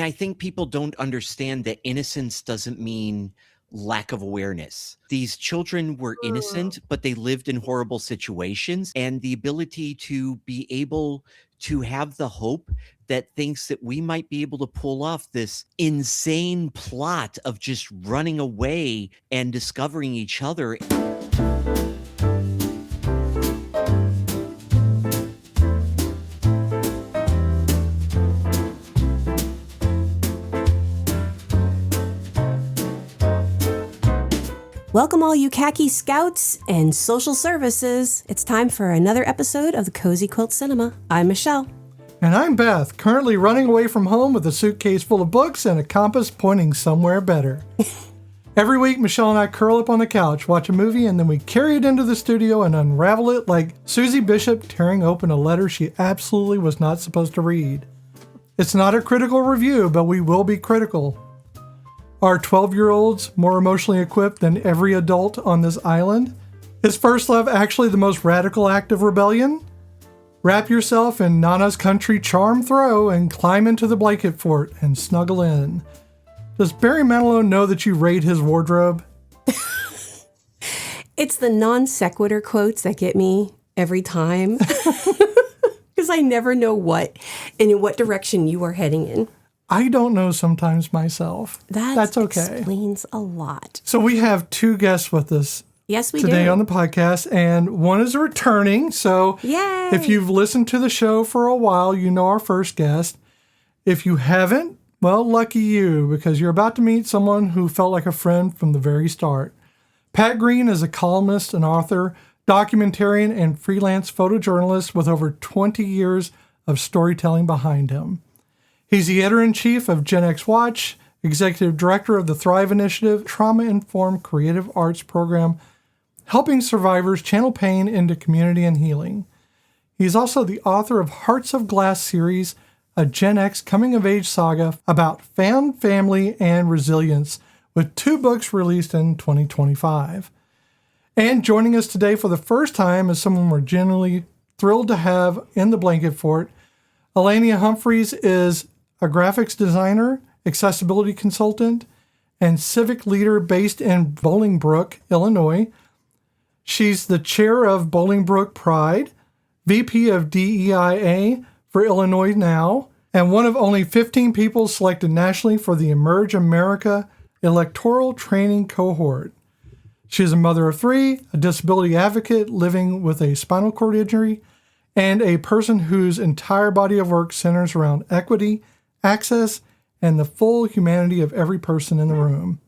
I think people don't understand that innocence doesn't mean lack of awareness. These children were innocent, but they lived in horrible situations, and the ability to be able to have the hope that thinks that we might be able to pull off this insane plot of just running away and discovering each other. Welcome all you khaki scouts and social services. It's time for another episode of the Cozy Quilt Cinema. I'm Michelle. And I'm Beth, currently running away from home with a suitcase full of books and a compass pointing somewhere better. Every week, Michelle and I curl up on the couch, watch a movie, and then we carry it into the studio and unravel it like Susie Bishop tearing open a letter she absolutely was not supposed to read. It's not a critical review, but we will be critical. Are 12-year-olds more emotionally equipped than every adult on this island? Is first love actually the most radical act of rebellion? Wrap yourself in Nana's country charm throw and climb into the blanket fort and snuggle in. Does Barry Manilow know that you raid his wardrobe? It's the non sequitur quotes that get me every time. Because I never know in what direction you are heading in. I don't know sometimes myself. That's okay. Explains a lot. So we have two guests with us. Yes, we today do. On the podcast, and one is returning. So Yay. If you've listened to the show for a while, you know our first guest. If you haven't, well, lucky you, because you're about to meet someone who felt like a friend from the very start. Pat Green is a columnist, an author, documentarian, and freelance photojournalist with over 20 years of storytelling behind him. He's the editor-in-chief of Gen X Watch, executive director of the Thrive Initiative, trauma-informed creative arts program, helping survivors channel pain into community and healing. He's also the author of Hearts of Glass series, a Gen X coming-of-age saga about found family and resilience, with 2 books released in 2025. And joining us today for the first time is someone we're genuinely thrilled to have in the blanket fort. Allaina Humphreys is a graphics designer, accessibility consultant, and civic leader based in Bolingbrook, Illinois. She's the chair of Bolingbrook Pride, VP of DEIA for Illinois Now, and one of only 15 people selected nationally for the Emerge America electoral training cohort. She is a mother of 3, a disability advocate living with a spinal cord injury, and a person whose entire body of work centers around equity, access, and the full humanity of every person in the room.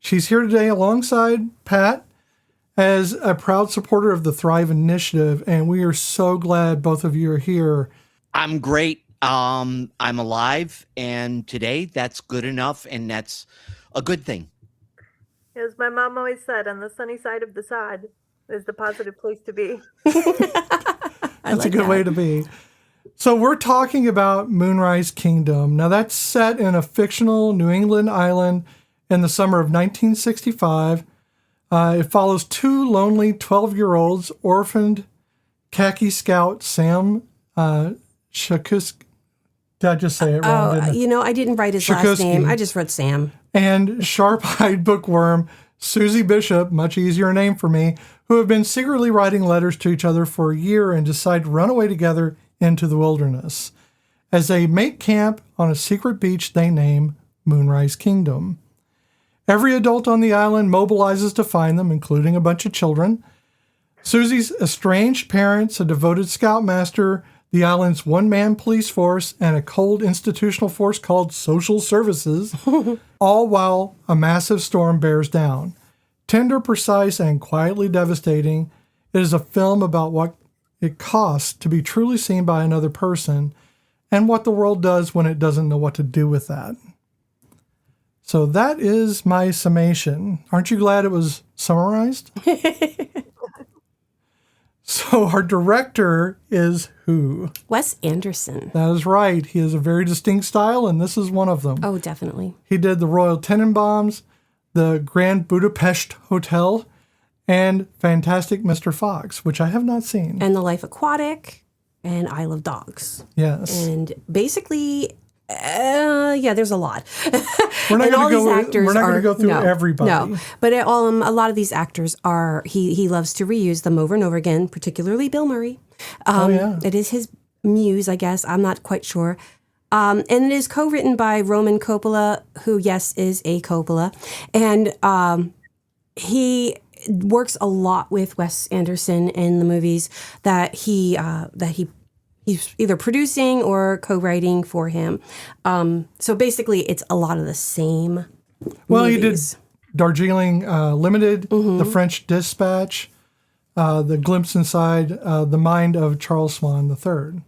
She's here today alongside Pat as a proud supporter of the Thrive Initiative, and we are so glad both of you are here. I'm great. I'm alive, and today that's good enough, and that's a good thing. As my mom always said, on the sunny side of the sod is the positive place to be. That's a good way to be. So we're talking about Moonrise Kingdom. Now that's set in a fictional New England island in the summer of 1965. It follows 2 lonely 12-year-olds, orphaned khaki scout Sam Shakusk. Did I just say it wrong? I didn't write his last name. I just wrote Sam. And sharp-eyed bookworm Susie Bishop, much easier name for me, who have been secretly writing letters to each other for a year and decide to run away together into the wilderness as they make camp on a secret beach they name Moonrise Kingdom. Every adult on the island mobilizes to find them, including a bunch of children. Susie's estranged parents, a devoted scoutmaster, the island's one-man police force, and a cold institutional force called Social Services, all while a massive storm bears down. Tender, precise, and quietly devastating, it is a film about what it costs to be truly seen by another person and what the world does when it doesn't know what to do with that. So that is my summation. Aren't you glad it was summarized? So our director is who? Wes Anderson. That is right. He has a very distinct style, and this is one of them. Oh, definitely. He did the Royal Tenenbaums, the Grand Budapest Hotel, and Fantastic Mr. Fox, which I have not seen. And The Life Aquatic, and I Love Dogs. Yes. And basically Yeah, there's a lot. We're not And all going these to actors we're not going are to go through no, everybody. No, but a lot of these actors are. He loves to reuse them over and over again, particularly Bill Murray. Yeah. It is his muse, I guess. I'm not quite sure. And it is co-written by Roman Coppola, who, yes, is a Coppola, and he works a lot with Wes Anderson in the movies that he's either producing or co-writing for him. So basically, it's a lot of the same Well, movies. he did Darjeeling Limited, Mm-hmm. The French Dispatch, The Glimpse Inside the Mind of Charles Swan III.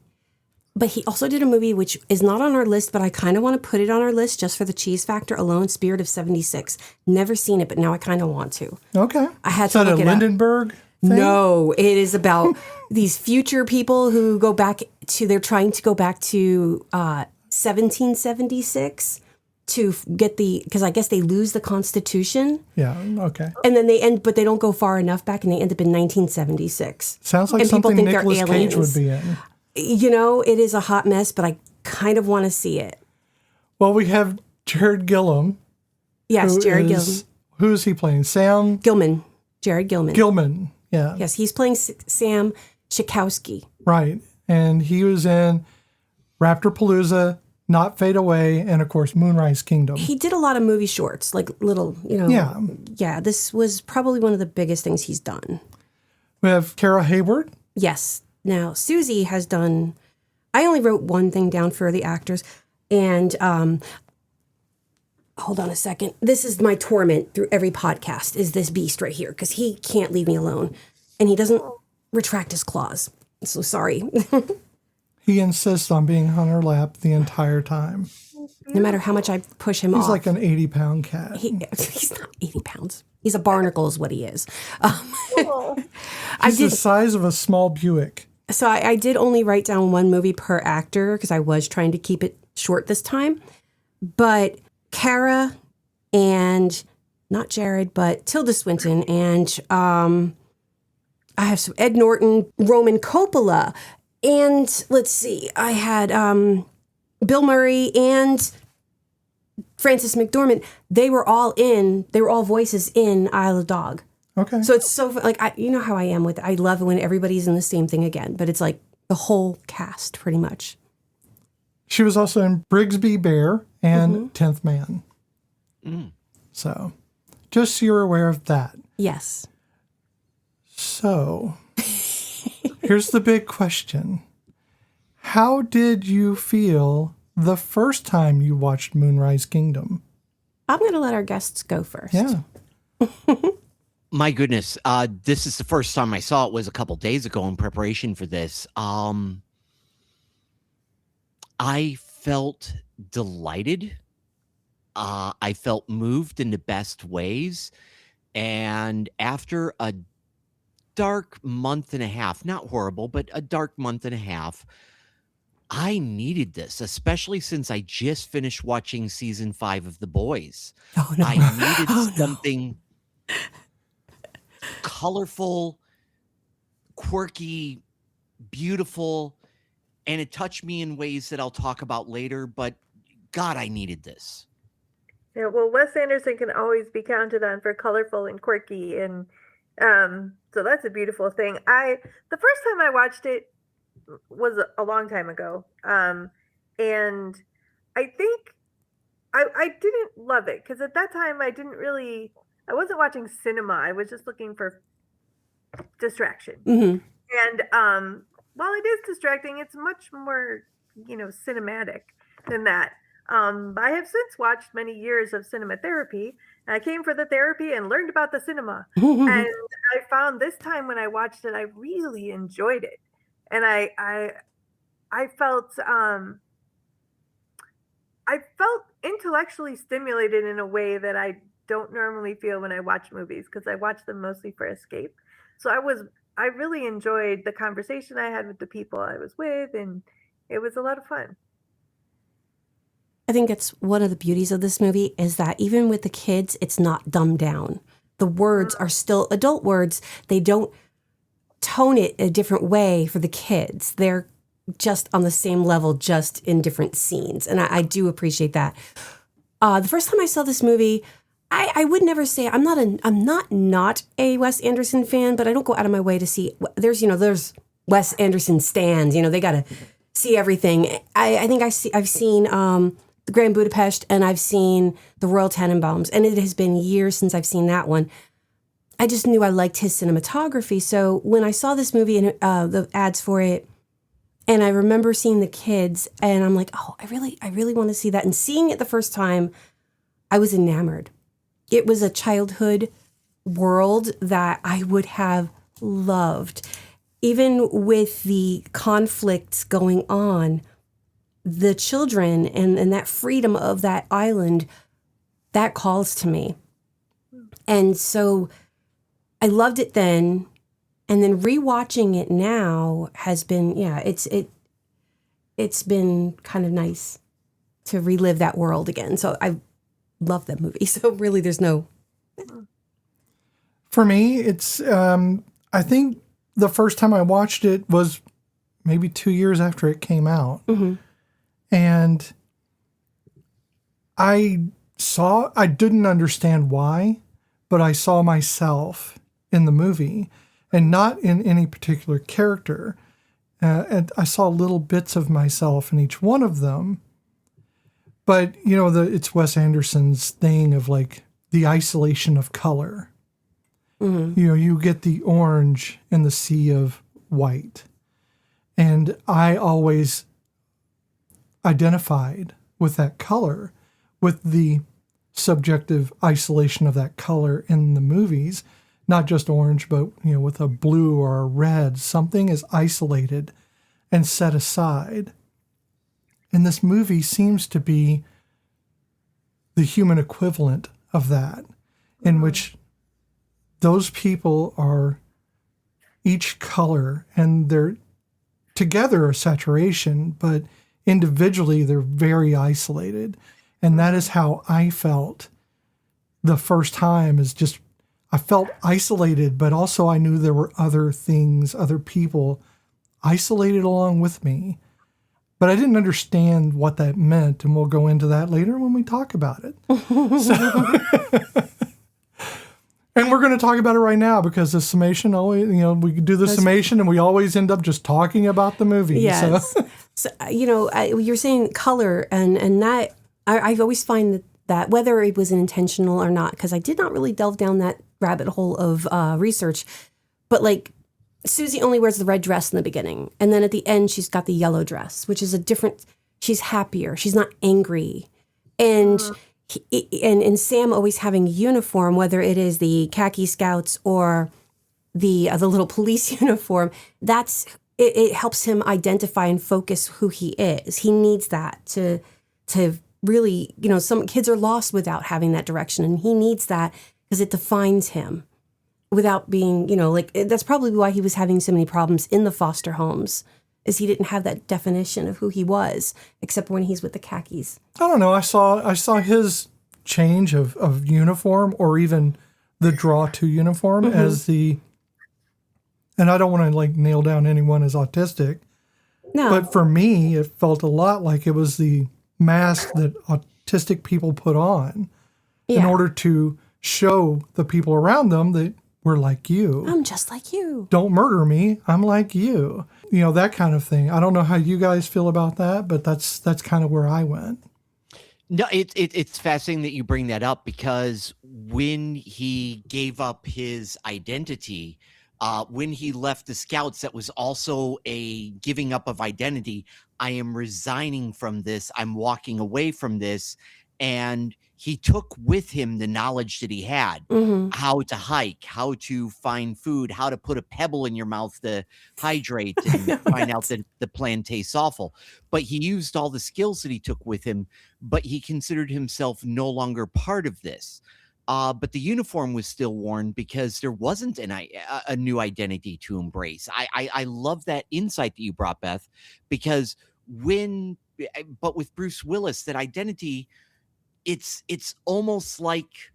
But he also did a movie which is not on our list, but I kind of want to put it on our list just for the cheese factor alone, Spirit of 76. Never seen it, but now I kind of want to. Okay. I had Is to that look a it up. Lindenberg thing? No, it is about these future people who go back to, they're trying to go back to 1776 to get because I guess they lose the Constitution. Yeah, okay. And then but they don't go far enough back and they end up in 1976. Sounds like And people something think they're Nicolas Cage would aliens. be in. You know, it is a hot mess, but I kind of want to see it. Well, we have Jared Gillum. Yes, who Jared is- Who is he playing? Sam Gilman. Jared Gilman. Gilman. Yeah, Yes, he's playing Sam Chikowski. right. And he was in Raptorpalooza, Not Fade Away, and of course Moonrise Kingdom. He did a lot of movie shorts, like little, Yeah. Yeah, this was probably one of the biggest things he's done. We have Kara Hayward. Yes. Now, Susie has done, I only wrote one thing down for the actors. And hold on a second. This is my torment through every podcast is this beast right here because he can't leave me alone. And he doesn't retract his claws. So sorry. He insists on being on her lap the entire time. No matter how much I push him He's off. like an 80-pound cat. He's not 80 pounds. He's a barnacle is what he is. Oh, He's the size of a small Buick. So I did only write down one movie per actor because I was trying to keep it short this time. But Kara and not Jared, but Tilda Swinton and I have some Ed Norton, Roman Coppola, and let's see, I had Bill Murray and Frances McDormand. They were all voices in Isle of Dog. Okay. So it's so like you know how I am with it. I love it when everybody's in the same thing again, but it's like the whole cast pretty much. She was also in Brigsby Bear and 10th Man. So just so you're aware of that. Yes. So here's the big question. How did you feel the first time you watched Moonrise Kingdom? I'm going to let our guests go first. Yeah. My goodness, this is the first time I saw it was a couple days ago in preparation for this. I felt delighted. I felt moved in the best ways. And after a dark month and a half, not horrible, but a dark month and a half, I needed this, especially since I just finished watching season 5 of The Boys. Oh, no. I needed something colorful, quirky, beautiful, and it touched me in ways that I'll talk about later, but God, I needed this. yeah. Well, Wes Anderson can always be counted on for colorful and quirky, and so that's a beautiful thing. The first time I watched it was a long time ago, and I think I didn't love it because at that time I wasn't watching cinema. I was just looking for distraction. Mm-hmm. And while it is distracting, it's much more, cinematic than that. I have since watched many years of cinema therapy. I came for the therapy and learned about the cinema. And I found this time when I watched it, I really enjoyed it. And I felt intellectually stimulated in a way that I don't normally feel when I watch movies because I watch them mostly for escape. So I really enjoyed the conversation I had with the people I was with, and it was a lot of fun. I think it's one of the beauties of this movie is that even with the kids, it's not dumbed down. The words are still adult words. They don't tone it a different way for the kids. They're just on the same level, just in different scenes. And I do appreciate that. The first time I saw this movie, I would never say I'm not a Wes Anderson fan, but I don't go out of my way to see. There's Wes Anderson stans. They got to see everything. I think I've seen the Grand Budapest, and I've seen the Royal Tenenbaums, and it has been years since I've seen that one. I just knew I liked his cinematography. So when I saw this movie and the ads for it, and I remember seeing the kids, and I'm like, oh, I really want to see that. And seeing it the first time, I was enamored. It was a childhood world that I would have loved. Even with the conflicts going on, the children and that freedom of that island, that calls to me. And so I loved it then. And then rewatching it now has been, it's been kind of nice to relive that world again. So I love that movie. So really there's no... For me, it's, I think the first time I watched it was maybe 2 years after it came out. Mm-hmm. And I didn't understand why, but I saw myself in the movie and not in any particular character. And I saw little bits of myself in each one of them. But, it's Wes Anderson's thing of like the isolation of color. Mm-hmm. You get the orange in the sea of white. And I always identified with that color, with the subjective isolation of that color in the movies, not just orange, but, with a blue or a red, something is isolated and set aside. And this movie seems to be the human equivalent of that, in which those people are each color and they're together a saturation, but individually they're very isolated. And that is how I felt the first time, is just, I felt isolated, but also I knew there were other things, other people isolated along with me. But I didn't understand what that meant, and we'll go into that later when we talk about it. And we're going to talk about it right now, because the summation always, we do the summation and we always end up just talking about the movie. Yes. So, you're saying color, and that, I've always find that whether it was intentional or not, because I did not really delve down that rabbit hole of research, but like Susie only wears the red dress in the beginning, and then at the end she's got the yellow dress, which is a different, she's happier, she's not angry. And and Sam always having a uniform, whether it is the khaki scouts or the little police uniform, it helps him identify and focus who he is. He needs that to really, some kids are lost without having that direction, and he needs that because it defines him without being, that's probably why he was having so many problems in the foster homes, is he didn't have that definition of who he was, except when he's with the khakis. I don't know. I saw his change of uniform, or even the draw to uniform, mm-hmm. as and I don't want to like nail down anyone as autistic. No. But for me, it felt a lot like it was the mask that autistic people put on in order to show the people around them that we're like you. I'm just like you. Don't murder me. I'm like you. That kind of thing. I don't know how you guys feel about that, but that's kind of where I went. No, it's fascinating that you bring that up, because when he gave up his identity, when he left the Scouts, that was also a giving up of identity. I am resigning from this. I'm walking away from this. And he took with him the knowledge that he had, mm-hmm. how to hike, how to find food, how to put a pebble in your mouth to hydrate and find out that the plan tastes awful. But he used all the skills that he took with him, but he considered himself no longer part of this. But the uniform was still worn because there wasn't a new identity to embrace. I love that insight that you brought, Beth, because but with Bruce Willis, that identity, it's almost like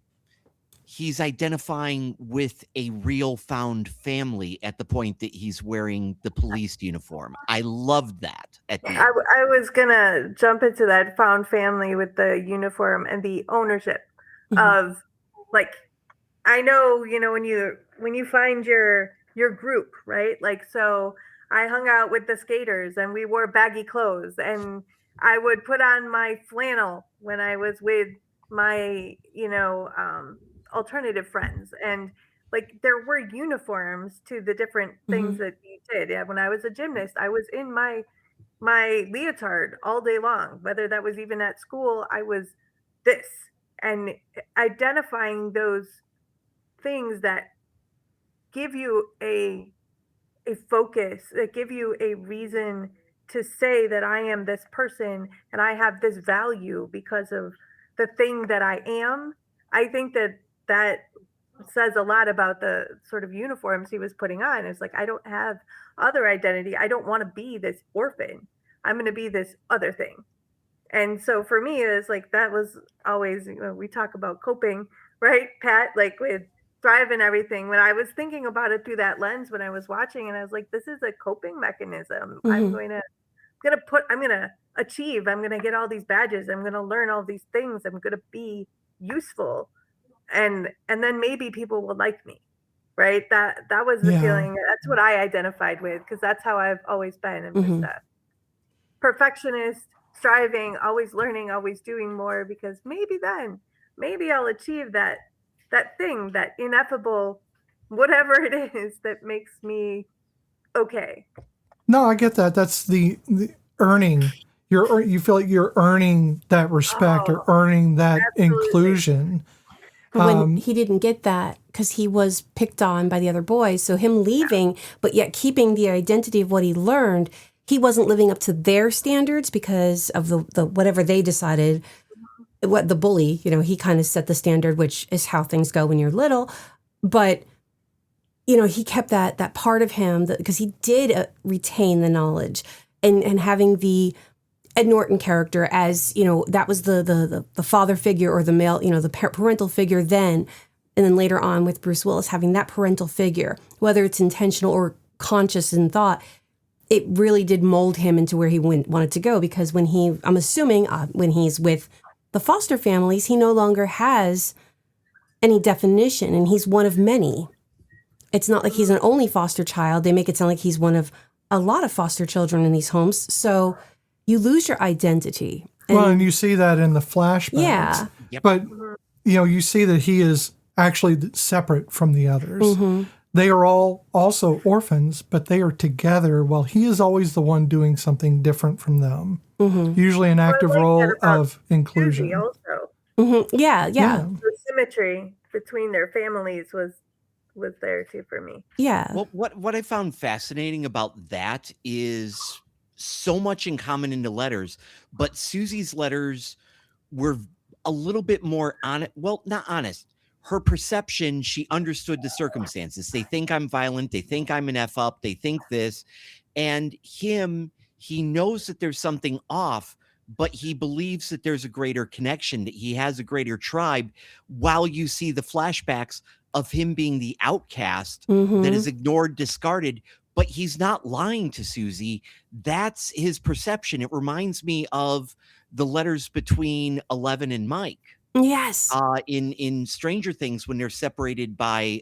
he's identifying with a real found family at the point that he's wearing the police uniform. I loved that at the end. I was gonna jump into that found family with the uniform and the ownership of, like, I know, when you find your group, right? Like, so I hung out with the skaters and we wore baggy clothes, and I would put on my flannel when I was with my, alternative friends. And like, there were uniforms to the different things that you did. Yeah, when I was a gymnast, I was in my leotard all day long, whether that was even at school, I was this. And identifying those things that give you a focus, that give you a reason to say that I am this person and I have this value because of the thing that I am. I think that says a lot about the sort of uniforms he was putting on. It's like, I don't have other identity. I don't want to be this orphan. I'm going to be this other thing. And so for me, it's like, that was always, we talk about coping, right, Pat? Like with Thrive and everything. When I was thinking about it through that lens, when I was watching, and I was like, this is a coping mechanism. I'm going to achieve. I'm going to get all these badges. I'm going to learn all these things. I'm going to be useful. And then maybe people will like me, right? That was the feeling. That's what I identified with, because that's how I've always been. I'm just a perfectionist, striving, always learning, always doing more, because maybe I'll achieve that thing, that ineffable, whatever it is that makes me okay. No, I get that. That's the earning. You feel like you're earning that respect or earning that inclusion. When he didn't get that because he was picked on by the other boys, so him leaving, but yet keeping the identity of what he learned, he wasn't living up to their standards because of the whatever they decided. What the bully, he kind of set the standard, which is how things go when you're little. But he kept that part of him because he did retain the knowledge, and having the Ed Norton character as, that was the father figure, or the male, the parental figure then. And then later on with Bruce Willis, having that parental figure, whether it's intentional or conscious in thought, it really did mold him into where he wanted to go. Because I'm assuming when he's with the foster families, he no longer has any definition, and he's one of many. It's not like he's an only foster child. They make it sound like he's one of a lot of foster children in these homes. So you lose your identity. And you see that in the flashbacks. Yeah. Yep. But, you see that he is actually separate from the others. They are all also orphans, but they are together while he is always the one doing something different from them. Usually an active role of inclusion. Susie also. Yeah. The symmetry between their families was there too for me. Yeah. Well, what I found fascinating about that is so much in common in the letters, but Susie's letters were a little bit more honest. Well, not honest. Her perception, she understood the circumstances. They think I'm violent. They think I'm an F up. They think this. And he knows that there's something off, but he believes that there's a greater connection, that he has a greater tribe, while you see the flashbacks of him being the outcast that is ignored, discarded. But he's not lying to Susie. That's his perception. It reminds me of the letters between Eleven and Mike. Yes. In Stranger Things, when they're separated by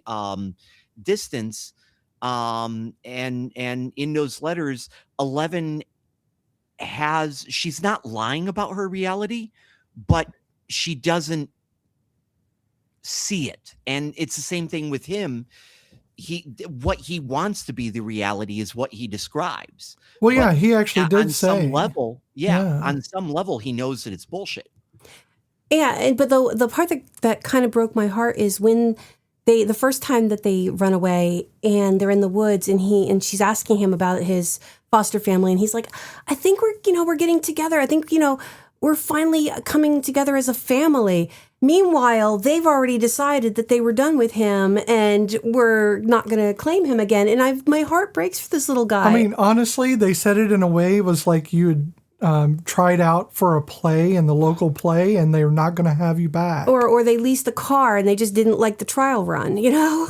distance, and in those letters, Eleven she's not lying about her reality, but she doesn't see it. And it's the same thing with him. What he wants to be the reality is what he describes. Well, yeah, he actually did say. On some level, he knows that it's bullshit. Yeah, but the part that kind of broke my heart is when the first time that they run away and they're in the woods, and she's asking him about his foster family, and he's like, I think we're getting together. I think we're finally coming together as a family. Meanwhile, they've already decided that they were done with him and we're not going to claim him again. And my heart breaks for this little guy. I mean, honestly, they said it in a way, it was like you tried out for a play in the local play and they're not going to have you back. Or they leased a car and they just didn't like the trial run, you know?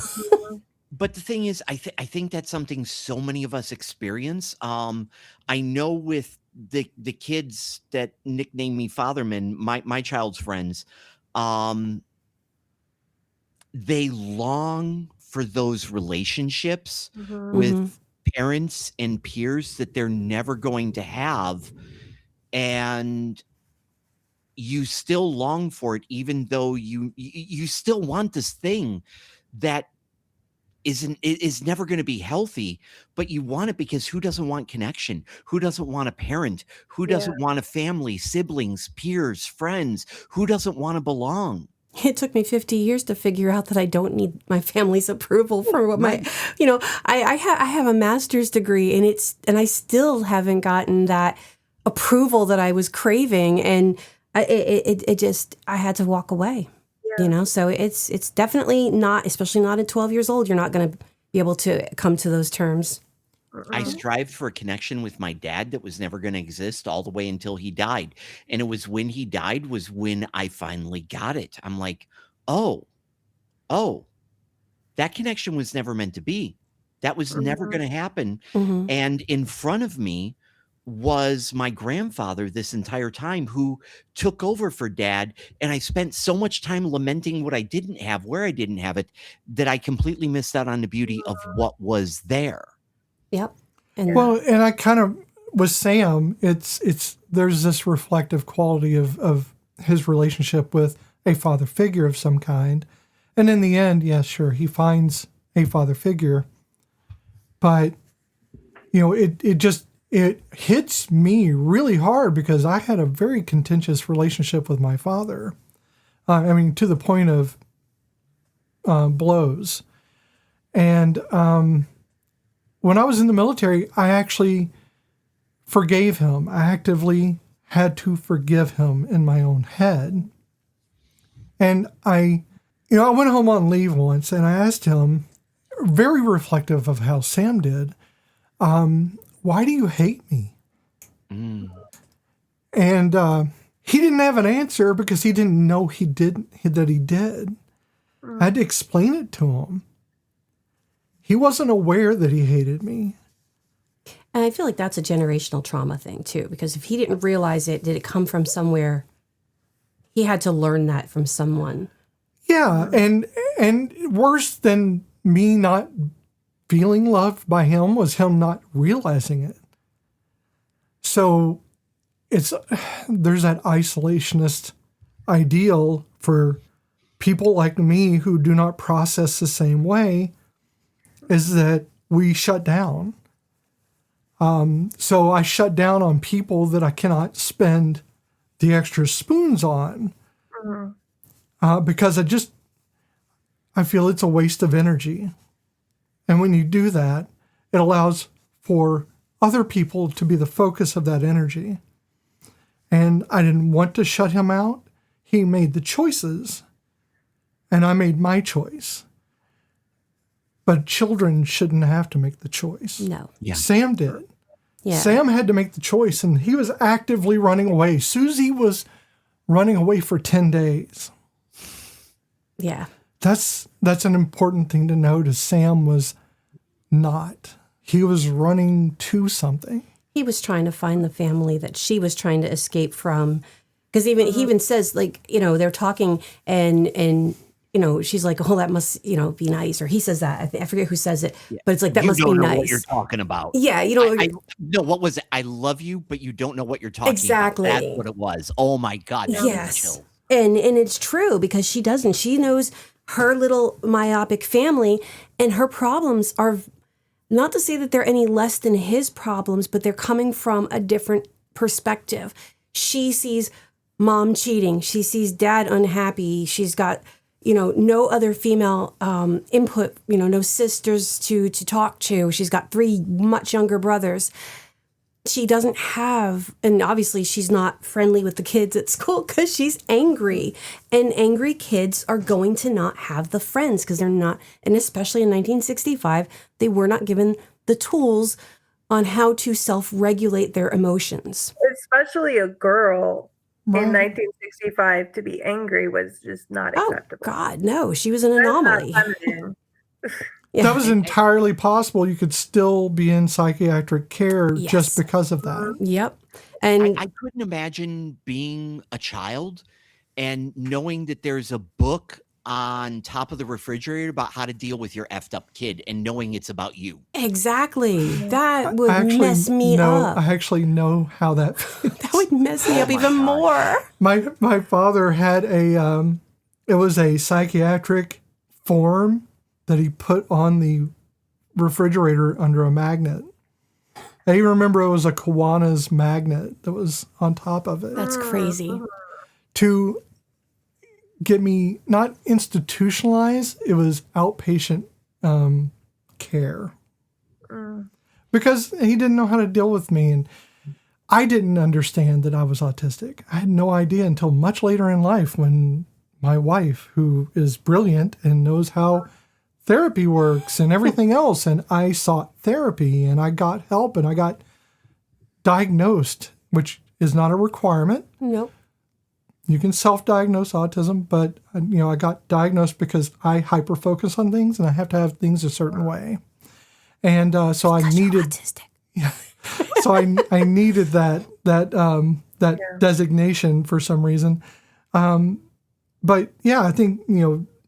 But the thing is, I think that's something so many of us experience. I know with the kids that nickname me Fatherman, my child's friends, they long for those relationships with parents and peers that they're never going to have, and you still long for it, even though you still want this thing that is never going to be healthy, but you want it because who doesn't want connection? Who doesn't want a parent? Who doesn't want a family, siblings, peers, friends? Who doesn't want to belong? It took me 50 years to figure out that I don't need my family's approval for what my, you know, I have a master's degree and I still haven't gotten that approval that I was craving. And I had to walk away. You know, so it's definitely not, especially not at 12 years old, you're not going to be able to come to those terms. I strived for a connection with my dad that was never going to exist all the way until he died. And it was when he died was when I finally got it. I'm like, oh, that connection was never meant to be. That was never going to happen. And in front of me was my grandfather this entire time, who took over for Dad. And I spent so much time lamenting what I didn't have, where I didn't have it, that I completely missed out on the beauty of what was there. Yep. And I kind of, with Sam, there's this reflective quality of his relationship with a father figure of some kind. And in the end, yeah, sure, he finds a father figure. But, you know, it hits me really hard because I had a very contentious relationship with my father. I mean, to the point of blows. And when I was in the military, I actually forgave him. I actively had to forgive him in my own head. And I went home on leave once and I asked him, very reflective of how Sam did, why do you hate me? And he didn't have an answer because he didn't know that he did. I had to explain it to him. He wasn't aware that he hated me. And I feel like that's a generational trauma thing too, because if he didn't realize it, did it come from somewhere? He had to learn that from someone. Yeah, and worse than me not feeling loved by him was him not realizing it. So there's that isolationist ideal for people like me who do not process the same way, is that we shut down. So I shut down on people that I cannot spend the extra spoons on because I feel it's a waste of energy. And when you do that, it allows for other people to be the focus of that energy. And I didn't want to shut him out. He made the choices, and I made my choice. But children shouldn't have to make the choice. No. Yeah. Sam did. Yeah. Sam had to make the choice, and he was actively running away. Susie was running away for 10 days. Yeah. That's an important thing to note. Sam was not. He was running to something. He was trying to find the family that she was trying to escape from. Because he even says, like, you know, they're talking and you know, she's like, oh, that must, you know, be nice. Or he says that. I forget who says it. But it's like, that must be nice. You don't know what you're talking about. Yeah, you know. No, what was it? I love you, but you don't know what you're talking exactly. about. That's what it was. Oh, my God. Yes. And it's true because she doesn't. She knows her little myopic family, and her problems are, not to say that they're any less than his problems, but they're coming from a different perspective. She sees mom cheating. She sees dad unhappy. She's got, you know, no other female input, you know, no sisters to talk to. She's got 3 much younger brothers. She doesn't have, and obviously she's not friendly with the kids at school because she's angry. And angry kids are going to not have the friends because they're not, and especially in 1965, they were not given the tools on how to self-regulate their emotions. Especially a girl Right. in 1965 to be angry was just not Oh, acceptable. God, no. She was an That's anomaly. not feminine. Yeah. That was entirely possible. You could still be in psychiatric care Yes. just because of that. Yep. And I couldn't imagine being a child and knowing that there's a book on top of the refrigerator about how to deal with your effed up kid and knowing it's about you. exactly. That would I actually mess me know. up. I actually know how that. That would mess me up my even gosh. more. My father had it was a psychiatric form that he put on the refrigerator under a magnet. I even remember it was a Kiwanis magnet that was on top of it That's crazy. to get me not institutionalized. It was outpatient care because he didn't know how to deal with me, and I didn't understand that I was autistic. I had no idea until much later in life when my wife, who is brilliant and knows how therapy works and everything else, and I sought therapy and I got help and I got diagnosed, which is not a requirement. Nope. You can self-diagnose autism, but I got diagnosed because I hyper-focus on things and I have to have things a certain way, and so I Because you're needed. autistic. So I needed that designation for some reason. But yeah, I think,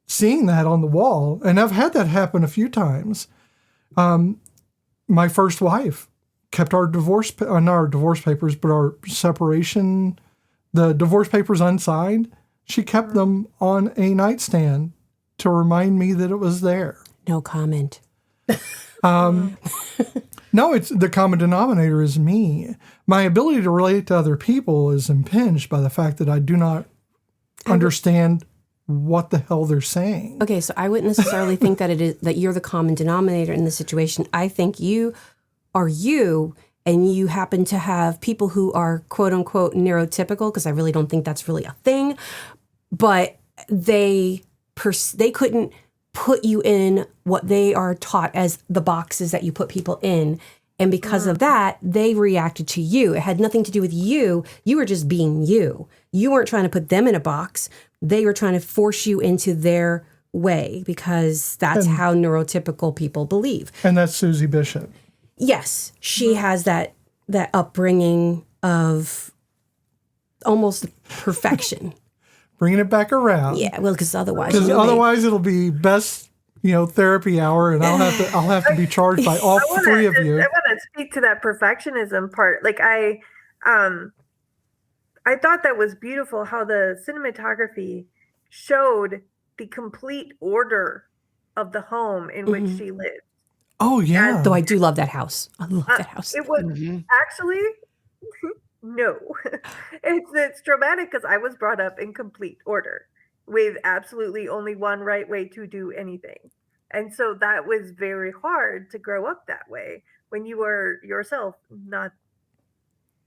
seeing that on the wall, and I've had that happen a few times. My first wife kept our divorce, not our divorce papers, but our separation, the divorce papers unsigned. She kept them on a nightstand to remind me that it was there. No comment. No, it's the common denominator is me. My ability to relate to other people is impinged by the fact that I do not understand what the hell they're saying. Okay, so I wouldn't necessarily think that it is that you're the common denominator in this situation. I think you are you, and you happen to have people who are quote unquote neurotypical, because I really don't think that's really a thing. But they couldn't put you in what they are taught as the boxes that you put people in. And because of that, they reacted to you. It had nothing to do with you. You were just being you. You weren't trying to put them in a box. They were trying to force you into their way because that's how neurotypical people believe. And that's Susie Bishop. Yes, she has that upbringing of almost perfection. Bringing it back around. Yeah, well, because otherwise, Otherwise it'll be best, therapy hour, and I'll have to be charged by all three of you. I want to speak to that perfectionism part. Like I thought that was beautiful how the cinematography showed the complete order of the home in which she lived. Oh yeah. though I do love that house. I love that house. It was actually no. It's dramatic because I was brought up in complete order with absolutely only one right way to do anything. And so that was very hard to grow up that way when you were yourself not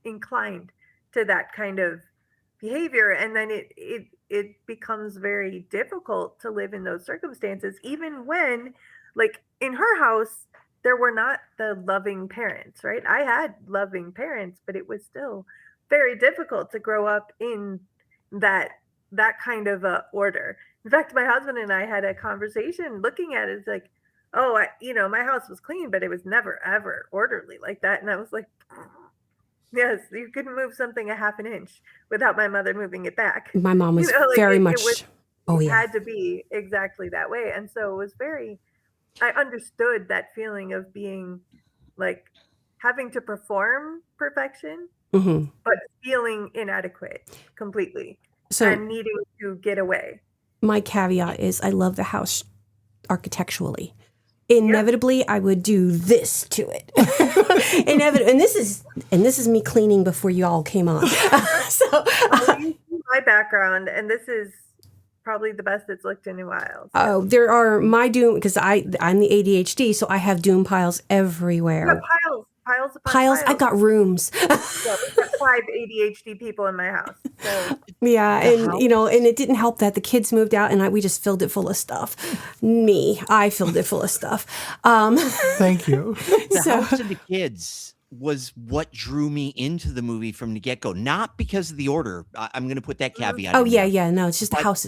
inclined to that kind of behavior. And then it becomes very difficult to live in those circumstances, even when, like, in her house, there were not the loving parents, right? I had loving parents, but it was still very difficult to grow up in that kind of order. In fact, my husband and I had a conversation looking at it. It's like, oh, my house was clean, but it was never, ever orderly like that. And I was like, yes, you couldn't move something a half an inch without my mother moving it back. My mom was very much. It had to be exactly that way. And so it was I understood that feeling of being like having to perform perfection, but feeling inadequate completely and needing to get away. My caveat is I love the house architecturally. Inevitably, I would do this to it. And this is me cleaning before you all came on. You see my background, and this is probably the best it's looked in a while. Oh, there are my doom because I'm the ADHD, so I have doom piles everywhere. You have piles piles upon Piles. I piles. got rooms. Yeah, we've got 5 ADHD people in my house. So Yeah, The and and it didn't help that the kids moved out, and we just filled it full of stuff. I filled it full of stuff. Thank you. the So- house and the kids was what drew me into the movie from the get-go, not because of the order. I'm going to put that caveat. Oh in yeah, there. yeah. No, it's just the But house.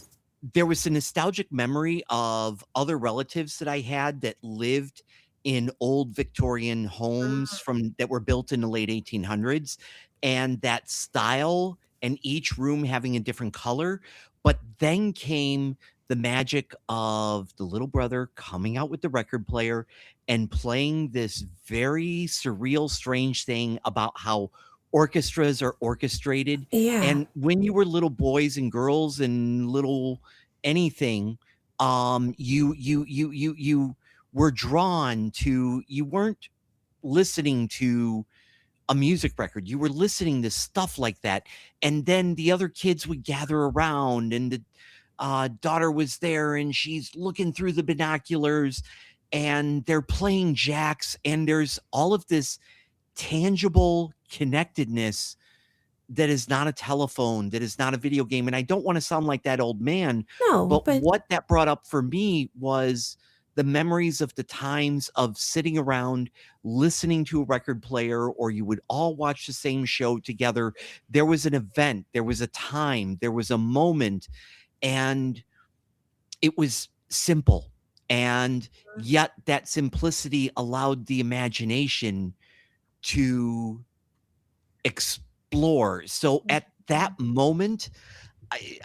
There was a nostalgic memory of other relatives that I had that lived in old Victorian homes that were built in the late 1800s, and that style, and each room having a different color. But then came the magic of the little brother coming out with the record player and playing this very surreal, strange thing about how orchestras are orchestrated. Yeah. And when you were little boys and girls and little anything, you were drawn to, you weren't listening to a music record, you were listening to stuff like that. And then the other kids would gather around, and the daughter was there, and she's looking through the binoculars, and they're playing jacks, and there's all of this tangible connectedness that is not a telephone, that is not a video game. And I don't want to sound like that old man, No, but but what that brought up for me was the memories of the times of sitting around listening to a record player, or you would all watch the same show together. There was an event, there was a time, there was a moment, and it was simple. And yet that simplicity allowed the imagination to explore. So at that moment,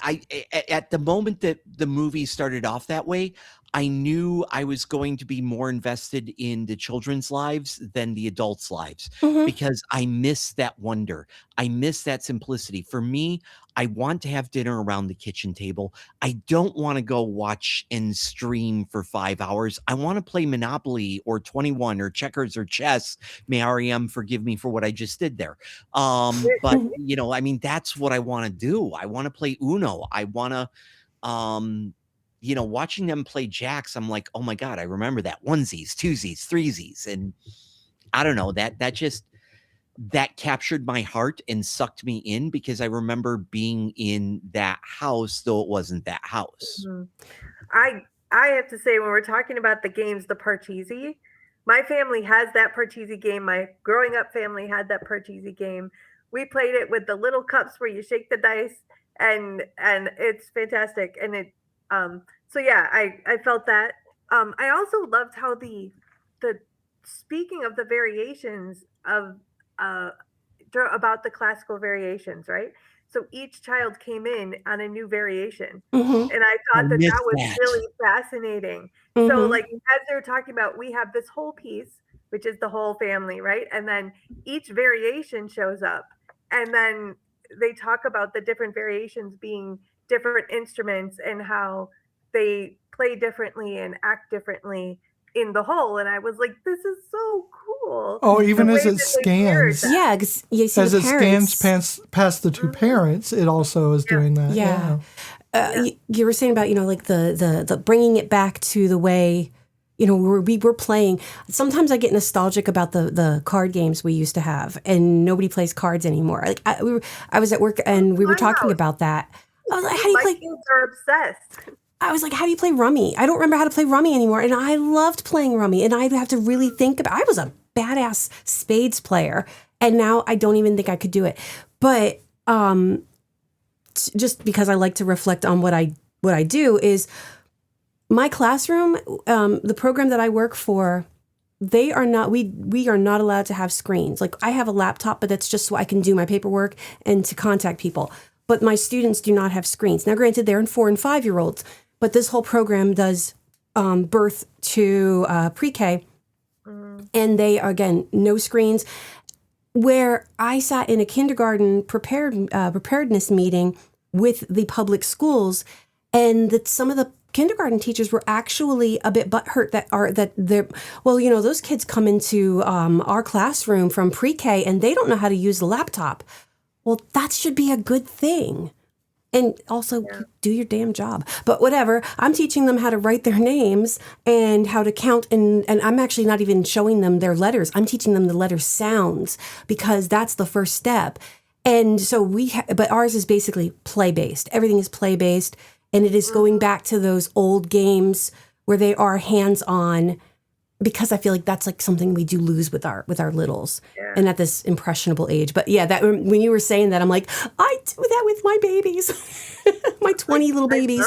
at the moment that the movie started off that way, I knew I was going to be more invested in the children's lives than the adults' lives, because I miss that wonder. I miss that simplicity. For me, I want to have dinner around the kitchen table. I don't want to go watch and stream for 5 hours. I want to play Monopoly or 21 or checkers or chess. May REM forgive me for what I just did there. But I mean, that's what I want to do. I want to play Uno. I want to, watching them play jacks, I'm like, oh my God, I remember that. Onesies, twosies, threesies. And I don't know, that captured my heart and sucked me in, because I remember being in that house, though it wasn't that house. I have to say, when we're talking about the games, the Parcheesi, my family has that Parcheesi game. My growing up family had that Parcheesi game. We played it with the little cups where you shake the dice, and it's fantastic. And it so yeah, I felt that. I also loved how the speaking of the variations of about the classical variations, right? So each child came in on a new variation, and I thought that missed was that. really fascinating. So like, as they were talking about, we have this whole piece, which is the whole family, right? And then each variation shows up, and then they talk about the different variations being different instruments and how they play differently and act differently in the whole. And I was like, this is so cool. Oh, even The as way it that they mirrored scans. that. Yeah, 'cause you see As the it parents. scans past the two parents, it also is doing that. Yeah. You were saying about, like the bringing it back to the way, we were playing. Sometimes I get nostalgic about the card games we used to have, and nobody plays cards anymore. Like I was at work and we were talking about that. I was like, how do you My play? kids are obsessed. I was like, how do you play Rummy? I don't remember how to play Rummy anymore. And I loved playing Rummy, and I'd have to really think about. I was a badass spades player, and now I don't even think I could do it. But just because I like to reflect on what I do is my classroom, the program that I work for, they are not, we are not allowed to have screens. Like, I have a laptop, but that's just so I can do my paperwork and to contact people. But my students do not have screens. Now, granted, they're in 4 and 5-year-olds, but this whole program does birth to pre-K, and they are, again, no screens. Where I sat in a kindergarten preparedness meeting with the public schools, and that some of the kindergarten teachers were actually a bit butthurt those kids come into our classroom from pre-K and they don't know how to use the laptop. Well, that should be a good thing. And also Yeah. do your damn job. But whatever, I'm teaching them how to write their names and how to count. And I'm actually not even showing them their letters. I'm teaching them the letter sounds because that's the first step. And so but ours is basically play-based. Everything is play-based. And it is going back to those old games where they are hands-on, because I feel like that's like something we do lose with our littles and at this impressionable age. But yeah, that when you were saying that, I'm like, I do that with my babies, my 20 little babies.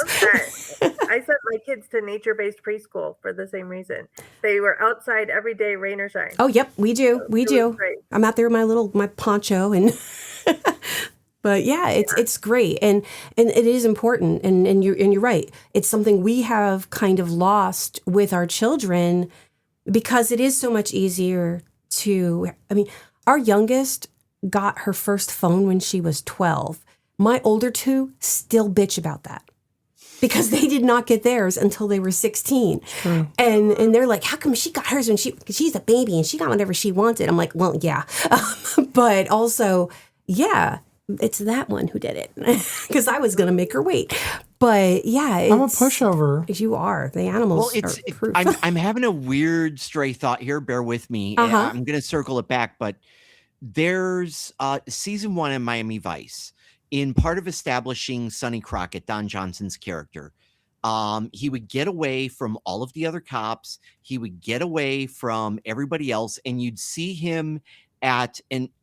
I sent my kids to nature-based preschool for the same reason. They were outside every day, rain or shine. Oh, yep, we do. So We it was do. great. I'm out there with my poncho and but yeah, it's great. And it is important. And you're right. It's something we have kind of lost with our children because it is so much easier our youngest got her first phone when she was 12. My older two still bitch about that because they did not get theirs until they were 16. And they're like, how come she got hers when she's a baby and she got whatever she wanted? I'm like, well, yeah. But also, yeah, it's that one who did it because I was going to make her wait. But yeah, I'm a pushover. You are. The animals are proof. I'm having a weird stray thought here. Bear with me. I'm going to circle it back, but there's season 1 in Miami Vice. In part of establishing Sonny Crockett, Don Johnson's character, he would get away from all of the other cops. He would get away from everybody else, and you'd see him on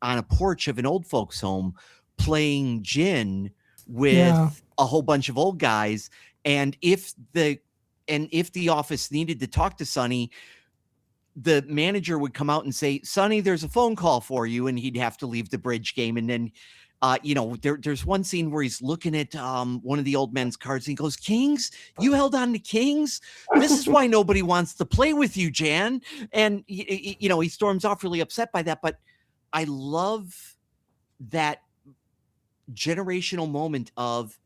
a porch of an old folks' home playing gin with a whole bunch of old guys. And if the office needed to talk to Sonny, the manager would come out and say, Sonny, there's a phone call for you. And he'd have to leave the bridge game. And then, there's one scene where he's looking at one of the old men's cards and he goes, Kings? You held on to Kings? This is why nobody wants to play with you, Jan. And, he storms off really upset by that. But I love that generational moment of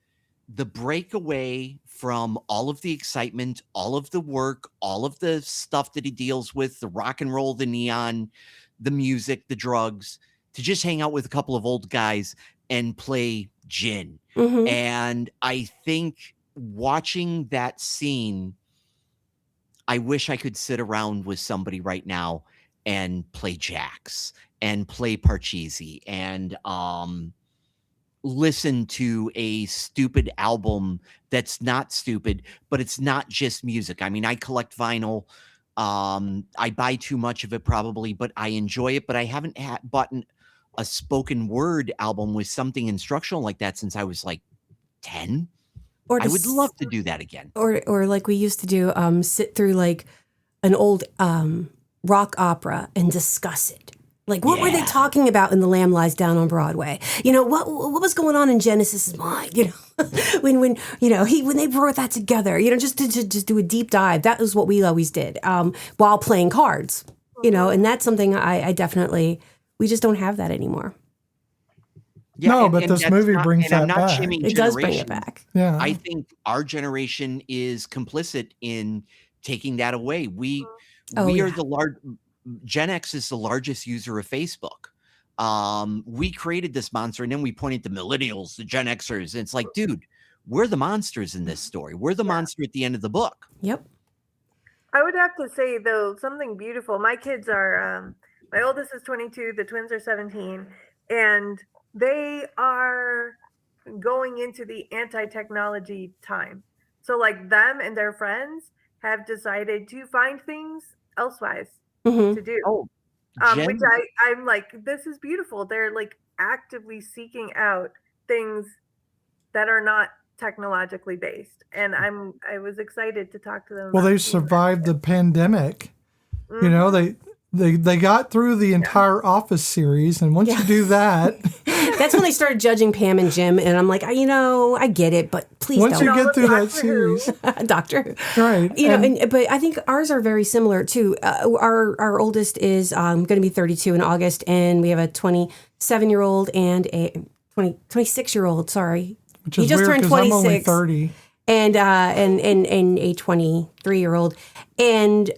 the breakaway from all of the excitement, all of the work, all of the stuff that he deals with, the rock and roll, the neon, the music, the drugs, to just hang out with a couple of old guys and play gin. Mm-hmm. And I think watching that scene, I wish I could sit around with somebody right now and play jacks and play Parcheesi and listen to a stupid album that's not stupid, but it's not just music. I mean, I collect vinyl. I buy too much of it probably, but I enjoy it. But I haven't bought a spoken word album with something instructional like that since I was like 10. I would love to do that again. Or like we used to do, sit through like an old rock opera and discuss it. Like, what were they talking about in The Lamb Lies Down on Broadway? What was going on in Genesis' mind? When they brought that together, just to do a deep dive. That was what we always did while playing cards, and that's something I definitely, we just don't have that anymore. Yeah, no, but this movie brings that back. It does bring it back. Yeah, I think our generation is complicit in taking that away. We are the large. Gen X is the largest user of Facebook. We created this monster, and then we pointed to millennials, the Gen Xers, and it's like, dude, we're the monsters in this story. We're the monster at the end of the book. Yep. I would have to say, though, something beautiful. My kids are, my oldest is 22, the twins are 17, and they are going into the anti-technology time. So, like, them and their friends have decided to find things elsewise to do. Which I'm like, this is beautiful. They're like actively seeking out things that are not technologically based, and I was excited to talk to them. Well, they survived the pandemic. They got through the entire Office series, and once you do that, that's when they started judging Pam and Jim, and I'm like, I get it, but please once don't. you get through that series, Doctor Who. Right? But I think ours are very similar too. Our oldest is going to be 32 in August, and we have a 27-year-old and a 26-year-ld. Sorry, which is he just weird turned 'cause 26. I'm only 30, and a 23-year-old, and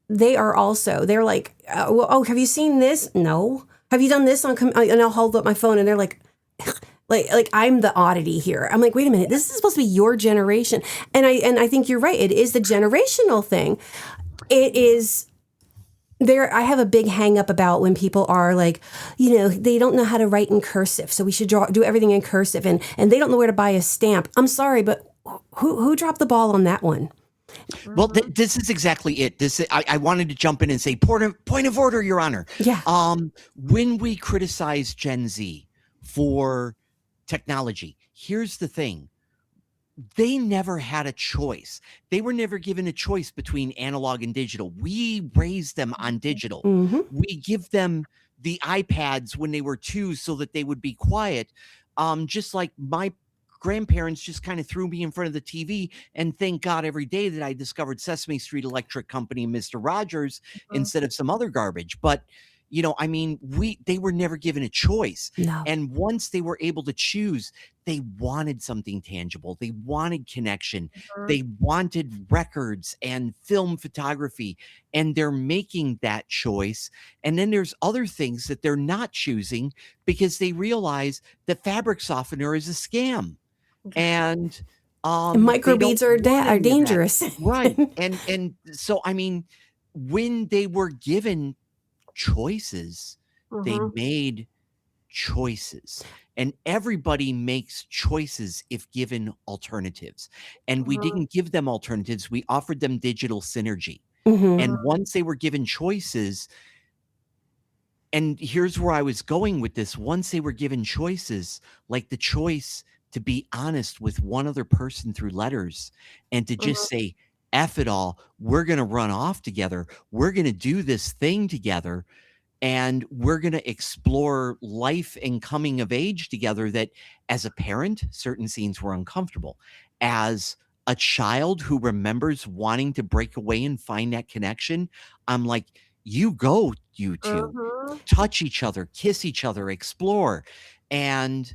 they're like, have you seen this? No. Have you done this on? And I'll hold up my phone, and they're like, Like I'm the oddity here. I'm like, wait a minute, this is supposed to be your generation. And I think you're right. It is the generational thing. It is there. I have a big hang up about when people are like, they don't know how to write in cursive, so we should do everything in cursive, and they don't know where to buy a stamp. I'm sorry, but who dropped the ball on that one? Well, this is exactly it. I wanted to jump in and say point of order, Your Honor. Yeah. When we criticize Gen Z for technology, here's the thing. They never had a choice. They were never given a choice between analog and digital. We raised them on digital. Mm-hmm. We give them the iPads when they were 2 so that they would be quiet. Just like my grandparents just kind of threw me in front of the TV, and thank God every day that I discovered Sesame Street Electric Company and Mr. Rogers instead of some other garbage. But they were never given a choice. No. And once they were able to choose, they wanted something tangible. They wanted connection. They wanted records and film photography, and they're making that choice. And then there's other things that they're not choosing because they realize that fabric softener is a scam. And microbeads are dangerous. Right. And so, when they were given choices, they made choices, and everybody makes choices if given alternatives. And we didn't give them alternatives. We offered them digital synergy. And once they were given choices, and here's where I was going with this, once they were given choices, like the choice to be honest with one other person through letters and to just say, F it all, we're going to run off together. We're going to do this thing together. And we're going to explore life and coming of age together. That as a parent, certain scenes were uncomfortable. As a child who remembers wanting to break away and find that connection, I'm like, you go, you two, touch each other, kiss each other, explore, and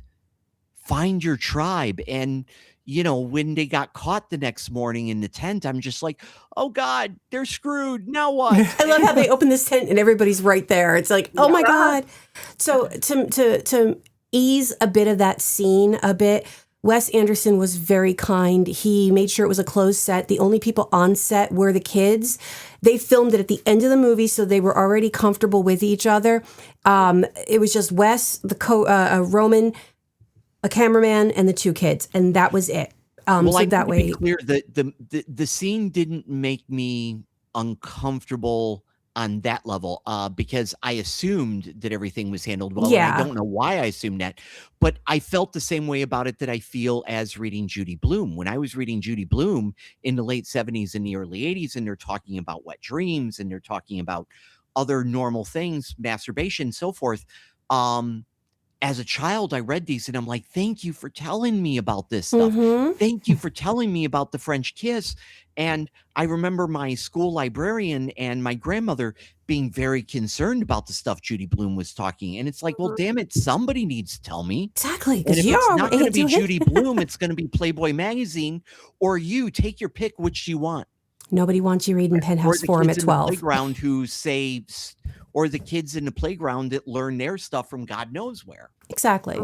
find your tribe. And when they got caught the next morning in the tent, I'm just like, oh God, they're screwed. Now what? I love how they open this tent and everybody's right there. It's like, oh my God. So to ease a bit of that scene a bit, Wes Anderson was very kind. He made sure it was a closed set. The only people on set were the kids. They filmed it at the end of the movie, so they were already comfortable with each other. It was just Wes, Roman, a cameraman, and the 2 kids, and that was it. Well, so that way, to be clear, the scene didn't make me uncomfortable on that level, because I assumed that everything was handled well. Yeah. And I don't know why I assumed that, but I felt the same way about it that I feel as reading Judy Blume. When I was reading Judy Blume in the late 70s and the early 80s, and they're talking about wet dreams, and they're talking about other normal things, masturbation, so forth. As a child, I read these and I'm like, thank you for telling me about this stuff. Thank you for telling me about the French kiss. And I remember my school librarian and my grandmother being very concerned about the stuff Judy Blume was talking. And it's like, well, damn it, somebody needs to tell me. Exactly. And if it's not going to be Judy Blume, it's going to be Playboy magazine, or you take your pick, which you want. Nobody wants you reading Penthouse Forum at 12. Or the kids in the playground who say, or the kids in the playground that learn their stuff from God knows where. Exactly.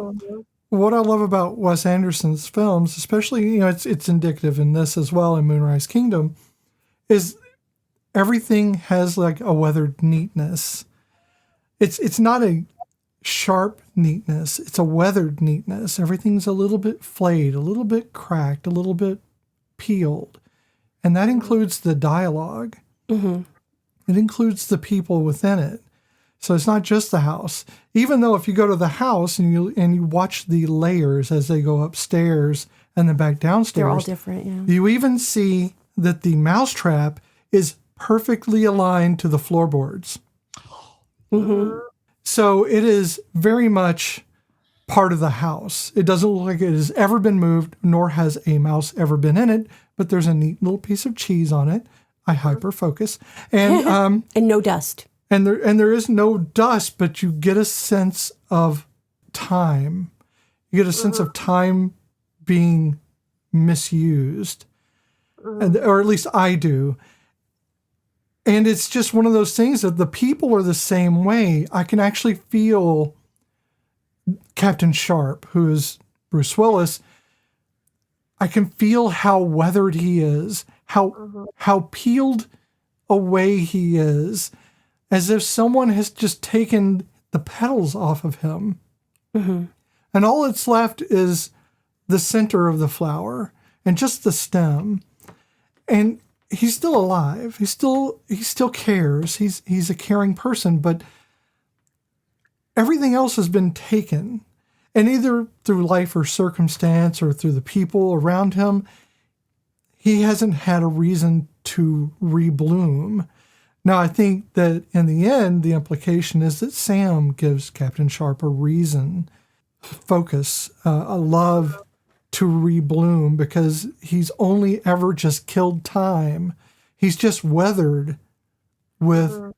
What I love about Wes Anderson's films, especially, it's indicative in this as well, in Moonrise Kingdom, is everything has like a weathered neatness. It's not a sharp neatness. It's a weathered neatness. Everything's a little bit flayed, a little bit cracked, a little bit peeled. And that includes the dialogue. It includes the people within it. So it's not just the house. Even though if you go to the house and you watch the layers as they go upstairs and then back downstairs, they're all different. Yeah. You even see that the mousetrap is perfectly aligned to the floorboards. So it is very much part of the house. It doesn't look like it has ever been moved, nor has a mouse ever been in it. But there's a neat little piece of cheese on it. I hyper focus, and and no dust. And there is no dust, but you get a sense of time. You get a sense of time being misused, or at least I do. And it's just one of those things that the people are the same way. I can actually feel Captain Sharp, who is Bruce Willis, I can feel how weathered he is, how peeled away he is, as if someone has just taken the petals off of him. Mm-hmm. And all that's left is the center of the flower and just the stem. And he's still alive. He still cares. He's a caring person, but everything else has been taken. And either through life or circumstance or through the people around him, he hasn't had a reason to rebloom. Now, I think that in the end, the implication is that Sam gives Captain Sharp a reason, focus, a love to rebloom, because he's only ever just killed time. He's just weathered with,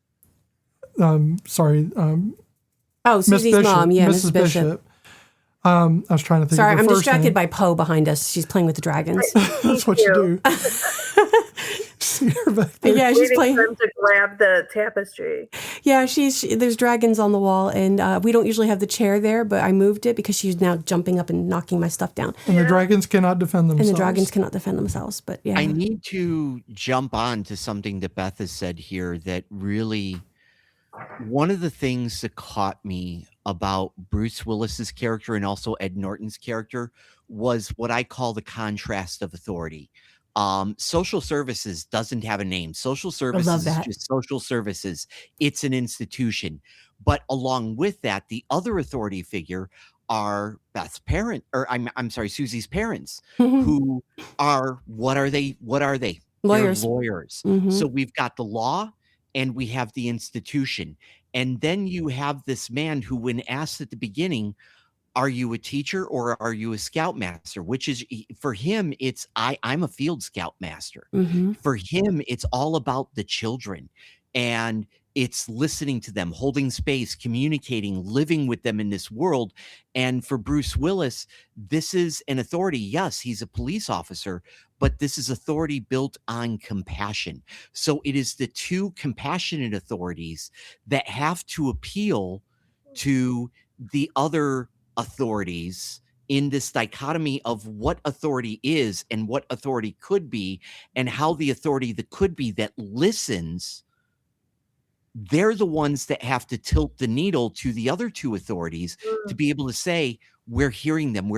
Susie's Miss Bishop, mom. Yeah, Mrs. Mrs. Bishop. I was trying to think Sorry, of the I'm first distracted name. by Poe behind us. She's playing with the dragons. That's what you do. See her back there. Yeah, she's Waiting playing. for them to grab the tapestry. Yeah, there's dragons on the wall, and we don't usually have the chair there, but I moved it because she's now jumping up and knocking my stuff down. And the dragons cannot defend themselves. And the dragons cannot defend themselves, but yeah. I need to jump on to something that Beth has said here that really, one of the things that caught me about Bruce Willis's character and also Ed Norton's character was what I call the contrast of authority. Social services doesn't have a name. Social services is just social services. It's an institution. But along with that, the other authority figure are Beth's parent, or I'm sorry, Susie's parents, who are, what are they? Lawyers. They're lawyers. Mhm. So we've got the law and we have the institution. And then you have this man who, when asked at the beginning, are you a teacher or are you a scoutmaster? Which is, for him, it's I'm a field scoutmaster. Mm-hmm. For him, it's all about the children, and it's listening to them, holding space, communicating, living with them in this world. And for Bruce Willis, this is an authority. Yes, he's a police officer, but this is authority built on compassion. So it is the two compassionate authorities that have to appeal to the other authorities in this dichotomy of what authority is and what authority could be, and how the authority that could be, that listens, they're the ones that have to tilt the needle to the other two authorities to be able to say, we're hearing them,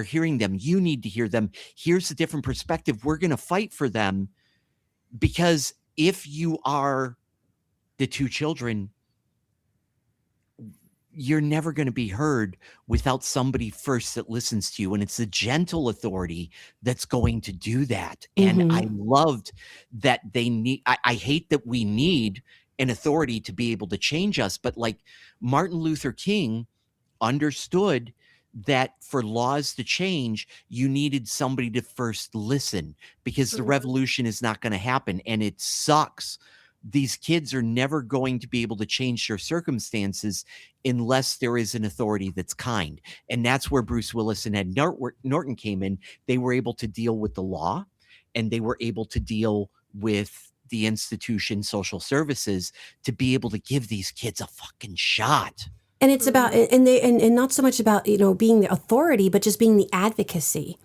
you need to hear them, here's a different perspective, we're going to fight for them. Because if you are the two children, you're never going to be heard without somebody first that listens to you. And it's a gentle authority that's going to do that. And I loved that they need, I hate that we need an authority to be able to change us. But like Martin Luther King understood that for laws to change, you needed somebody to first listen, because the revolution is not going to happen. And it sucks. These kids are never going to be able to change their circumstances unless there is an authority that's kind. And that's where Bruce Willis and Ed Norton came in. They were able to deal with the law, and they were able to deal with the institution, social services, to be able to give these kids a fucking shot. And it's about, and not so much about, being the authority, but just being the advocacy.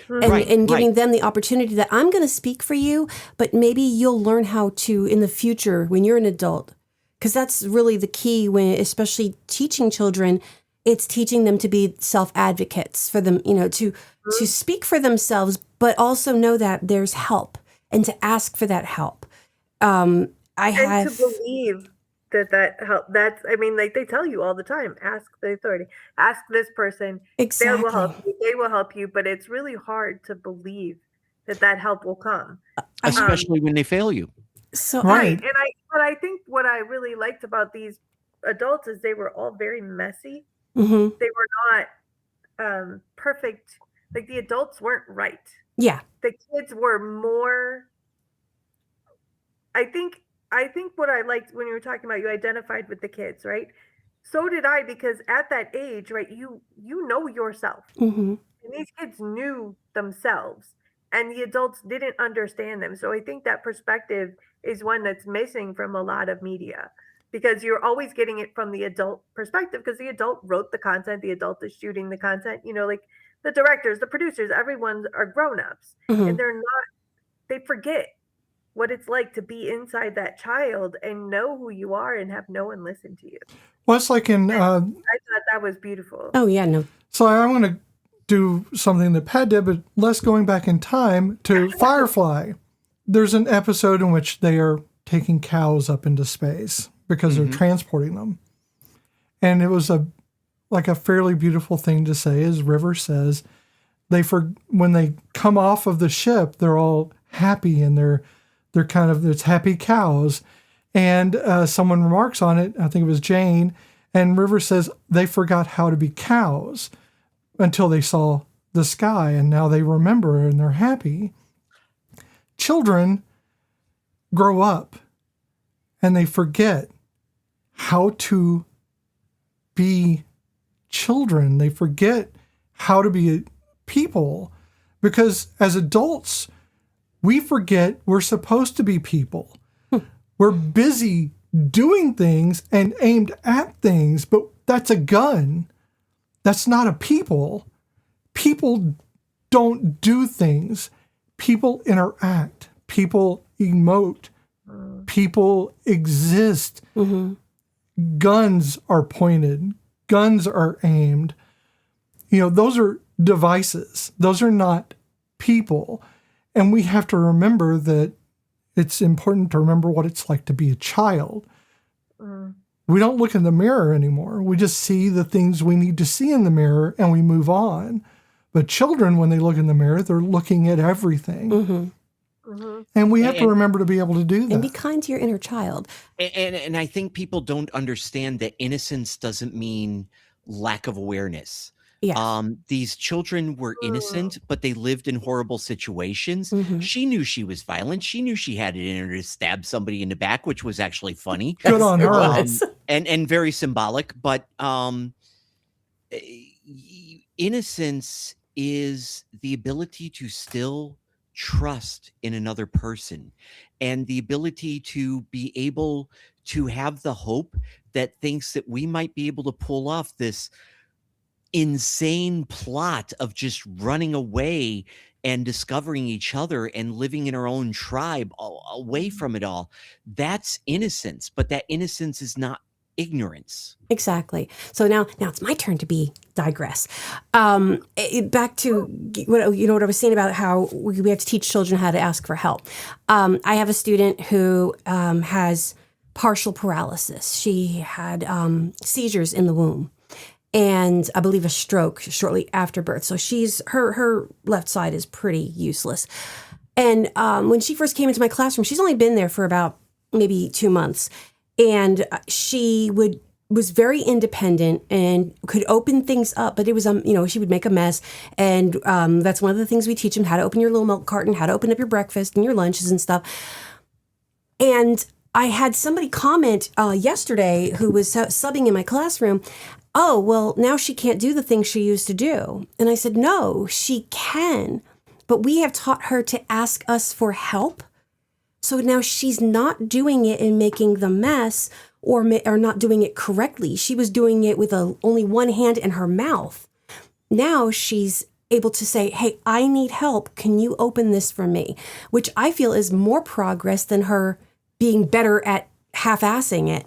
And giving them the opportunity that I'm going to speak for you, but maybe you'll learn how to in the future when you're an adult. Because that's really the key when, especially teaching children, it's teaching them to be self-advocates for them, to speak for themselves, but also know that there's help and to ask for that help. To believe that help. That's, they tell you all the time, ask the authority, ask this person. Exactly. They will help you. They will help you. But it's really hard to believe that help will come. Especially when they fail you. So right. But I think what I really liked about these adults is they were all very messy. Mm-hmm. They were not perfect. Like, the adults weren't right. Yeah. The kids were more. I think what I liked when you were talking about, you identified with the kids, right? So did I, because at that age, right, you know yourself. Mm-hmm. And these kids knew themselves, and the adults didn't understand them. So I think that perspective is one that's missing from a lot of media, because you're always getting it from the adult perspective because the adult wrote the content, the adult is shooting the content, like the directors, the producers, everyone are grown-ups and they forget what it's like to be inside that child and know who you are and have no one listen to you. Well, it's like in... I thought that was beautiful. Oh, yeah, no. So I want to do something that Pat did, but less going back in time to Firefly. There's an episode in which they are taking cows up into space because they're transporting them. And it was a fairly beautiful thing to say, as River says, when they come off of the ship, they're all happy and they're it's happy cows. And someone remarks on it, I think it was Jane, and River says they forgot how to be cows until they saw the sky, and now they remember and they're happy. Children grow up and they forget how to be children. They forget how to be people because as adults, we forget we're supposed to be people. We're busy doing things and aimed at things, but that's a gun. That's not a people. People don't do things. People interact. People emote. People exist. Guns are pointed. Guns are aimed. Those are devices. Those are not people. And we have to remember that it's important to remember what it's like to be a child. We don't look in the mirror anymore. We just see the things we need to see in the mirror and we move on. But children, when they look in the mirror, they're looking at everything. And we have to remember to be able to do that. And be kind to your inner child. And I think people don't understand that innocence doesn't mean lack of awareness. Yeah. These children were innocent, but they lived in horrible situations. She knew she was violent. She knew she had it in her to stab somebody in the back, which was actually funny. Good on her. And very symbolic. But innocence is the ability to still trust in another person and the ability to be able to have the hope that thinks that we might be able to pull off this insane plot of just running away and discovering each other and living in our own tribe away from it all. That's innocence, but that innocence is not ignorance. Exactly. So now it's my turn to digress. Back to what I was saying about how we have to teach children how to ask for help. I have a student who has partial paralysis. She had seizures in the womb. And I believe a stroke shortly after birth. So her left side is pretty useless. And when she first came into my classroom, she's only been there for about maybe 2 months. And she was very independent and could open things up, but it was, she would make a mess. And that's one of the things we teach them, how to open your little milk carton, how to open up your breakfast and your lunches and stuff. And I had somebody comment yesterday who was subbing in my classroom, oh, well, now she can't do the things she used to do. And I said, no, she can, but we have taught her to ask us for help. So now she's not doing it and making the mess or not doing it correctly. She was doing it with only one hand in her mouth. Now she's able to say, hey, I need help. Can you open this for me? Which I feel is more progress than her being better at half-assing it.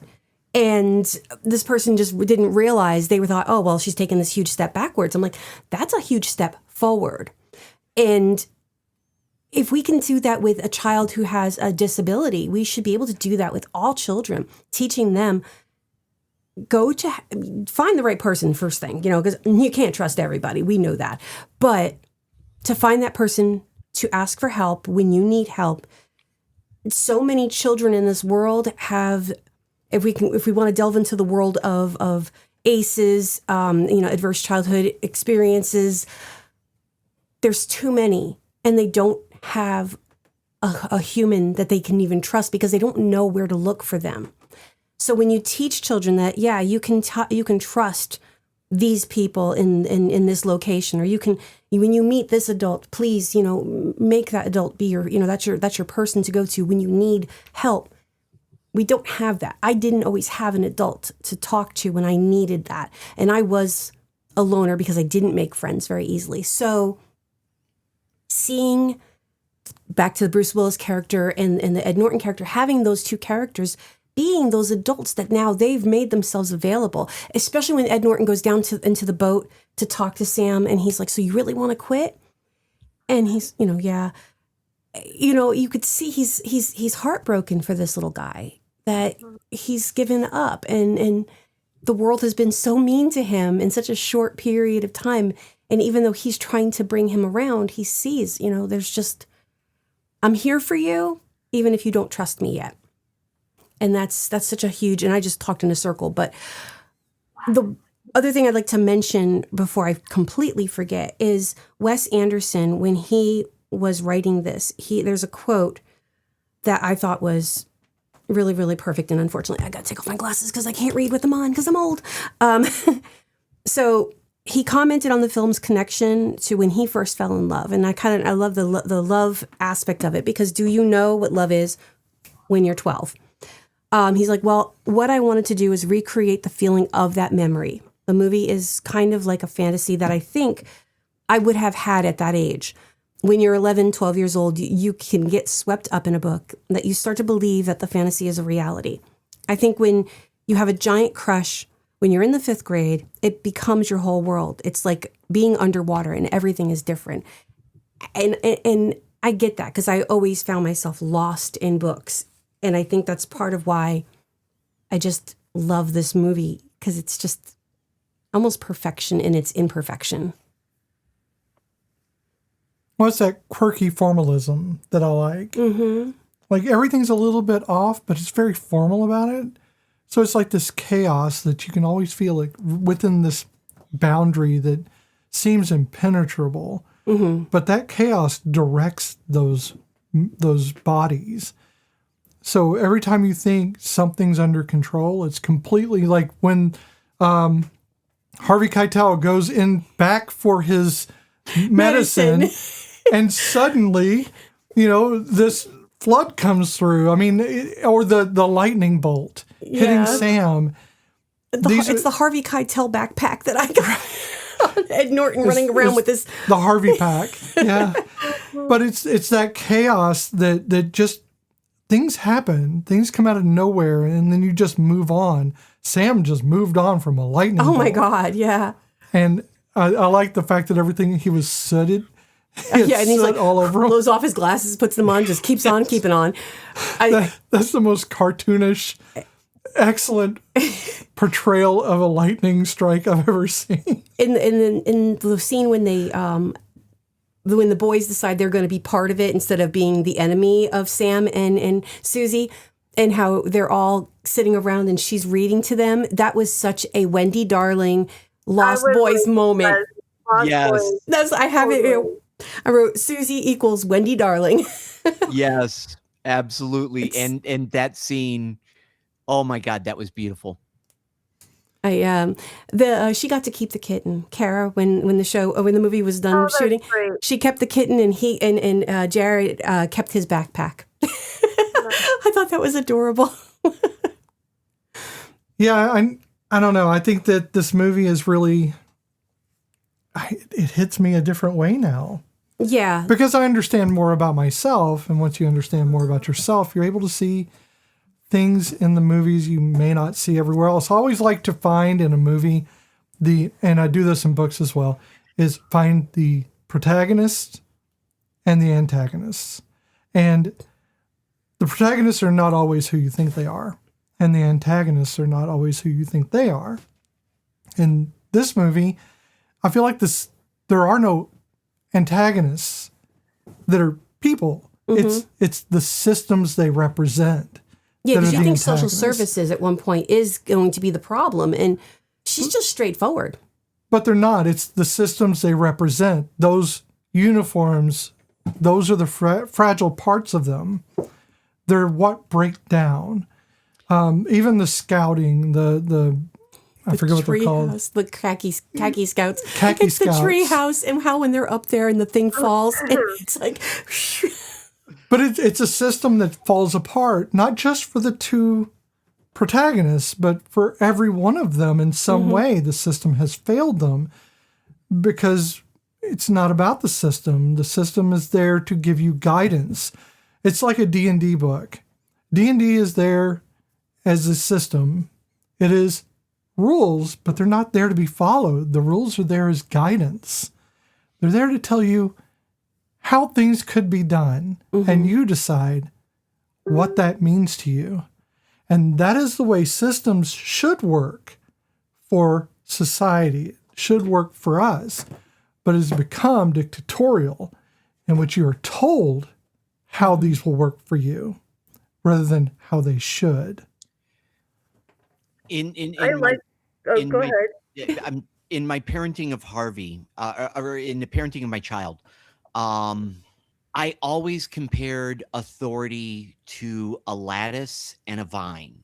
And this person just didn't realize, they thought, oh, well, she's taking this huge step backwards. I'm like, that's a huge step forward. And if we can do that with a child who has a disability, we should be able to do that with all children, teaching them, find the right person first thing, because you can't trust everybody. We know that. But to find that person, to ask for help when you need help. So many children in this world have... If we want to delve into the world of ACEs, adverse childhood experiences, there's too many, and they don't have a human that they can even trust because they don't know where to look for them. So when you teach children that, yeah, you can trust these people in this location, or when you meet this adult, please, make that adult be your, that's your person to go to when you need help. We don't have that. I didn't always have an adult to talk to when I needed that. And I was a loner because I didn't make friends very easily. So seeing back to the Bruce Willis character and the Ed Norton character, having those two characters being those adults that now they've made themselves available, especially when Ed Norton goes down into the boat to talk to Sam and he's like, so you really want to quit? And he's, yeah. You could see he's heartbroken for this little guy, that he's given up and the world has been so mean to him in such a short period of time. And even though he's trying to bring him around, he sees, there's just, I'm here for you, even if you don't trust me yet. And that's such a huge, and I just talked in a circle, but the other thing I'd like to mention before I completely forget is Wes Anderson, when he was writing this, there's a quote that I thought was really, really perfect. And unfortunately, I got to take off my glasses because I can't read with them on because I'm old. So he commented on the film's connection to when he first fell in love. And I love the love aspect of it, because do you know what love is when you're 12? He's like, well, what I wanted to do is recreate the feeling of that memory. The movie is kind of like a fantasy that I think I would have had at that age. When you're 11, 12 years old, you can get swept up in a book that you start to believe that the fantasy is a reality. I think when you have a giant crush, when you're in the 5th grade, it becomes your whole world. It's like being underwater and everything is different. And I get that because I always found myself lost in books. And I think that's part of why I just love this movie, because it's just almost perfection in its imperfection. Well, it's that quirky formalism that I like. Mm-hmm. Like everything's a little bit off, but it's very formal about it. So it's like this chaos that you can always feel like within this boundary that seems impenetrable. Mm-hmm. But that chaos directs those bodies. So every time you think something's under control, it's completely like when Harvey Keitel goes in back for his medicine. And suddenly, this flood comes through. I mean, or the lightning bolt hitting Sam. It's the Harvey Keitel backpack that I got. Ed Norton running around with this. The Harvey pack, yeah. But it's that chaos that just, things happen. Things come out of nowhere, and then you just move on. Sam just moved on from a lightning bolt. Oh, my God, yeah. And I like the fact that everything, he was sooted. Yeah, and he's like, all over him. Blows off his glasses, puts them on, just keeps on keeping on. That's the most cartoonish, excellent portrayal of a lightning strike I've ever seen. In the scene when when the boys decide they're going to be part of it instead of being the enemy of Sam and Susie, and how they're all sitting around and she's reading to them, that was such a Wendy Darling Lost Boys moment. Yes. I have it. I wrote Susie equals Wendy Darling. Yes, absolutely. And that scene, oh my God, that was beautiful. She got to keep the kitten, Kara, when the movie was done shooting. Great. She kept the kitten, and Jared kept his backpack. I thought that was adorable. Yeah, I don't know. I think that this movie is really, it hits me a different way now. Yeah. Because I understand more about myself, and once you understand more about yourself, you're able to see things in the movies you may not see everywhere else. I always like to find in a movie and I do this in books as well, is find the protagonist and the antagonists. And the protagonists are not always who you think they are, and the antagonists are not always who you think they are. In this movie, I feel like there are no antagonists that are people. Mm-hmm. It's the systems they represent. Yeah, because you think social services at one point is going to be the problem, and she's just straightforward. But they're not. It's the systems they represent. Those uniforms, those are the fragile parts of them. They're what break down. Even the scouting, I forget what they're called. House, the khaki scouts. It's the tree house, and how when they're up there and the thing falls, and it's like... But it's a system that falls apart, not just for the two protagonists, but for every one of them in some way. The system has failed them because it's not about the system. The system is there to give you guidance. It's like a D&D book. D&D is there as a system. It is rules, but they're not there to be followed. The rules are there as guidance. They're there to tell you how things could be done, and you decide what that means to you. And that is the way systems should work for society, should work for us, but has become dictatorial, in which you are told how these will work for you rather than how they should. Go ahead. I'm in my parenting of Harvey, or in the parenting of my child. I always compared authority to a lattice and a vine.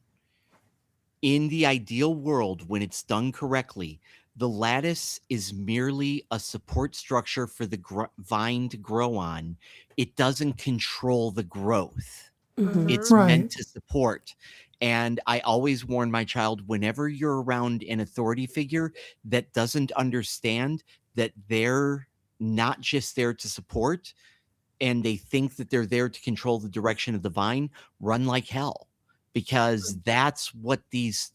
In the ideal world, when it's done correctly, the lattice is merely a support structure for the vine to grow on. It doesn't control the growth. It's meant to support. And I always warn my child, whenever you're around an authority figure that doesn't understand that they're not just there to support, and they think that they're there to control the direction of the vine, run like hell. Because that's what these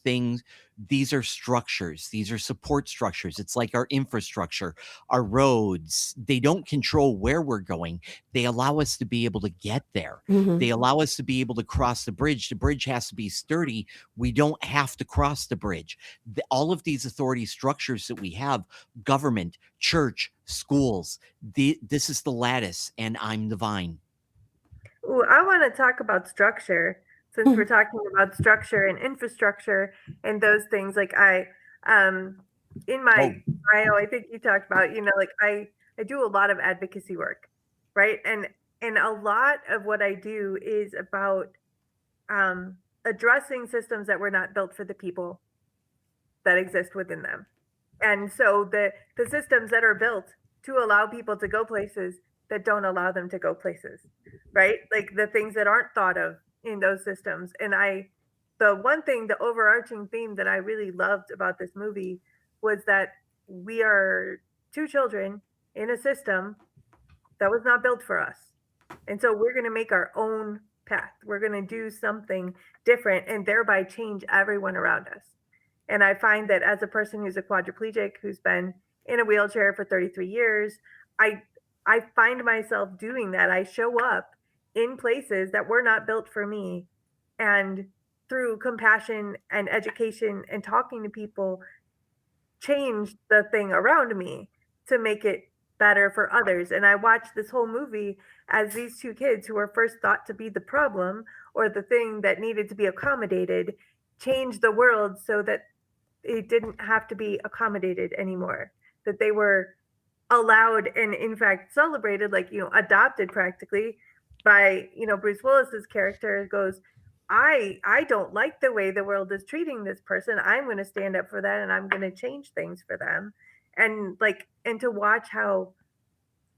are structures. These are support structures. It's like our infrastructure, our roads. They don't control where we're going. They allow us to be able to get there. They allow us to be able to cross the bridge. The bridge has to be sturdy. We don't have to cross the bridge. All of these authority structures that we have, government, church, schools, this is the lattice, and I'm the vine. Ooh, I want to talk about structure. Since we're talking about structure and infrastructure and those things, like in my bio, I think you talked about, like I do a lot of advocacy work, right? And a lot of what I do is about addressing systems that were not built for the people that exist within them. And so the systems that are built to allow people to go places that don't allow them to go places, right? Like the things that aren't thought of in those systems. And the overarching theme that I really loved about this movie was that we are two children in a system that was not built for us. And so we're going to make our own path. We're going to do something different and thereby change everyone around us. And I find that as a person who's a quadriplegic, who's been in a wheelchair for 33 years, I find myself doing that. I show up in places that were not built for me, and through compassion and education and talking to people, change the thing around me to make it better for others. And I watched this whole movie as these two kids who were first thought to be the problem or the thing that needed to be accommodated change the world so that it didn't have to be accommodated anymore, that they were allowed and in fact celebrated, like, adopted practically by, Bruce Willis's character goes, I don't like the way the world is treating this person. I'm going to stand up for that and I'm going to change things for them. And to watch how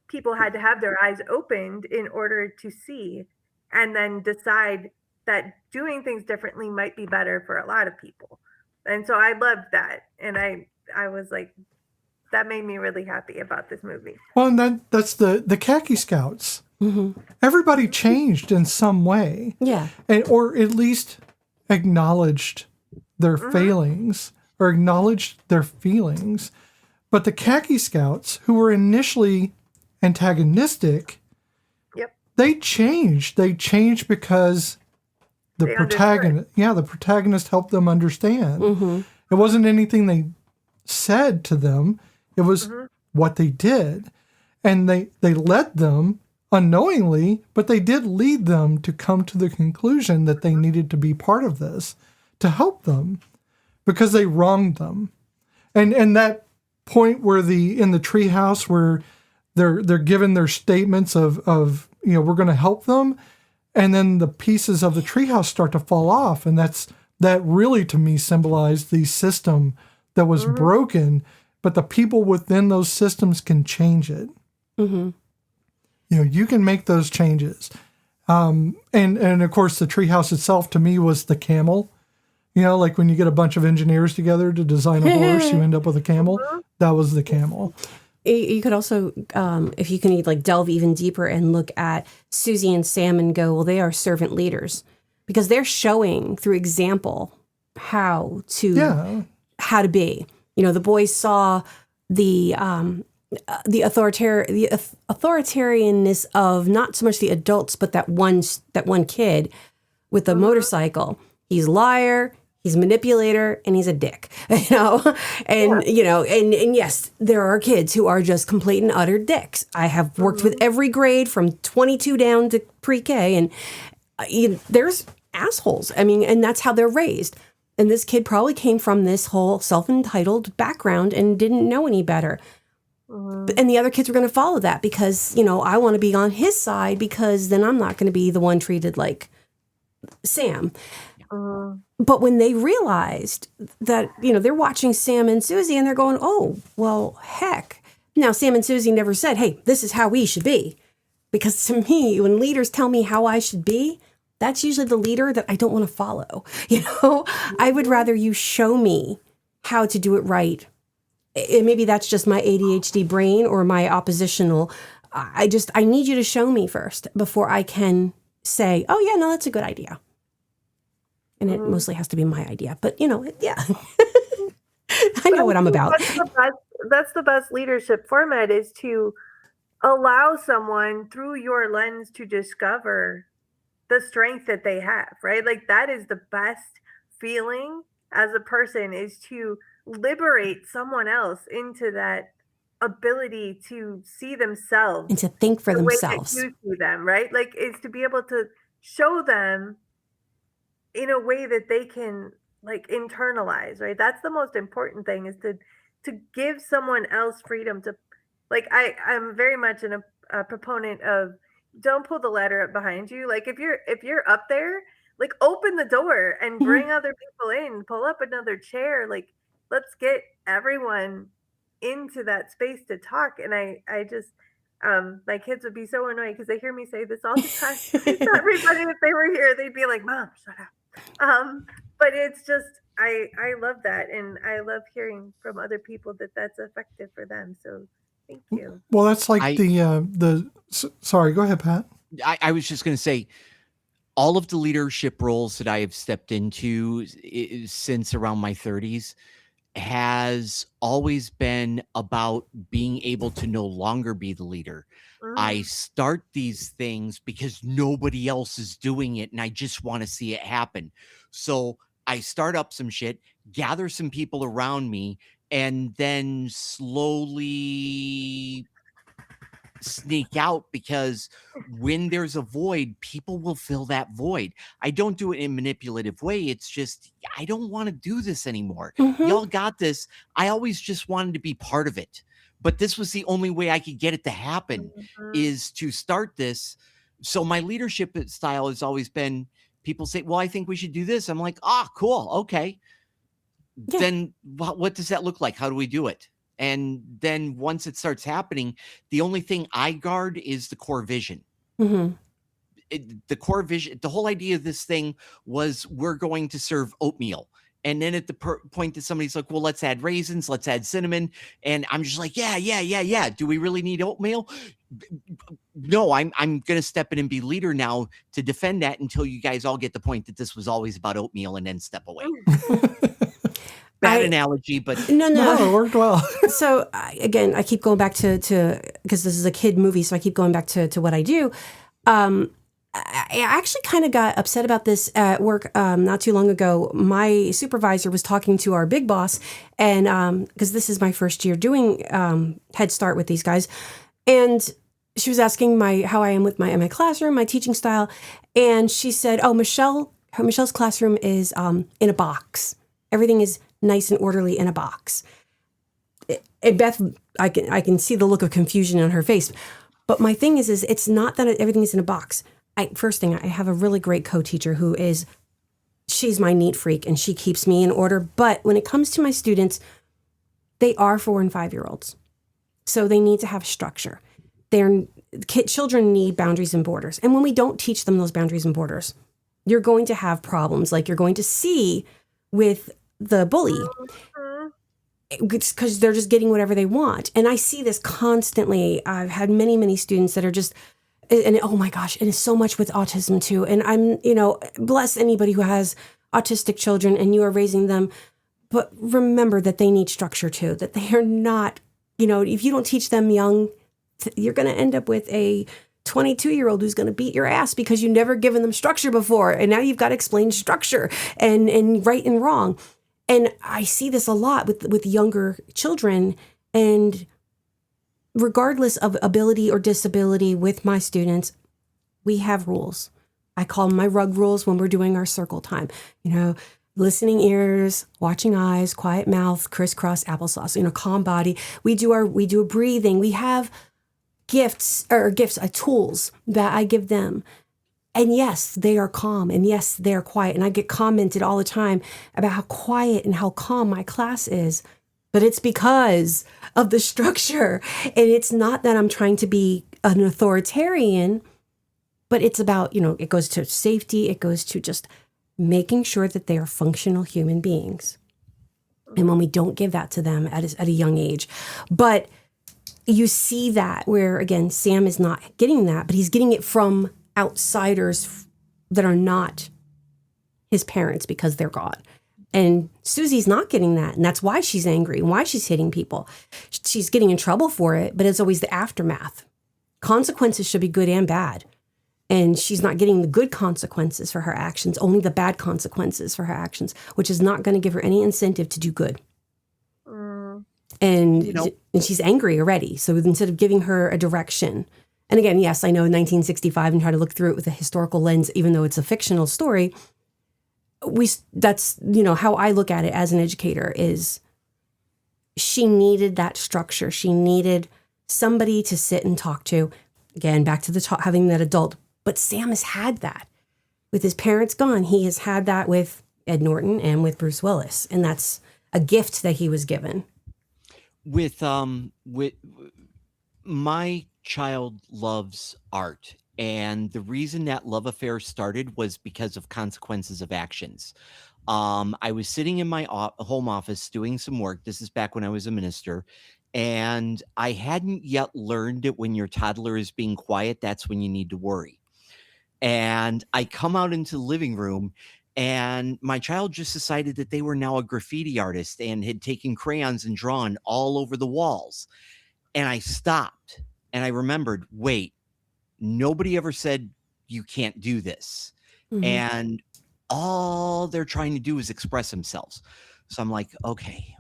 people had to have their eyes opened in order to see and then decide that doing things differently might be better for a lot of people. And so I loved that. And I was like, that made me really happy about this movie. Well, and that's the Khaki Scouts. Everybody changed in some way. Yeah. Or at least acknowledged their failings or acknowledged their feelings. But the Khaki Scouts, who were initially antagonistic, they changed. They changed because the protagonist helped them understand. It wasn't anything they said to them. It was what they did. And they led them unknowingly, but they did lead them to come to the conclusion that they needed to be part of this to help them because they wronged them. And that point where in the treehouse where they're given their statements of we're going to help them, and then the pieces of the treehouse start to fall off, and that really to me symbolized the system that was broken, but the people within those systems can change it. You can make those changes. And of course, the treehouse itself to me was the camel. You know, like when you get a bunch of engineers together to design a horse, you end up with a camel. That was the camel. You could also, if you can like delve even deeper and look at Susie and Sam and go, well, they are servant leaders because they're showing through example how to be. You know, the boys saw the authoritarianness of not so much the adults, but that one kid with the motorcycle. He's a liar, he's a manipulator, and he's a dick. You know, and yes, there are kids who are just complete and utter dicks. I have worked with every grade from 22 down to pre-K, and there's assholes. I mean, and that's how they're raised. And this kid probably came from this whole self-entitled background and didn't know any better. And the other kids were going to follow that because, I want to be on his side because then I'm not going to be the one treated like Sam. But when they realized that, they're watching Sam and Susie and they're going, oh, well, heck. Now, Sam and Susie never said, hey, this is how we should be. Because to me, when leaders tell me how I should be, that's usually the leader that I don't want to follow. I would rather you show me how to do it right. And maybe that's just my ADHD brain or my oppositional. I need you to show me first before I can say, oh, yeah, no, that's a good idea. And it mostly has to be my idea. But, yeah. I know what I'm about. That's the best leadership format is to allow someone through your lens to discover the strength that they have, right? Like that is the best feeling as a person is to liberate someone else into that ability to see themselves and to think for themselves. The way that you see them, right? Like is to be able to show them in a way that they can like internalize, right? That's the most important thing is to give someone else freedom to like I'm very much a proponent of don't pull the ladder up behind you. Like if you're up there, like open the door and bring other people in, pull up another chair. Like let's get everyone into that space to talk. And I just, my kids would be so annoyed because they hear me say this all the time. Everybody, if they were here, they'd be like, Mom, shut up. But it's just, I love that. And I love hearing from other people that that's effective for them. So thank you. Well, that's like sorry, go ahead, Pat. I was just going to say, all of the leadership roles that I have stepped into since around my 30s has always been about being able to no longer be the leader. I start these things because nobody else is doing it and I just want to see it happen. So I start up some shit, gather some people around me, and then slowly sneak out because when there's a void, people will fill that void. I don't do it in a manipulative way. It's just, I don't want to do this anymore. Y'all got this. I always just wanted to be part of it. But this was the only way I could get it to happen is to start this. So my leadership style has always been, people say, well, I think we should do this. I'm like, cool. Okay. Yeah. Then what does that look like? How do we do it? And then once it starts happening, the only thing I guard is the core vision. The core vision, the whole idea of this thing was we're going to serve oatmeal. And then at the point that somebody's like, well, let's add raisins, let's add cinnamon. And I'm just like, yeah. Do we really need oatmeal? No, I'm going to step in and be leader now to defend that until you guys all get the point that this was always about oatmeal and then step away. Bad analogy, but no, it worked well. So again, I keep going back to because this is a kid movie, so I keep going back to what I do. I actually kind of got upset about this at work not too long ago. My supervisor was talking to our big boss, and because this is my first year doing Head Start with these guys, and she was asking how I am with my classroom, my teaching style, and she said, "Oh, Michelle's classroom is in a box. Everything is nice and orderly in a box." And Beth, I can see the look of confusion on her face. But my thing is it's not that everything is in a box. First thing, I have a really great co-teacher she's my neat freak and she keeps me in order. But when it comes to my students, they are 4 and 5-year-olds. So they need to have structure. children need boundaries and borders. And when we don't teach them those boundaries and borders, you're going to have problems like you're going to see with the bully, because they're just getting whatever they want. And I see this constantly. I've had many, many students that are just, and oh my gosh, and it's so much with autism too. And I'm, bless anybody who has autistic children and you are raising them. But remember that they need structure too, that they are not, if you don't teach them young, you're going to end up with a 22-year-old who's going to beat your ass because you've never given them structure before. And now you've got to explain structure and right and wrong. And I see this a lot with younger children. And regardless of ability or disability with my students, we have rules. I call them my rug rules when we're doing our circle time. Listening ears, watching eyes, quiet mouth, crisscross applesauce, calm body. We do a breathing. We have tools that I give them. And yes, they are calm. And yes, they are quiet. And I get commented all the time about how quiet and how calm my class is. But it's because of the structure. And it's not that I'm trying to be an authoritarian, but it's about, it goes to safety. It goes to just making sure that they are functional human beings. And when we don't give that to them at a young age. But you see that where, again, Sam is not getting that, but he's getting it from outsiders that are not his parents because they're gone. And Susie's not getting that. And that's why she's angry and why she's hitting people. She's getting in trouble for it, but it's always the aftermath. Consequences should be good and bad. And she's not getting the good consequences for her actions, only the bad consequences for her actions, which is not going to give her any incentive to do good. And she's angry already. So instead of giving her a direction, and again, yes, I know 1965 and try to look through it with a historical lens, even though it's a fictional story. That's how I look at it as an educator is she needed that structure. She needed somebody to sit and talk to. Again, back to having that adult. But Sam has had that. With his parents gone, he has had that with Ed Norton and with Bruce Willis. And that's a gift that he was given. With my child loves art, and the reason that love affair started was because of consequences of actions. I was sitting in my home office doing some work. This is back when I was a minister, and I hadn't yet learned that when your toddler is being quiet, that's when you need to worry. And I come out into the living room, and my child just decided that they were now a graffiti artist and had taken crayons and drawn all over the walls. And I stopped and I remembered, wait, nobody ever said you can't do this. Mm-hmm. And all they're trying to do is express themselves. So I'm like, okay.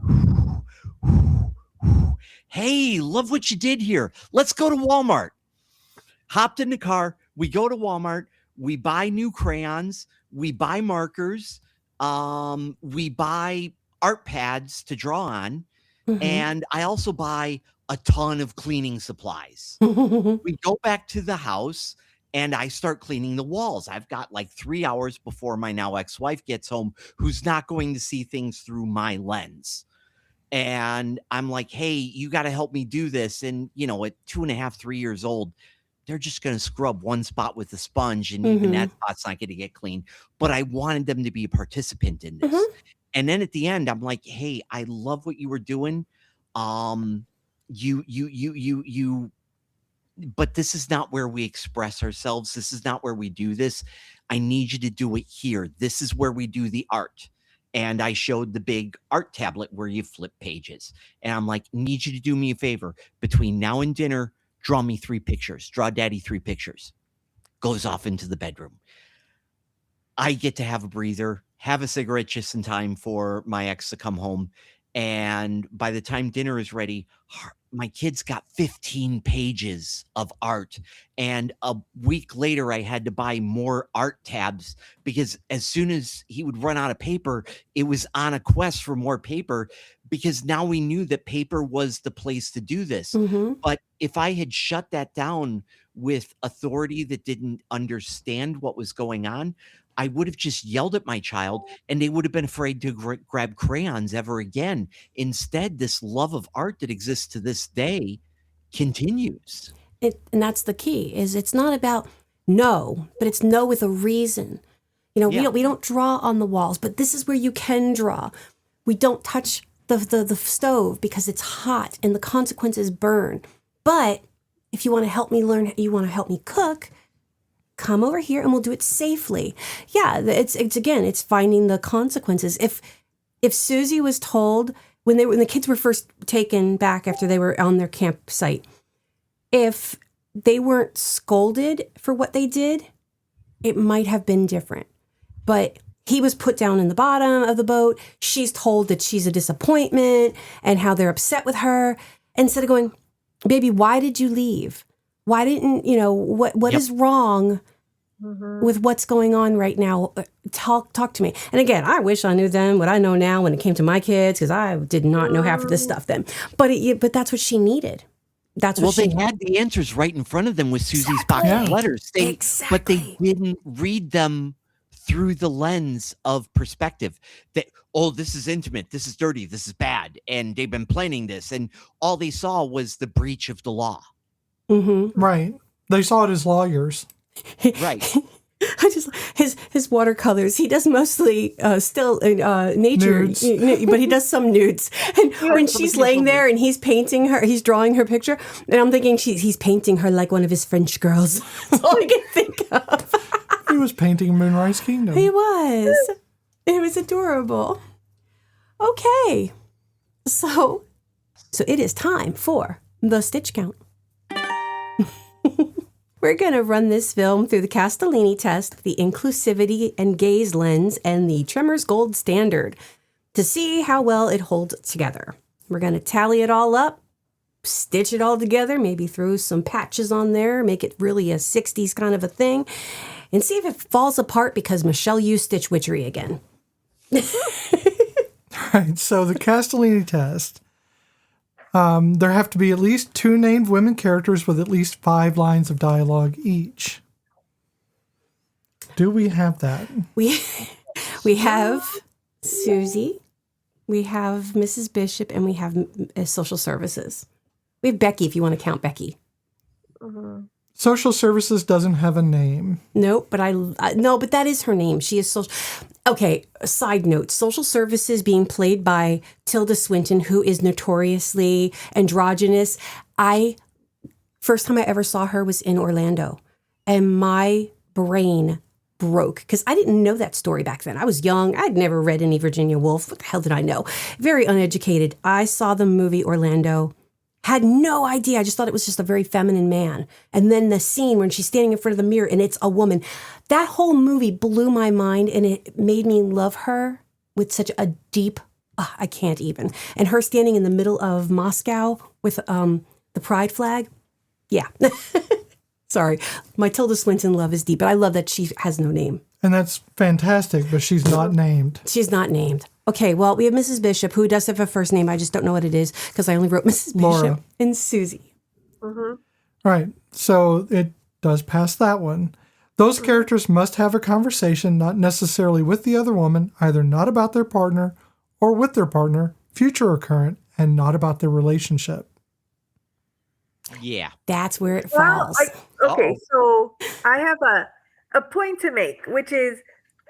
Hey, love what you did here. Let's go to Walmart. Hopped in the car. We go to Walmart. We buy new crayons. We buy markers. We buy art pads to draw on. Mm-hmm. And I also buy a ton of cleaning supplies. We go back to the house and I start cleaning the walls. I've got like 3 hours before my now ex-wife gets home, who's not going to see things through my lens. And I'm like, hey, you got to help me do this. And, at 2.5, 3 years old, they're just going to scrub one spot with a sponge, and even that spot's not going to get clean. But I wanted them to be a participant in this. Mm-hmm. And then at the end, I'm like, hey, I love what you were doing. But this is not where we express ourselves. This is not where we do this. I need you to do it here. This is where we do the art. And I showed the big art tablet where you flip pages. And I'm like, need you to do me a favor. Between now and dinner, draw me 3 pictures. Draw daddy 3 pictures. Goes off into the bedroom. I get to have a breather, have a cigarette just in time for my ex to come home. And by the time dinner is ready, my kid's got 15 pages of art. And a week later, I had to buy more art tabs because as soon as he would run out of paper, it was on a quest for more paper, because now we knew that paper was the place to do this. Mm-hmm. But if I had shut that down with authority that didn't understand what was going on, I would have just yelled at my child and they would have been afraid to grab crayons ever again. Instead, this love of art that exists to this day continues. And that's the key, is it's not about no, but it's no with a reason. You know, Yeah. we don't draw on the walls, but this is where you can draw. We don't touch the stove because it's hot and the consequences burn. But if you want to help me learn, you want to help me cook, come over here and we'll do it safely. Yeah, it's finding the consequences. If Susie was told when the kids were first taken back after they were on their campsite, if they weren't scolded for what they did, it might have been different. But he was put down in the bottom of the boat. She's told that she's a disappointment and how they're upset with her. Instead of going, baby, why did you leave? Why didn't, what is wrong with what's going on right now? Talk to me. And again, I wish I knew then what I know now when it came to my kids, because I did not know half of this stuff then. But that's what she needed. That's what they had the answers right in front of them with Susie's box of letters. But they didn't read them through the lens of perspective. That, this is intimate, this is dirty, this is bad, and they've been planning this, and all they saw was the breach of the law. Mm-hmm. Right. They saw it as lawyers. Right. I just his watercolors. He does mostly still nature, Nudes. But he does some nudes. And when she's laying there and he's painting her, he's drawing her picture, and I'm thinking he's painting her like one of his French girls. That's all I can think of. He was painting Moonrise Kingdom. He was. It was adorable. Okay, so it is time for the stitch count. We're going to run this film through the Castellini test, the inclusivity and gaze lens, and the Tremors gold standard to see how well it holds together. We're going to tally it all up, stitch it all together, maybe throw some patches on there, make it really a 60s kind of a thing, and see if it falls apart because Michelle used stitch witchery again. Right. So the Castellini test. There have to be at least 2 named women characters with at least 5 lines of dialogue each. Do we have that? We have Susie, we have Mrs. Bishop, and we have social services. We have Becky, if you want to count Becky. Mm-hmm. Social services doesn't have a name. Nope, but but that is her name. She is social. Okay, a side note, social services being played by Tilda Swinton, who is notoriously androgynous. First time I ever saw her was in Orlando, and my brain broke because I didn't know that story back then. I was young. I'd never read any Virginia Woolf. What the hell did I know? Very uneducated. I saw the movie Orlando. Had no idea. I just thought it was just a very feminine man. And then the scene when she's standing in front of the mirror and it's a woman. That whole movie blew my mind, and it made me love her with such a deep, I can't even. And her standing in the middle of Moscow with the pride flag. Yeah. Sorry. My Tilda Swinton love is deep, but I love that she has no name. And that's fantastic, but she's not named. She's not named. Okay, well, we have Mrs. Bishop, who does have a first name. I just don't know what it is because I only wrote Mrs. Laura. Bishop and Susie. Mm-hmm. Right. So it does pass that one. Those characters must have a conversation, not necessarily with the other woman, either not about their partner or with their partner, future or current, and not about their relationship. Yeah. That's where it falls. So I have a point to make, which is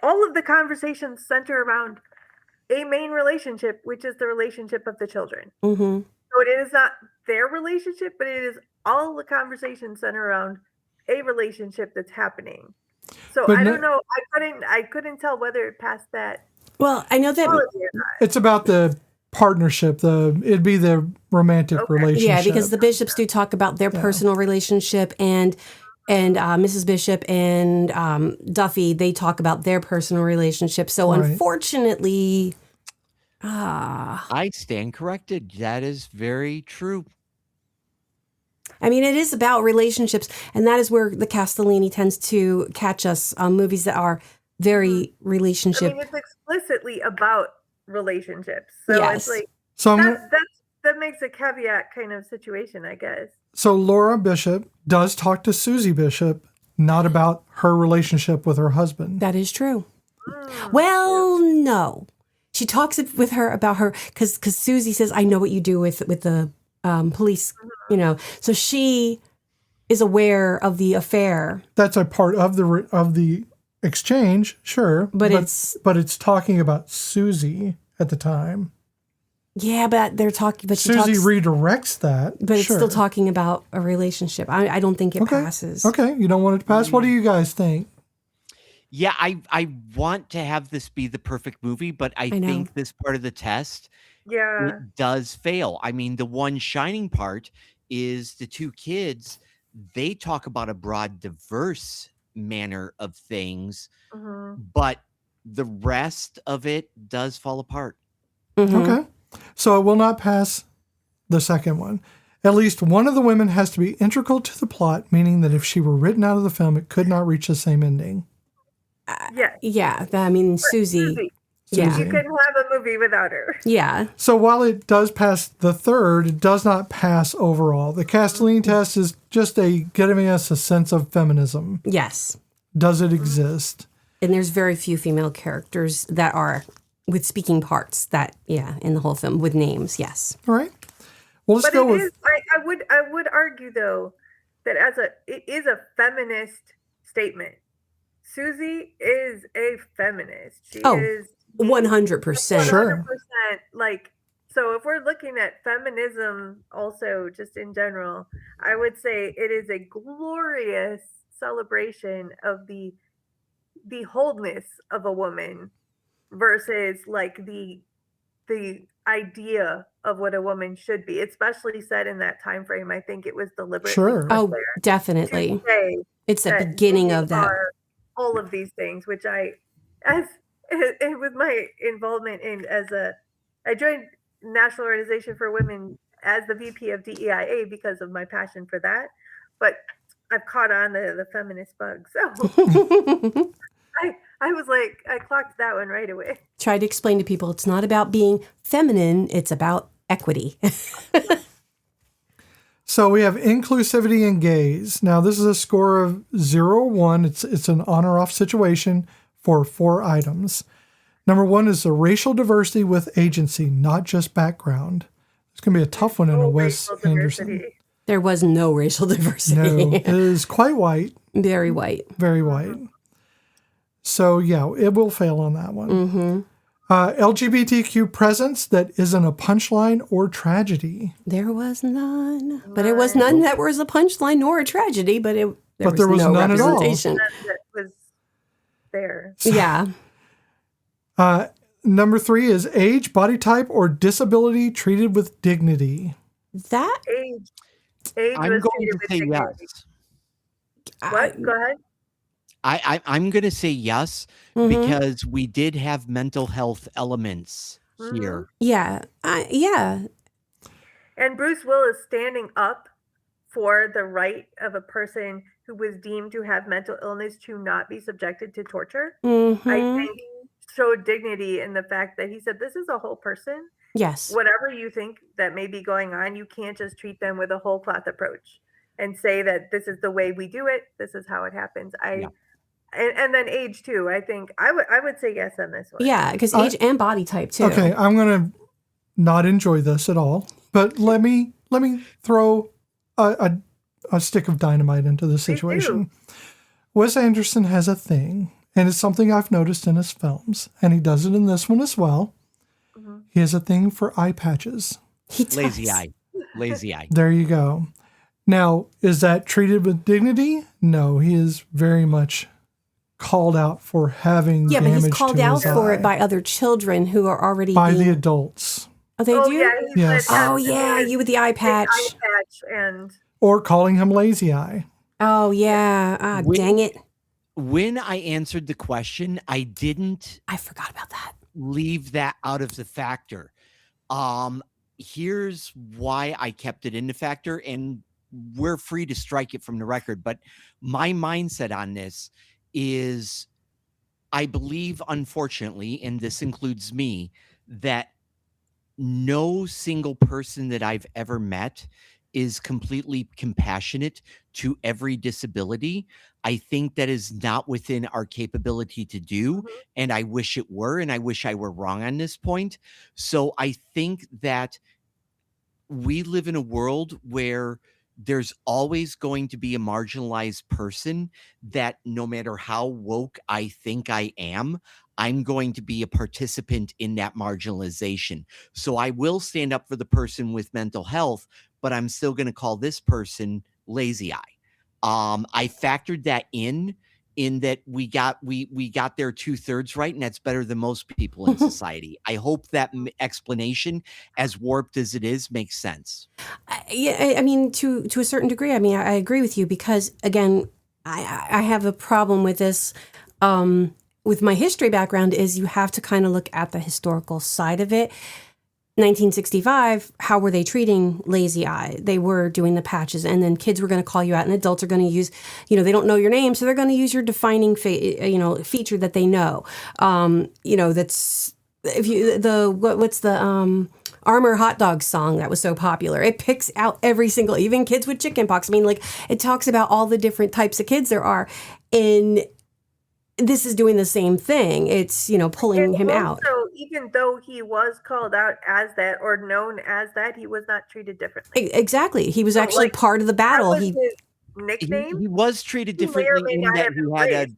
all of the conversations center around a main relationship, which is the relationship of the children. Mm-hmm. So it is not their relationship, but it is all the conversations center around a relationship that's happening. So But I don't know. I couldn't tell whether it passed that. Well, I know that. quality or not. It's about the partnership. It'd be the romantic relationship. Yeah, because the bishops do talk about their personal relationship, and Mrs. Bishop and Duffy, they talk about their personal relationship. So Right. unfortunately, I stand corrected. That is very true. I mean, it is about relationships, and that is where the Castellini tends to catch us on movies that are very I relationship. mean, it's explicitly about relationships. So Yes. it's like So, that makes a caveat kind of situation, I guess. so Laura Bishop does talk to Susie Bishop, not about her relationship with her husband. That is true. Well, no. She talks with her about her because Susie says, "I know what you do with the police," So she is aware of the affair. That's a part of the exchange, sure. But it's talking about Susie at the time. Yeah, but they're talking. But Susie redirects that. But it's still talking about a relationship. I don't think it passes. Okay, you don't want it to pass. What do you guys think? Yeah, I want to have this be the perfect movie, but I think this part of the test it does fail. I mean, the one shining part is the two kids. They talk about a broad, diverse manner of things, but the rest of it does fall apart. Okay. So it will not pass the second one. At least one of the women has to be integral to the plot, meaning that if she were written out of the film, it could not reach the same ending. Yeah. I mean, Susie. Yeah. You couldn't have a movie without her. Yeah. So while it does pass the third, it does not pass overall. The Castellini test is just giving us a sense of feminism. Yes. Does it exist? And there's very few female characters that are with speaking parts in the whole film with names. Yes. All right. Well, let's go with. I would argue though that it is a feminist statement. Susie is a feminist. She is 100%. Sure. 100%. So if we're looking at feminism also just in general, I would say it is a glorious celebration of the wholeness of a woman versus the idea of what a woman should be, especially set in that time frame. I think it was deliberate. Sure. Oh, definitely. It's the beginning of that. All of these things, which with my involvement I joined National Organization for Women as the VP of DEIA because of my passion for that. But I've caught on the feminist bug. So I was I clocked that one right away. Try to explain to people it's not about being feminine, it's about equity. So we have inclusivity and gaze. Now this is a score of 0-1. It's an on or off situation for 4 items. Number 1 is the racial diversity with agency, not just background. It's going to be a tough one in a Wes Anderson. There was no racial diversity. No, it is quite white. Very white. Very white. So yeah, it will fail on that one. Mm-hmm. LGBTQ presence that isn't a punchline or tragedy. There was none. But it was none that was a punchline nor a tragedy, but there was no none representation. None that was there. Yeah. Number 3 is age, body type, or disability treated with dignity. That age I'm was going to treated with say dignity. yes. What? Go ahead. I'm going to say yes because we did have mental health elements here. Yeah. Yeah. And Bruce Willis standing up for the right of a person who was deemed to have mental illness to not be subjected to torture. Mm-hmm. I think showed dignity in the fact that he said, this is a whole person. Yes. Whatever you think that may be going on, you can't just treat them with a whole cloth approach and say that this is the way we do it. This is how it happens. And then age too. I think I would say yes on this one. Yeah, because age and body type too. Okay, I'm gonna not enjoy this at all. But let me throw a stick of dynamite into the situation. Wes Anderson has a thing, and it's something I've noticed in his films, and he does it in this one as well. Mm-hmm. He has a thing for eye patches. He does. Lazy eye. There you go. Now, is that treated with dignity? No, he is very much called out for having damage to his eye. Yeah, but he's called out for it by other children who are already the adults. Oh, they do? Yeah, yes. Oh, yeah, you with the eye patch. Or calling him lazy eye. Oh, yeah. Dang it. When I answered the question, I forgot about that. Leave that out of the factor. Here's why I kept it in the factor, and we're free to strike it from the record. But my mindset on this is I believe, unfortunately, and this includes me, that no single person that I've ever met is completely compassionate to every disability. I think that is not within our capability to do, and I wish it were, and I wish I were wrong on this point. So I think that we live in a world where there's always going to be a marginalized person that no matter how woke I think I am, I'm going to be a participant in that marginalization. So I will stand up for the person with mental health, but I'm still going to call this person lazy eye. I factored that in that we got their 2/3 right, and that's better than most people in society. I hope that explanation, as warped as it is, makes sense. I mean, to a certain degree, I mean, I agree with you because, again, I have a problem with this. With my history background is you have to kind of look at the historical side of it. 1965, how were they treating lazy eye? They were doing the patches, and then kids were going to call you out, and adults are going to use, they don't know your name, so they're going to use your defining, feature that they know. That's if you what's the Armour hot dog song that was so popular. It picks out every single, even kids with chickenpox. I mean, like, it talks about all the different types of kids there are, and this is doing the same thing. It's, pulling him out. So even though he was called out as that or known as that, he was not treated differently. Exactly. He was actually part of the battle. His nickname. He was treated differently in that he had a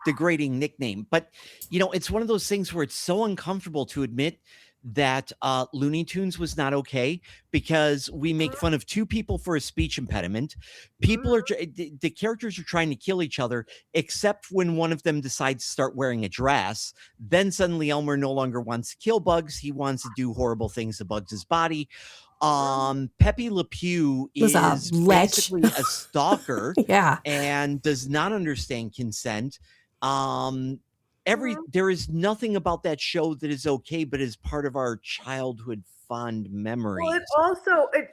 degrading nickname. But, it's one of those things where it's so uncomfortable to admit that Looney Tunes was not okay, because we make fun of two people for a speech impediment. People are the characters are trying to kill each other, except when one of them decides to start wearing a dress. Then suddenly Elmer no longer wants to kill Bugs. He wants to do horrible things to Bugs' body. Pepe Le Pew is basically a stalker. Yeah. And does not understand consent. There is nothing about that show that is okay, but is part of our childhood fond memories. Well,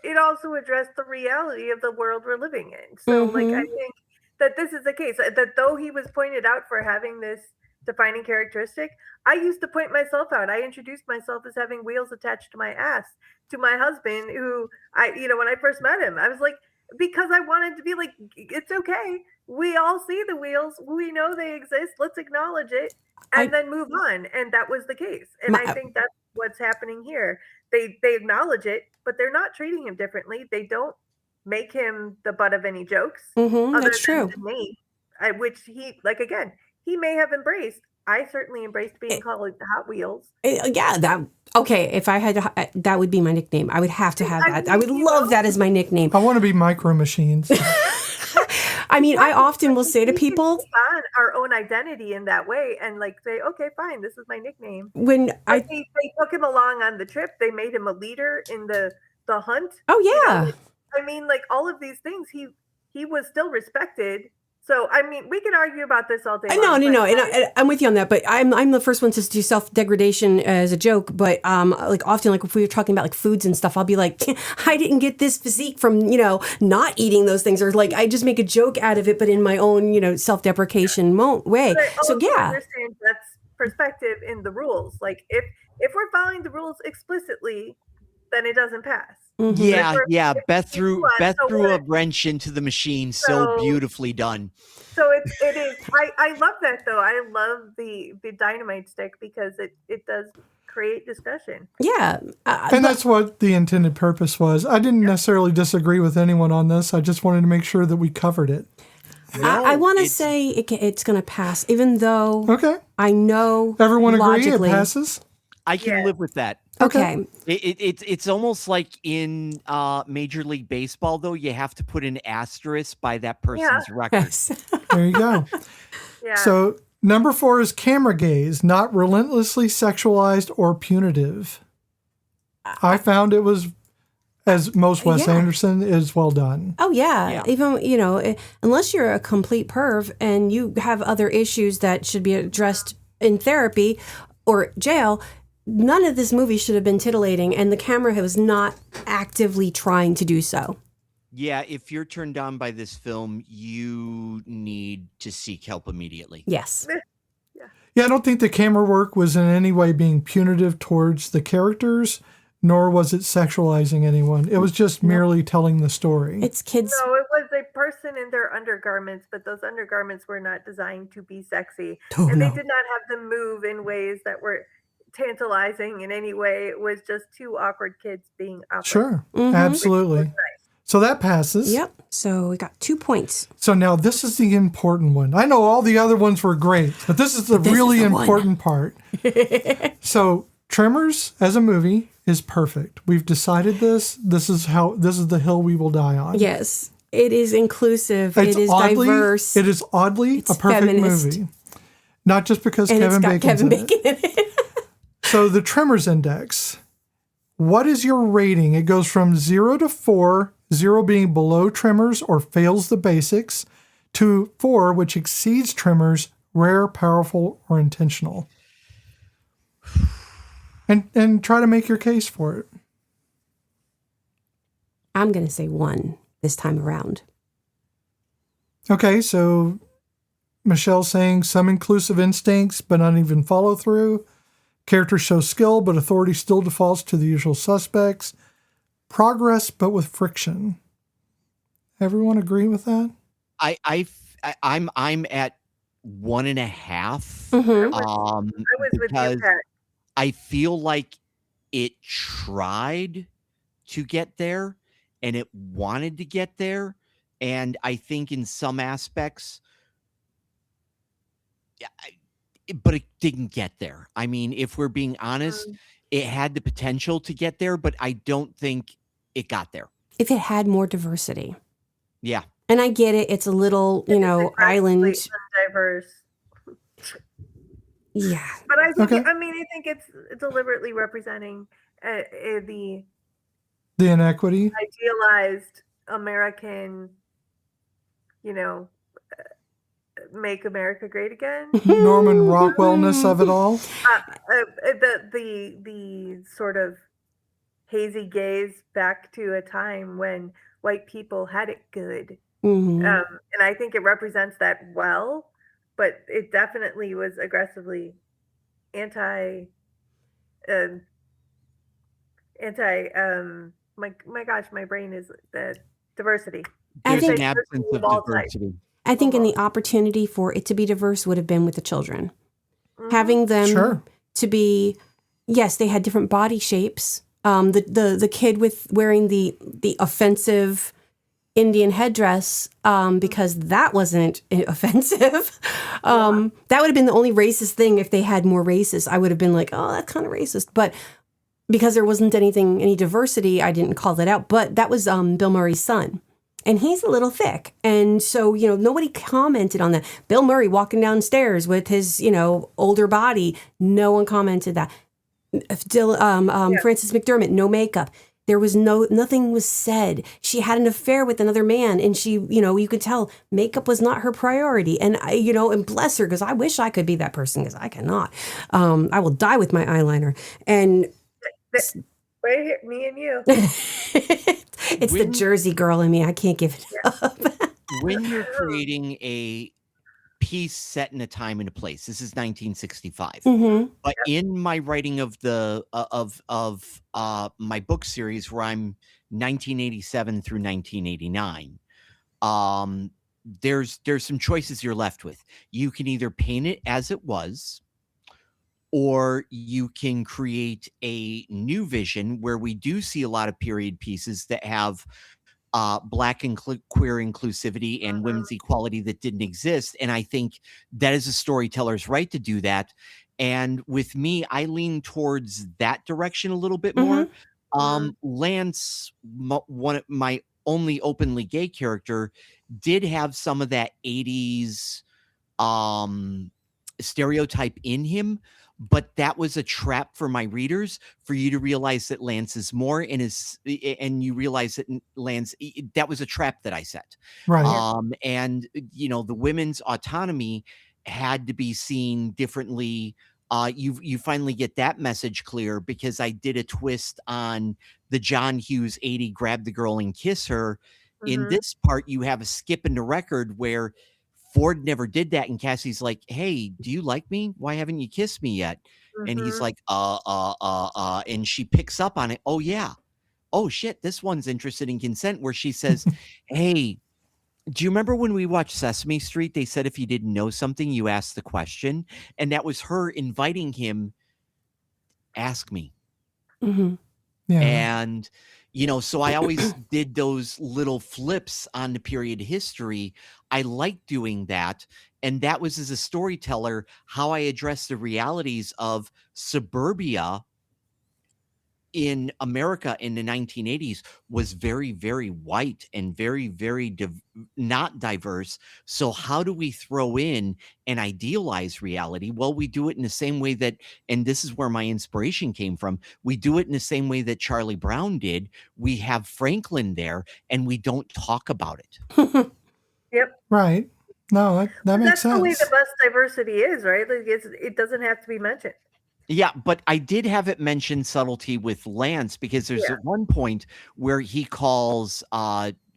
it also addressed the reality of the world we're living in. So, I think that this is the case, that though he was pointed out for having this defining characteristic, I used to point myself out. I introduced myself as having wheels attached to my ass to my husband, who when I first met him, I was like, because I wanted to be like, it's okay. We all see the wheels. We know they exist. Let's acknowledge it and then move on. And that was the case. And I think that's what's happening here. They acknowledge it, but they're not treating him differently. They don't make him the butt of any jokes. That's true. Me, which he may have embraced. I certainly embraced being called the Hot Wheels. Okay, if I had that would be my nickname. I would have to have that. I would love that as my nickname. I want to be Micro Machines. I mean, I often will say to people, on our own identity in that way, and say, okay, fine, this is my nickname. When they took him along on the trip, they made him a leader in the hunt. Oh yeah. I mean, all of these things, he was still respected. So, I mean, we can argue about this all day long. No. And I'm with you on that, but I'm the first one to do self-degradation as a joke. But often, if we were talking about foods and stuff, I'll be like, I didn't get this physique from, not eating those things. Or I just make a joke out of it, but in my own, self-deprecation way. So, yeah. I understand that's perspective in the rules. If we're following the rules explicitly, then it doesn't pass. Mm-hmm. Yeah. Beth threw a wrench into the machine. So beautifully done. So it is. I love that though. I love the dynamite stick because it does create discussion. Yeah. And that's what the intended purpose was. I didn't necessarily disagree with anyone on this. I just wanted to make sure that we covered it. I want to say it's going to pass, even though I know everyone agree it passes. I can live with that. Okay. It's almost like in Major League Baseball, though, you have to put an asterisk by that person's record. Yes. There you go. Yeah. So number 4 is camera gaze, not relentlessly sexualized or punitive. I found it was, as most Wes Anderson, is well done. Oh, yeah. Even, unless you're a complete perv and you have other issues that should be addressed in therapy or jail, none of this movie should have been titillating, and the camera was not actively trying to do so. Yeah, if you're turned on by this film, you need to seek help immediately. Yes. Yeah, I don't think the camera work was in any way being punitive towards the characters, nor was it sexualizing anyone. It was just merely telling the story. It's kids. No, it was a person in their undergarments, but those undergarments were not designed to be sexy. They did not have them move in ways that were tantalizing in any way. It was just two awkward kids being awkward. Sure, absolutely. So that passes. Yep. So we got 2 points. So now this is the important one. I know all the other ones were great, but this is the really important part. So Tremors as a movie is perfect. We've decided this. This is the hill we will die on. Yes. It is inclusive. It is diverse. It is oddly a perfect movie. Not just because Kevin Bacon's in it. So the Tremors Index. What is your rating? It goes from 0 to 4, 0 being below Tremors or fails the basics, to 4, which exceeds Tremors, rare, powerful, or intentional. And try to make your case for it. I'm going to say 1 this time around. Okay, so Michelle's saying some inclusive instincts, but uneven follow through. Characters show skill, but authority still defaults to the usual suspects. Progress, but with friction. Everyone agree with that? I'm at 1.5. Mm-hmm. I was with you, Because Pat. I feel like it tried to get there and it wanted to get there. And I think in some aspects, but it didn't get there. I mean, if we're being honest, it had the potential to get there, but I don't think it got there. If it had more diversity. Yeah. And I get it. It's a little, island. Diverse. Yeah. But I think, Okay. I think it's deliberately representing the The idealized American, make America great again. Norman Rockwellness of it all. The sort of hazy gaze back to a time when white people had it good. Mm-hmm. And I think it represents that well, but it definitely was aggressively my gosh, my brain is the diversity. There's think- an absence of diversity. I think in the opportunity for it to be diverse would have been with the children. Having them to be, yes, they had different body shapes. The kid with wearing the offensive Indian headdress, because that wasn't offensive. That would have been the only racist thing if they had more racists. I would have been like, oh, that's kind of racist. But because there wasn't any diversity, I didn't call that out. But that was Bill Murray's son. And he's a little thick. And so, nobody commented on that. Bill Murray walking downstairs with his, older body. No one commented that. Frances McDermott, no makeup. There was nothing was said. She had an affair with another man, and she, you could tell makeup was not her priority. And and bless her, because I wish I could be that person, because I cannot. I will die with my eyeliner. And right here, me and you. It's the Jersey girl in me. I can't give it up. When you're creating a piece set in a time and a place, this is 1965. Mm-hmm. But in my writing of the my book series, where I'm 1987 through 1989, there's some choices you're left with. You can either paint it as it was, or you can create a new vision where we do see a lot of period pieces that have Black and queer inclusivity and women's equality that didn't exist. And I think that is a storyteller's right to do that. And with me, I lean towards that direction a little bit more. Lance, my only openly gay character, did have some of that 80s stereotype in him, but that was a trap for my readers, for you to realize that Lance is more, and you realize that Lance, that was a trap that I set. Right. And the women's autonomy had to be seen differently. You finally get that message clear, because I did a twist on the John Hughes 80 grab the girl and kiss her. In this part, you have a skip in the record where Ford never did that, and Cassie's like, "Hey, do you like me? Why haven't you kissed me yet?" And he's like, and she picks up on it. Oh yeah. Oh shit, this one's interested in consent, where she says, "Hey, do you remember when we watched Sesame Street? They said if you didn't know something, you asked the question." And that was her inviting him, ask me. Mm-hmm. Yeah. And So I always did those little flips on the period history. I like doing that. And that was, as a storyteller, how I addressed the realities of suburbia in America in the 1980s was very, very white and very, very not diverse. So how do we throw in an idealized reality? Well, we do it in the same way that, and this is where my inspiration came from, we do it in the same way that Charlie Brown did. We have Franklin there and we don't talk about it. Yep. Right. No, that makes That's the way sense. the bus diversity is, right? Like it doesn't have to be mentioned. Yeah, but I did have it mention subtlety with Lance, because there's at one point where he calls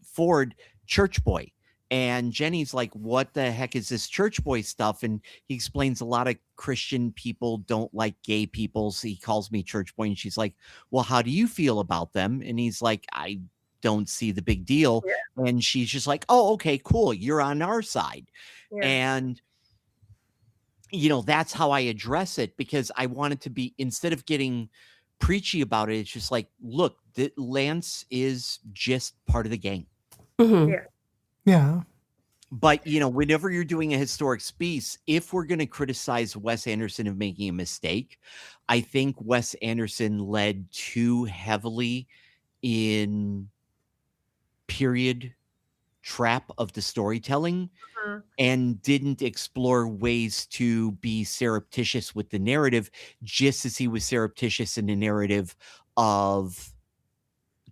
Ford church boy. And Jenny's like, what the heck is this church boy stuff? And he explains a lot of Christian people don't like gay people. So he calls me church boy. And she's like, well, how do you feel about them? And he's like, I don't see the big deal. Yeah. And she's just like, oh, okay, cool. You're on our side. Yeah. And that's how I address it, because I want it to be, instead of getting preachy about it, it's just like, look, Lance is just part of the gang. Mm-hmm. Yeah. Yeah. But, whenever you're doing a historic piece, if we're going to criticize Wes Anderson of making a mistake, I think Wes Anderson led too heavily in period trap of the storytelling. And didn't explore ways to be surreptitious with the narrative, just as he was surreptitious in the narrative of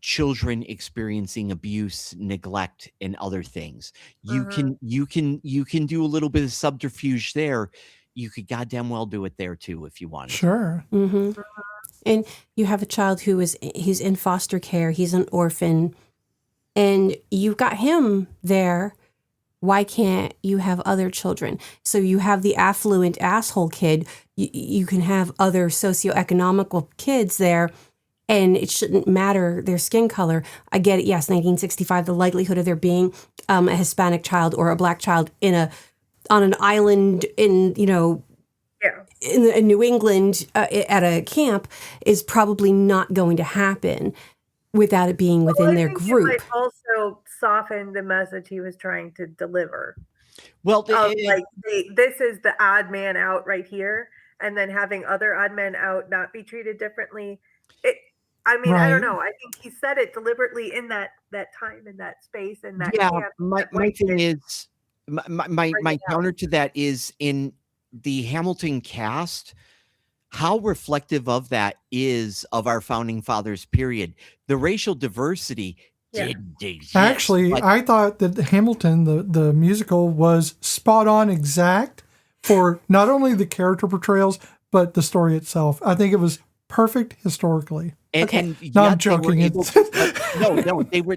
children experiencing abuse, neglect, and other things. You can do a little bit of subterfuge there. You could goddamn well do it there too if you wanted. Sure. Mm-hmm. And you have a child he's in foster care. He's an orphan, and you've got him there. Why can't you have other children? So you have the affluent asshole kid. You can have other socioeconomical kids there, and it shouldn't matter their skin color. I get it. Yes, 1965, the likelihood of there being a Hispanic child or a black child on an island in in New England at a camp is probably not going to happen without it being within their group. It might also soften the message he was trying to deliver. Well, this is the odd man out right here, and then having other odd men out not be treated differently. I don't know. I think he said it deliberately in that time, in that space, in that camp. My thing is, my counter to that is, in the Hamilton cast, how reflective of that is of our founding fathers period. The racial diversity didn't exist. Actually, I thought that Hamilton, the musical, was spot on exact for not only the character portrayals, but the story itself. I think it was perfect historically. And I'm joking.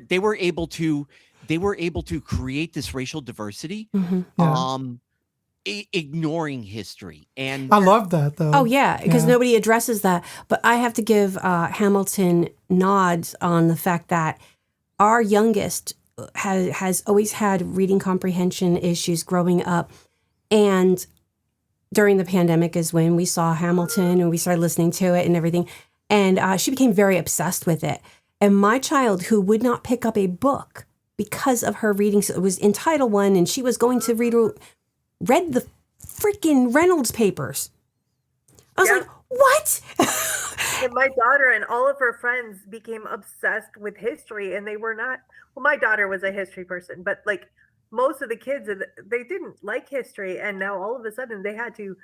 They were able to create this racial diversity. Mm-hmm. Ignoring history. And I love that, though. Oh yeah, because nobody addresses that. But I have to give Hamilton nods on the fact that our youngest has always had reading comprehension issues growing up, and during the pandemic is when we saw Hamilton and we started listening to it and everything, and she became very obsessed with it. And my child, who would not pick up a book because of her reading, so it was in Title I, and she was going to read the freaking Reynolds papers. I was like, what? And my daughter and all of her friends became obsessed with history, and they were not, well, my daughter was a history person, but like most of the kids, they didn't like history. And now all of a sudden they had to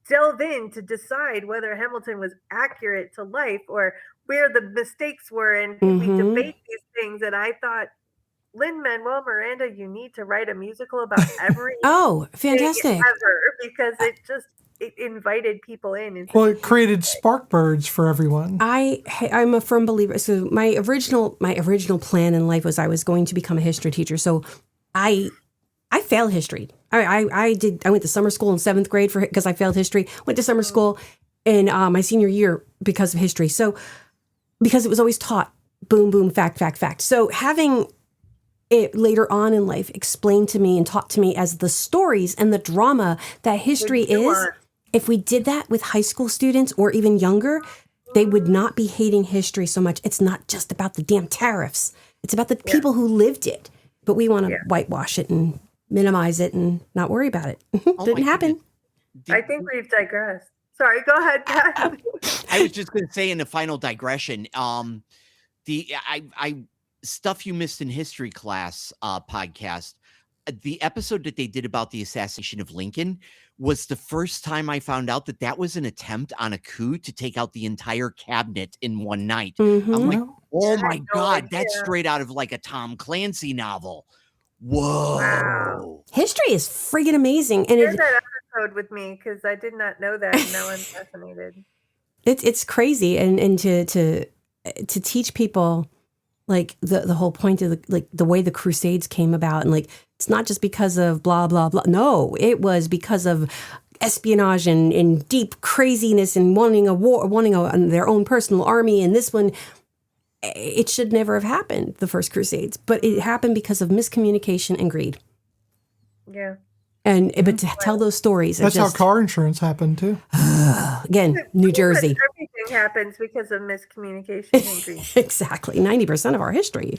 delve in to decide whether Hamilton was accurate to life or where the mistakes were. And we debate these things. And I thought, Lin-Manuel Miranda, you need to write a musical about every fantastic ever, because it invited people in. Well, it created sparkbirds for everyone. I'm a firm believer. So my original plan in life was I was going to become a history teacher. So I failed history. I went to summer school in 7th grade because I failed history. Went to summer school in my senior year because of history. So because it was always taught, boom, boom, fact, fact, fact. So having it later on in life explained to me and taught to me as the stories and the drama that history is. If we did that with high school students or even younger, they would not be hating history so much. It's not just about the damn tariffs. It's about the people who lived it. But we want to whitewash it and minimize it and not worry about it. Didn't happen. I think we've digressed. Sorry, go ahead, Pat. I was just going to say in the final digression, the Stuff You Missed in History Class podcast, the episode that they did about the assassination of Lincoln was the first time I found out that that was an attempt on a coup to take out the entire cabinet in one night. I'm like, oh my God, that's straight out of like a Tom Clancy novel. Whoa. Wow. History is friggin' amazing. And Share that episode with me because I did not know that, and now I'm fascinated. It's crazy, and to teach people like the whole point of the way the Crusades came about, and like it's not just because of blah blah blah. No, it was because of espionage and deep craziness and wanting a war, wanting their own personal army. And this one, it should never have happened, the First Crusades, but it happened because of miscommunication and greed. Yeah. But to tell those stories, that's how car insurance happened too. Again, New Jersey. Everything happens because of miscommunication and greed. Exactly, 90% of our history.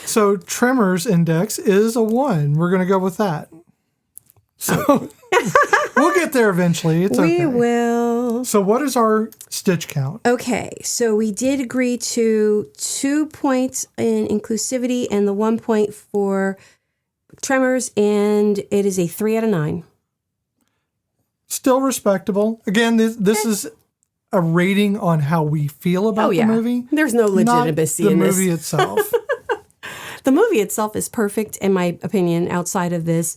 So Tremors index is a 1. We're going to go with that. So we'll get there eventually. It's okay. We will. So what is our stitch count? Okay, so we did agree to 2 points in inclusivity and the 1 point for Tremors, and it is a 3 out of 9. Still respectable. Again, this is a rating on how we feel about the movie. There's no legitimacy in this. The movie itself. The movie itself is perfect, in my opinion, outside of this.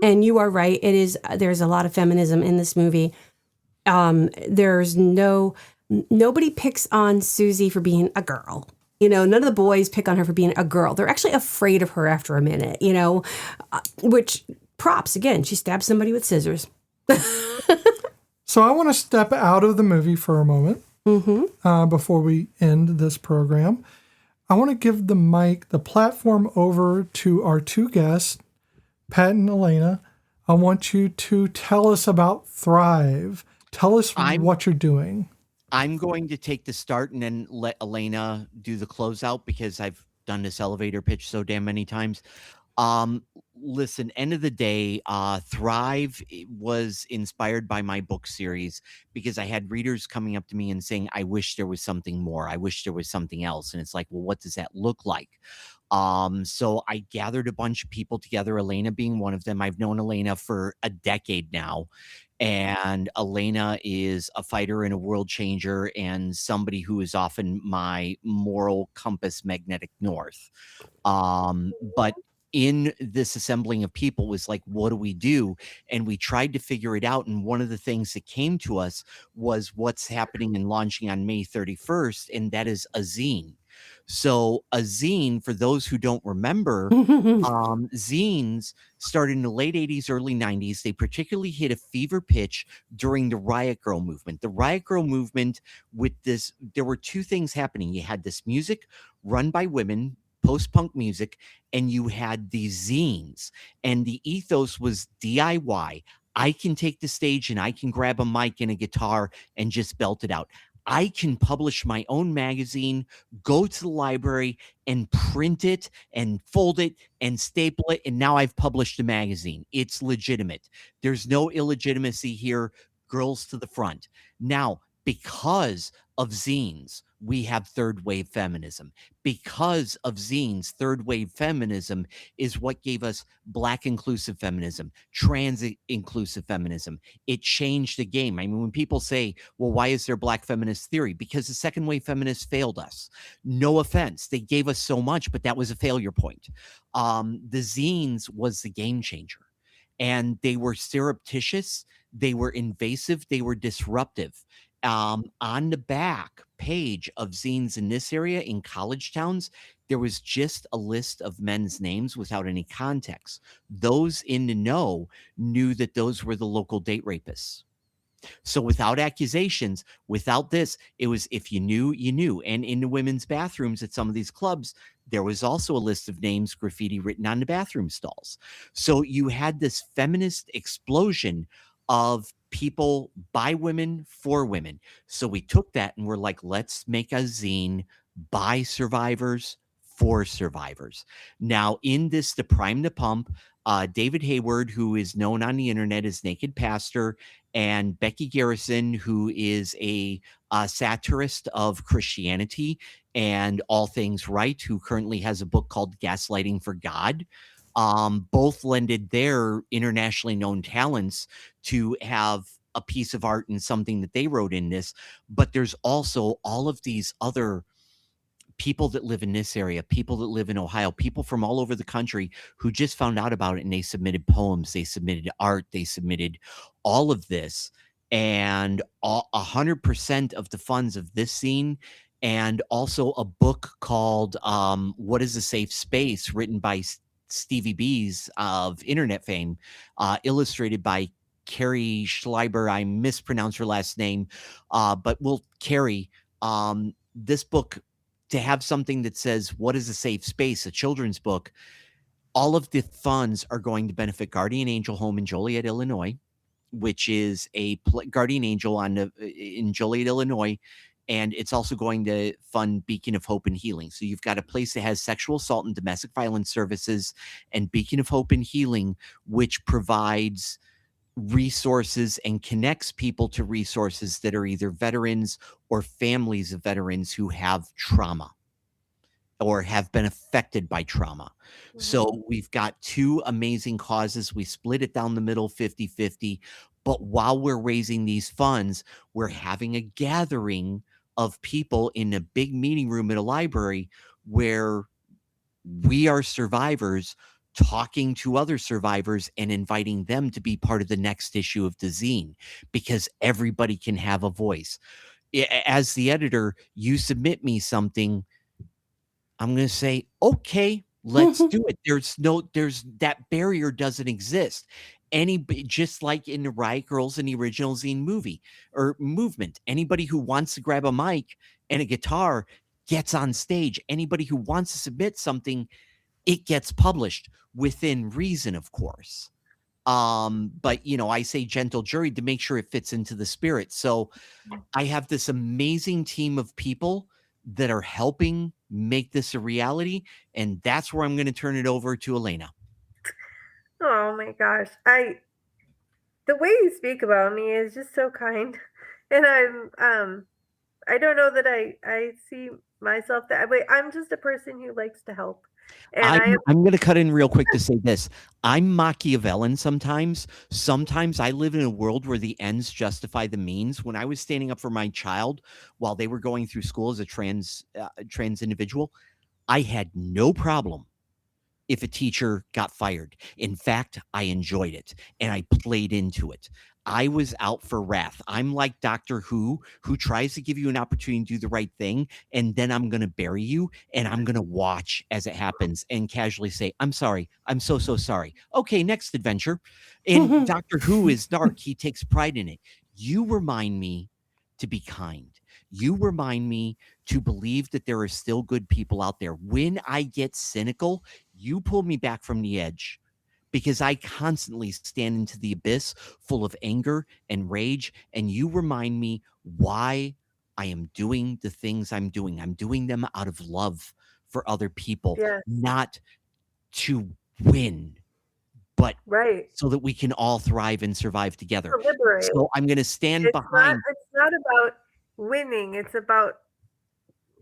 And you are right. It is. There's a lot of feminism in this movie. There's nobody picks on Susie for being a girl. You know, none of the boys pick on her for being a girl. They're actually afraid of her after a minute, you know, which props. Again, she stabs somebody with scissors. So I want to step out of the movie for a moment before we end this program. I want to give the platform over to our two guests, Pat and Allaina. I want you to tell us about Thrive. Tell us what you're doing. I'm going to take the start and then let Allaina do the closeout because I've done this elevator pitch so damn many times. Listen, end of the day, Thrive was inspired by my book series because I had readers coming up to me and saying, I wish there was something more. I wish there was something else. And it's like, well, what does that look like? So I gathered a bunch of people together, Allaina being one of them. I've known Allaina for a decade now. And Allaina is a fighter and a world changer and somebody who is often my moral compass magnetic north. But in this assembling of people was like, what do we do? And we tried to figure it out. And one of the things that came to us was what's happening and launching on May 31st. And that is a zine. So a zine, for those who don't remember, zines started in the late 80s, early 90s. They particularly hit a fever pitch during the Riot Girl movement. The Riot Girl movement with this, there were two things happening. You had this music run by women, post-punk music, and you had these zines. And the ethos was DIY. I can take the stage and I can grab a mic and a guitar and just belt it out. I can publish my own magazine, go to the library and print it and fold it and staple it. And now I've published a magazine. It's legitimate. There's no illegitimacy here. Girls to the front. Now, because of zines, we have third wave feminism. Because of zines, third wave feminism is what gave us Black inclusive feminism, trans inclusive feminism. It changed the game. I mean, when people say, well, why is there Black feminist theory? Because the second wave feminists failed us. No offense. They gave us so much, but that was a failure point. The zines was the game changer. And they were surreptitious. They were invasive. They were disruptive. On the back page of zines in this area in college towns, there was just a list of men's names without any context. Those in the know knew that those were the local date rapists. So without accusations, without this, it was if you knew, you knew. And in the women's bathrooms at some of these clubs, there was also a list of names, graffiti written on the bathroom stalls. So you had this feminist explosion of people by women for women. So we took that and we're like, let's make a zine by survivors for survivors. Now, in this, The Prime to Pump, David Hayward, who is known on the internet as Naked Pastor, and Becky Garrison, who is a satirist of Christianity and all things right, who currently has a book called Gaslighting for God, both lended their internationally known talents to have a piece of art and something that they wrote in this. But there's also all of these other people that live in this area, people that live in Ohio, people from all over the country who just found out about it, and they submitted poems, they submitted art, they submitted all of this. And 100% of the funds of this scene, and also a book called What is a Safe Space, written by Stevie B's of internet fame, illustrated by Carrie Schleiber. I mispronounced her last name, but Carrie, this book, to have something that says, what is a safe space, a children's book, all of the funds are going to benefit Guardian Angel Home in Joliet, Illinois, which is a Guardian Angel in Joliet, Illinois. And it's also going to fund Beacon of Hope and Healing. So you've got a place that has sexual assault and domestic violence services, and Beacon of Hope and Healing, which provides resources and connects people to resources that are either veterans or families of veterans who have trauma or have been affected by trauma. So we've got two amazing causes. We split it down the middle 50-50. But while we're raising these funds, we're having a gathering of people in a big meeting room at a library where we are survivors talking to other survivors and inviting them to be part of the next issue of the zine, because everybody can have a voice. As the editor, you submit me something, I'm going to say, okay, let's do it. There's that barrier doesn't exist. Just like in the Riot Girls and the original zine movie or movement, anybody who wants to grab a mic and a guitar gets on stage. Anybody who wants to submit something, it gets published within reason, of course. But I say gentle jury to make sure it fits into the spirit. So I have this amazing team of people that are helping make this a reality, and that's where I'm going to turn it over to Allaina. Oh my gosh. The way you speak about me is just so kind. And I don't know that I see myself that way. I'm just a person who likes to help. And I'm going to cut in real quick to say this. I'm Machiavellian sometimes. Sometimes I live in a world where the ends justify the means. When I was standing up for my child while they were going through school as a trans individual, I had no problem if a teacher got fired. In fact, I enjoyed it and I played into it. I was out for wrath. I'm like Doctor Who tries to give you an opportunity to do the right thing, and then I'm going to bury you, and I'm going to watch as it happens and casually say, I'm sorry. I'm so sorry. Okay, next adventure. And Doctor Who is dark. He takes pride in it. You remind me to be kind. You remind me to believe that there are still good people out there. When I get cynical, you pull me back from the edge, because I constantly stand into the abyss full of anger and rage, and you remind me why I am doing the things I'm doing. I'm doing them out of love for other people, not to win, but so that we can all thrive and survive together. So I'm going to stand behind. It's not about winning. It's about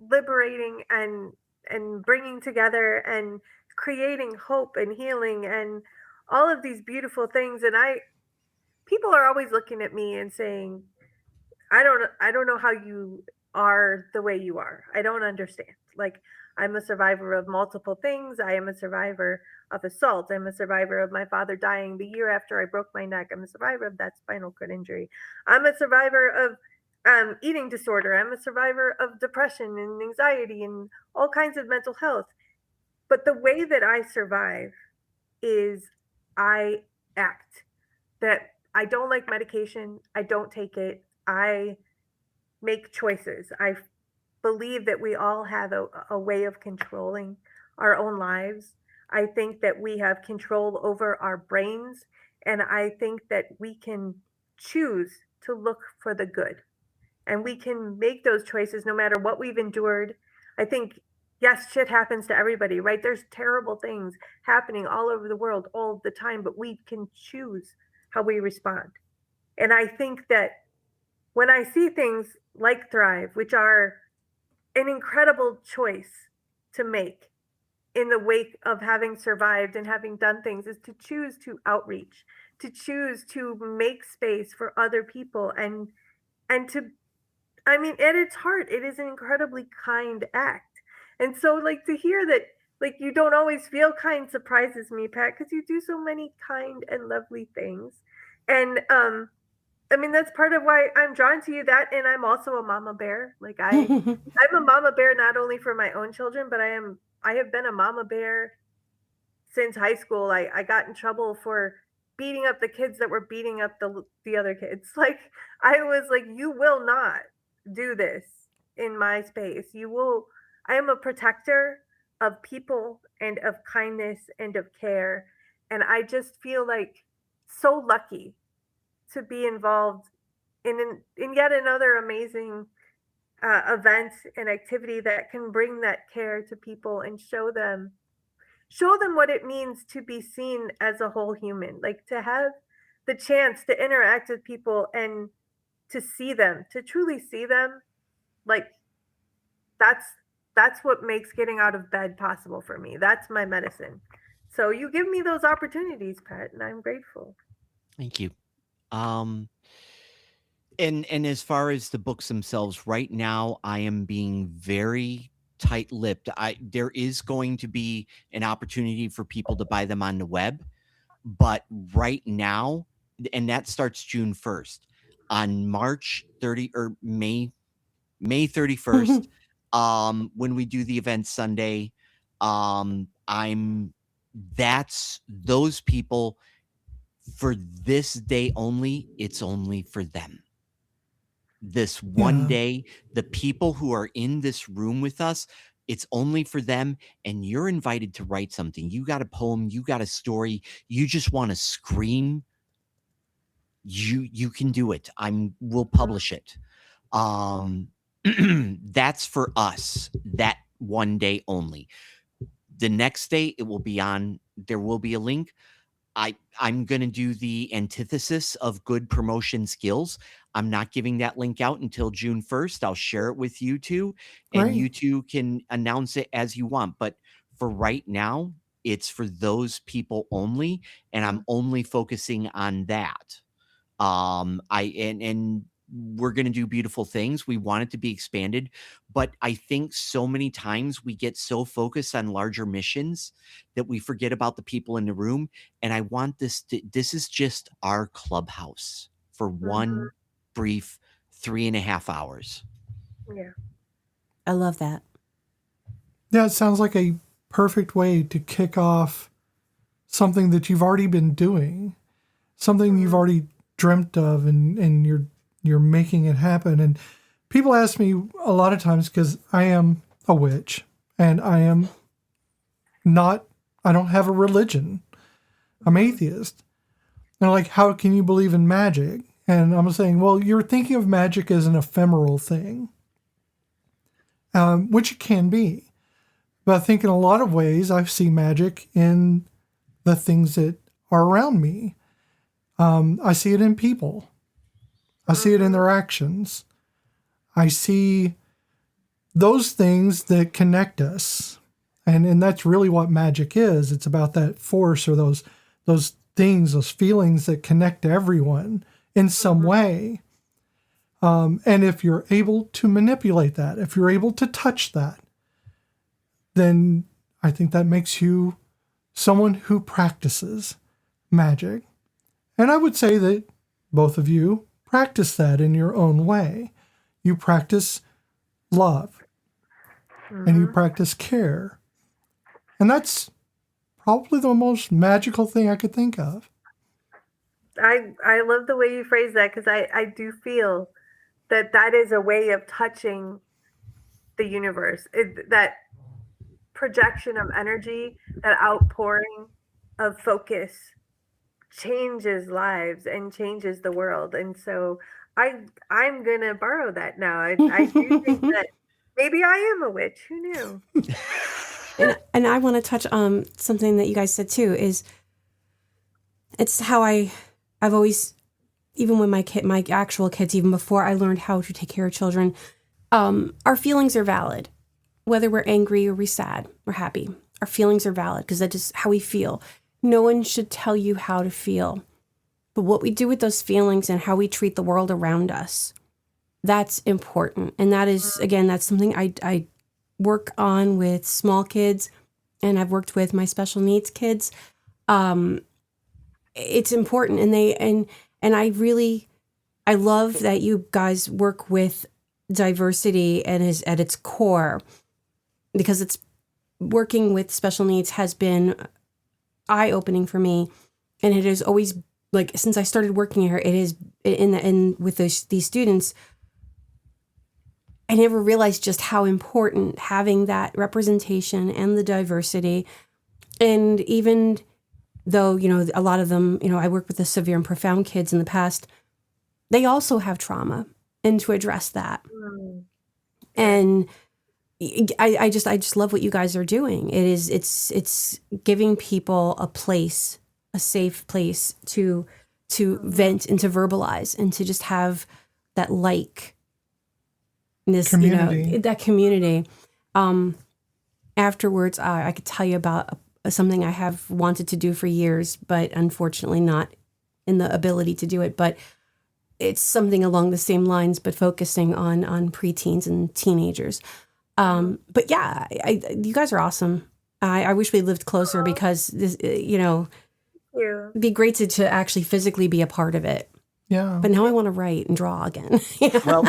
liberating and bringing together and creating hope and healing and all of these beautiful things. And people are always looking at me and saying, I don't know how you are the way you are. I don't understand. Like, I'm a survivor of multiple things. I am a survivor of assault. I'm a survivor of my father dying the year after I broke my neck. I'm a survivor of that spinal cord injury. I'm a survivor of eating disorder. I'm a survivor of depression and anxiety and all kinds of mental health. But the way that I survive is I act. That I don't like medication. I don't take it. I make choices. I believe that we all have a way of controlling our own lives. I think that we have control over our brains, and I think that we can choose to look for the good. And we can make those choices no matter what we've endured. I think, yes, shit happens to everybody, right? There's terrible things happening all over the world all the time, but we can choose how we respond. And I think that when I see things like Thrive, which are an incredible choice to make in the wake of having survived and having done things, is to choose to outreach, to choose to make space for other people, and to, I mean, at its heart, it is an incredibly kind act. And so, like, to hear that, like, you don't always feel kind surprises me, Pat, because you do so many kind and lovely things. And I mean, that's part of why I'm drawn to you. That, and I'm also a mama bear. Like, I'm a mama bear not only for my own children, but I have been a mama bear since high school. I got in trouble for beating up the kids that were beating up the other kids. Like, I was like, you will not do this in my space. You will. I am a protector of people and of kindness and of care, and I just feel like so lucky to be involved in yet another amazing event and activity that can bring that care to people and show them what it means to be seen as a whole human, like to have the chance to interact with people and to see them, to truly see them. Like, that's that's what makes getting out of bed possible for me. That's my medicine. So you give me those opportunities, Pat, and I'm grateful. Thank you. Um, and as far as the books themselves, right now I am being very tight-lipped. There is going to be an opportunity for people to buy them on the web, but right now, and that starts June 1st. On March 30 or May 31st, when we do the event Sunday, I'm that's those people for this day only. It's only for them. This one Yeah. day, the people who are in this room with us, it's only for them, and you're invited to write something. You got a poem, you got a story, you just want to scream, you can do it. We'll publish it. That's for us, that one day only. The next day it will be on, there will be a link. I'm going to do the antithesis of good promotion skills. I'm not giving that link out until June 1st. I'll share it with you two, and you Great. two can announce it as you want. But for right now, it's for those people only, and I'm only focusing on that. And we're going to do beautiful things. We want it to be expanded, but I think so many times we get so focused on larger missions that we forget about the people in the room. And I want this is just our clubhouse for one brief 3.5 hours. Yeah. I love that. Yeah, it sounds like a perfect way to kick off something that you've already been doing, something you've already dreamt of, and you're making it happen. And people ask me a lot of times, because I am a witch and I don't have a religion. I'm atheist. And they're like, how can you believe in magic? And I'm saying, well, you're thinking of magic as an ephemeral thing, which it can be. But I think in a lot of ways, I see magic in the things that are around me. I see it in people. I see it in their actions. I see those things that connect us. And that's really what magic is. It's about that force, or those things, those feelings that connect everyone in some way. And if you're able to manipulate that, if you're able to touch that, then I think that makes you someone who practices magic. And I would say that both of you practice that in your own way. You practice love and you practice care. And that's probably the most magical thing I could think of. I love the way you phrase that, because I do feel that is a way of touching the universe. That projection of energy, that outpouring of focus changes lives and changes the world. And so I'm gonna borrow that now. I do think that maybe I am a witch. Who knew? And I want to touch on something that you guys said too, is it's how I've always, even when my actual kids, even before I learned how to take care of children, our feelings are valid. Whether we're angry or we're sad or happy, our feelings are valid because that's just how we feel. No one should tell you how to feel. But what we do with those feelings and how we treat the world around us, that's important. And that is, again, that's something I work on with small kids, and I've worked with my special needs kids. It's important. And I love that you guys work with diversity and is at its core, because it's working with special needs has been eye-opening for me. And it has always, like, since I started working here, it is with these students, I never realized just how important having that representation and the diversity. And even though, a lot of them, I work with the severe and profound kids in the past, they also have trauma, and to address that. And I just love what you guys are doing. It's giving people a safe place to vent and to verbalize and to just have that community. That community. Afterwards, I could tell you about something I have wanted to do for years, but unfortunately not in the ability to do it. But it's something along the same lines, but focusing on preteens and teenagers. But yeah, you guys are awesome. I wish we lived closer, because this, it'd be great to actually physically be a part of it. Yeah. But now I want to write and draw again. Well,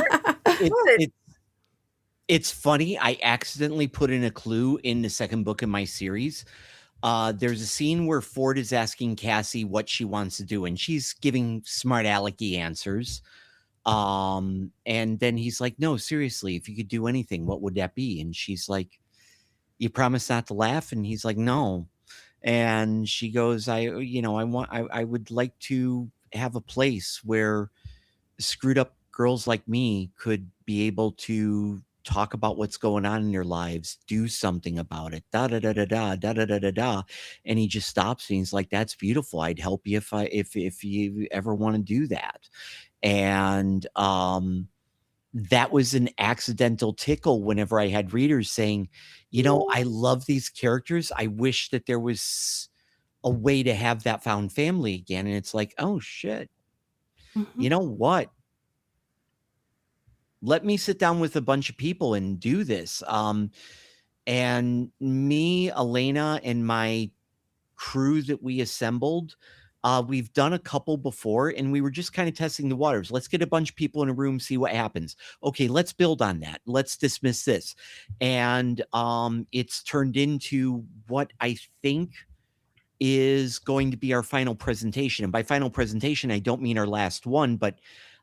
it's funny. I accidentally put in a clue in the second book in my series. There's a scene where Ford is asking Cassie what she wants to do, and she's giving smart alecky answers. And then he's like, "No, seriously, if you could do anything, what would that be?" And she's like, "You promise not to laugh?" And he's like, "No." And she goes, I would like to have a place where screwed up girls like me could be able to talk about what's going on in their lives, do something about it, da da da da da da da da da da. And he just stops and he's like, "That's beautiful. I'd help you if you ever want to do that." And that was an accidental tickle whenever I had readers saying, "I love these characters. I wish that there was a way to have that found family again." And it's like, oh shit. You know what? Let me sit down with a bunch of people and do this. And me, Allaina, and my crew that we assembled, we've done a couple before, and we were just kind of testing the waters. Let's get a bunch of people in a room, see what happens. Okay, let's build on that. Let's dismiss this. And it's turned into what I think is going to be our final presentation. And by final presentation, I don't mean our last one, but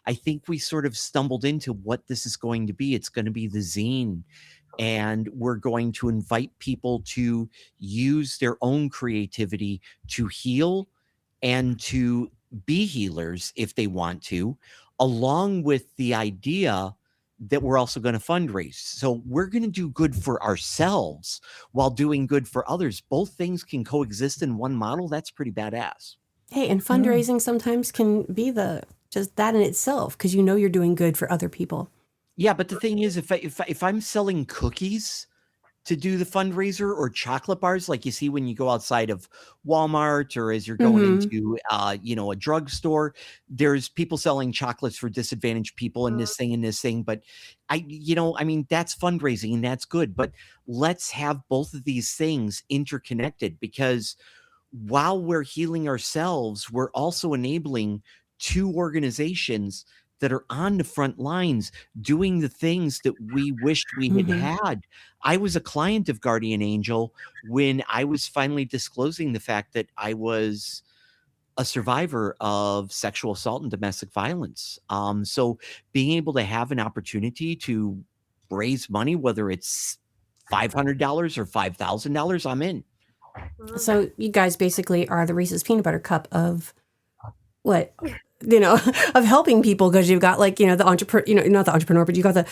I think we sort of stumbled into what this is going to be. It's going to be the zine. And we're going to invite people to use their own creativity to heal and to be healers if they want to, along with the idea that we're also going to fundraise. So we're going to do good for ourselves while doing good for others. Both things can coexist in one model. That's pretty badass. Hey, and fundraising sometimes can be just that in itself, because you're doing good for other people. Yeah, but the thing is, if I'm selling cookies to do the fundraiser, or chocolate bars like you see when you go outside of Walmart, or as you're going into a drugstore, there's people selling chocolates for disadvantaged people and this thing. But that's fundraising and that's good. But let's have both of these things interconnected, because while we're healing ourselves, we're also enabling two organizations that are on the front lines doing the things that we wished we had. I was a client of Guardian Angel when I was finally disclosing the fact that I was a survivor of sexual assault and domestic violence. So being able to have an opportunity to raise money, whether it's $500 or $5,000, I'm in. So you guys basically are the Reese's Peanut Butter Cup of what, of helping people, because you've got like, the entrepreneur, not the entrepreneur, but you've got the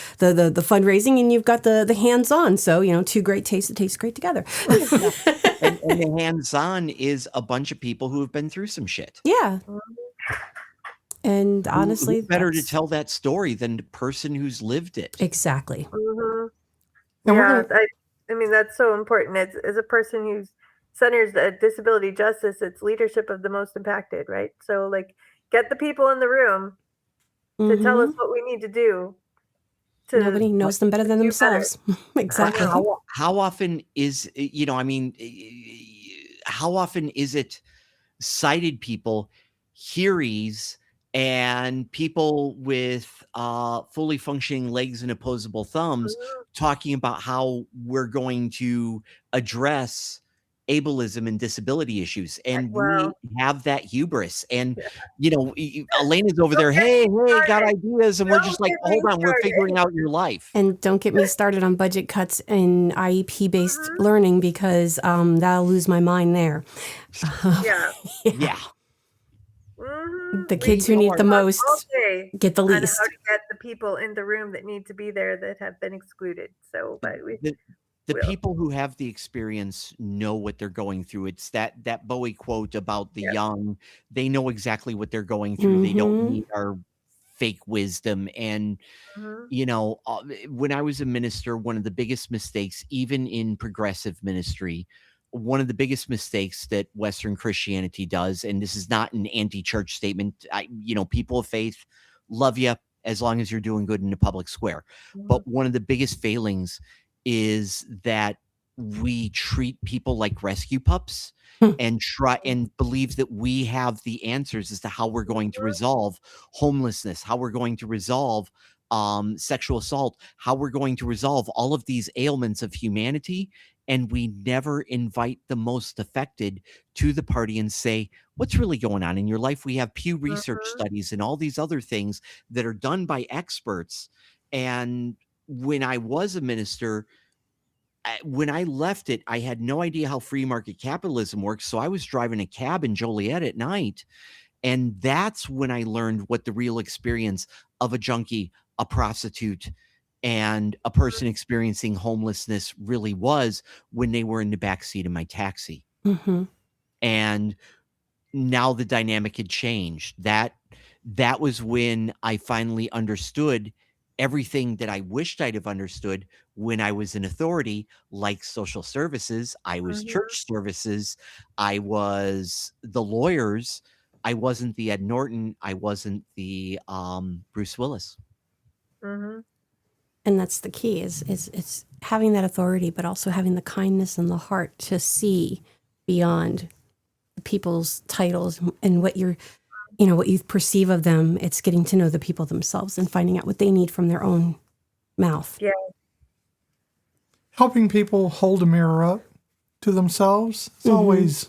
fundraising, and you've got the hands-on. So, two great tastes that taste great together. And the hands-on is a bunch of people who have been through some shit. Yeah. And honestly, who better to tell that story than the person who's lived it? Exactly. Yeah, I mean, that's so important. As a person who centers disability justice, it's leadership of the most impacted, right? So, like, get the people in the room to tell us what we need to do. Nobody knows them better than themselves. Exactly. How often is, how often is it sighted people, hearies, and people with fully functioning legs and opposable thumbs talking about how we're going to address ableism and disability issues, and we have that hubris, and Alaina's over there, hey, got ideas, and we're just like, hold on, we're figuring out your life. And don't get me started on budget cuts in IEP based learning, because that'll lose my mind there. Yeah. The kids who need the most get the least. How to get the people in the room that need to be there that have been excluded. So, but the people who have the experience know what they're going through. It's that Bowie quote about the young. They know exactly what they're going through. They don't need our fake wisdom. And, when I was a minister, one of the biggest mistakes, even in progressive ministry, one of the biggest mistakes that Western Christianity does, and this is not an anti-church statement, people of faith love you as long as you're doing good in the public square. But one of the biggest failings is that we treat people like rescue pups and try and believe that we have the answers as to how we're going to resolve homelessness, how we're going to resolve sexual assault, how we're going to resolve all of these ailments of humanity. And we never invite the most affected to the party and say, what's really going on in your life? We have Pew Research studies and all these other things that are done by experts. And when I was a minister, when I left it, I had no idea how free market capitalism works. So I was driving a cab in Joliet at night. And that's when I learned what the real experience of a junkie, a prostitute, and a person experiencing homelessness really was, when they were in the backseat of my taxi. And now the dynamic had changed. That was when I finally understood everything that I wished I'd have understood when I was in authority, like social services. I was church services. I was the lawyers. I wasn't the Ed Norton. I wasn't the Bruce Willis. And that's the key, is it's having that authority, but also having the kindness and the heart to see beyond people's titles and what you're, what you perceive of them. It's getting to know the people themselves and finding out what they need from their own mouth. Yeah. Helping people hold a mirror up to themselves is always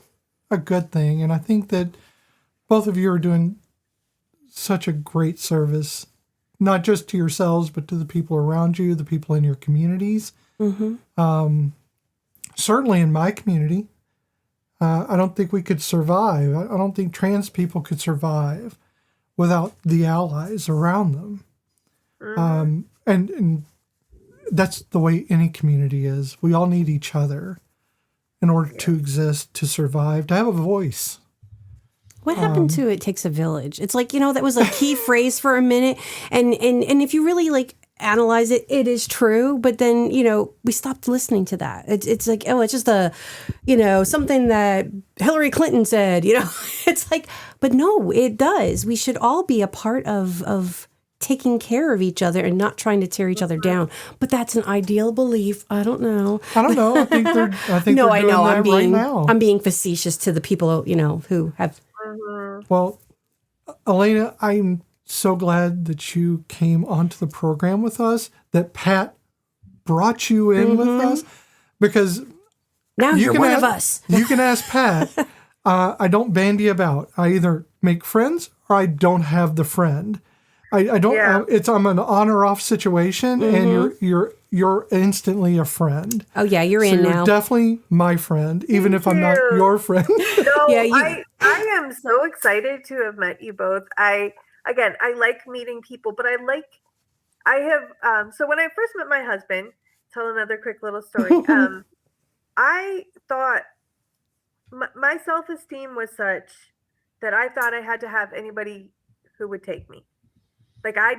a good thing. And I think that both of you are doing such a great service, not just to yourselves, but to the people around you, the people in your communities. Certainly in my community, I don't think we could survive. I don't think trans people could survive without the allies around them. And that's the way any community is. We all need each other in order to exist, to survive, to have a voice. What happened to "it takes a village"? It's like, that was a key phrase for a minute. And if you really analyze it, it is true. But then, we stopped listening to that. It's like, oh, it's just something that Hillary Clinton said, It's like, but no, it does. We should all be a part of taking care of each other and not trying to tear each other down. But that's an ideal belief. I don't know. I think no, they're I doing know. that right now. I'm being facetious to the people, who have. Well, Allaina, I'm so glad that you came onto the program with us, that Pat brought you in with us, because now you're one of us. You can ask Pat. I don't bandy about. I either make friends or I don't have the friend. I don't. I'm an on or off situation, and you're you're instantly a friend. Oh yeah, you're So in you're now. definitely my friend, even if I'm not you. your friend. No, Yeah, I am so excited to have met you both. I like meeting people, but I have so when I first met my husband, tell another quick little story. I thought my self-esteem was such that I thought I had to have anybody who would take me. Like I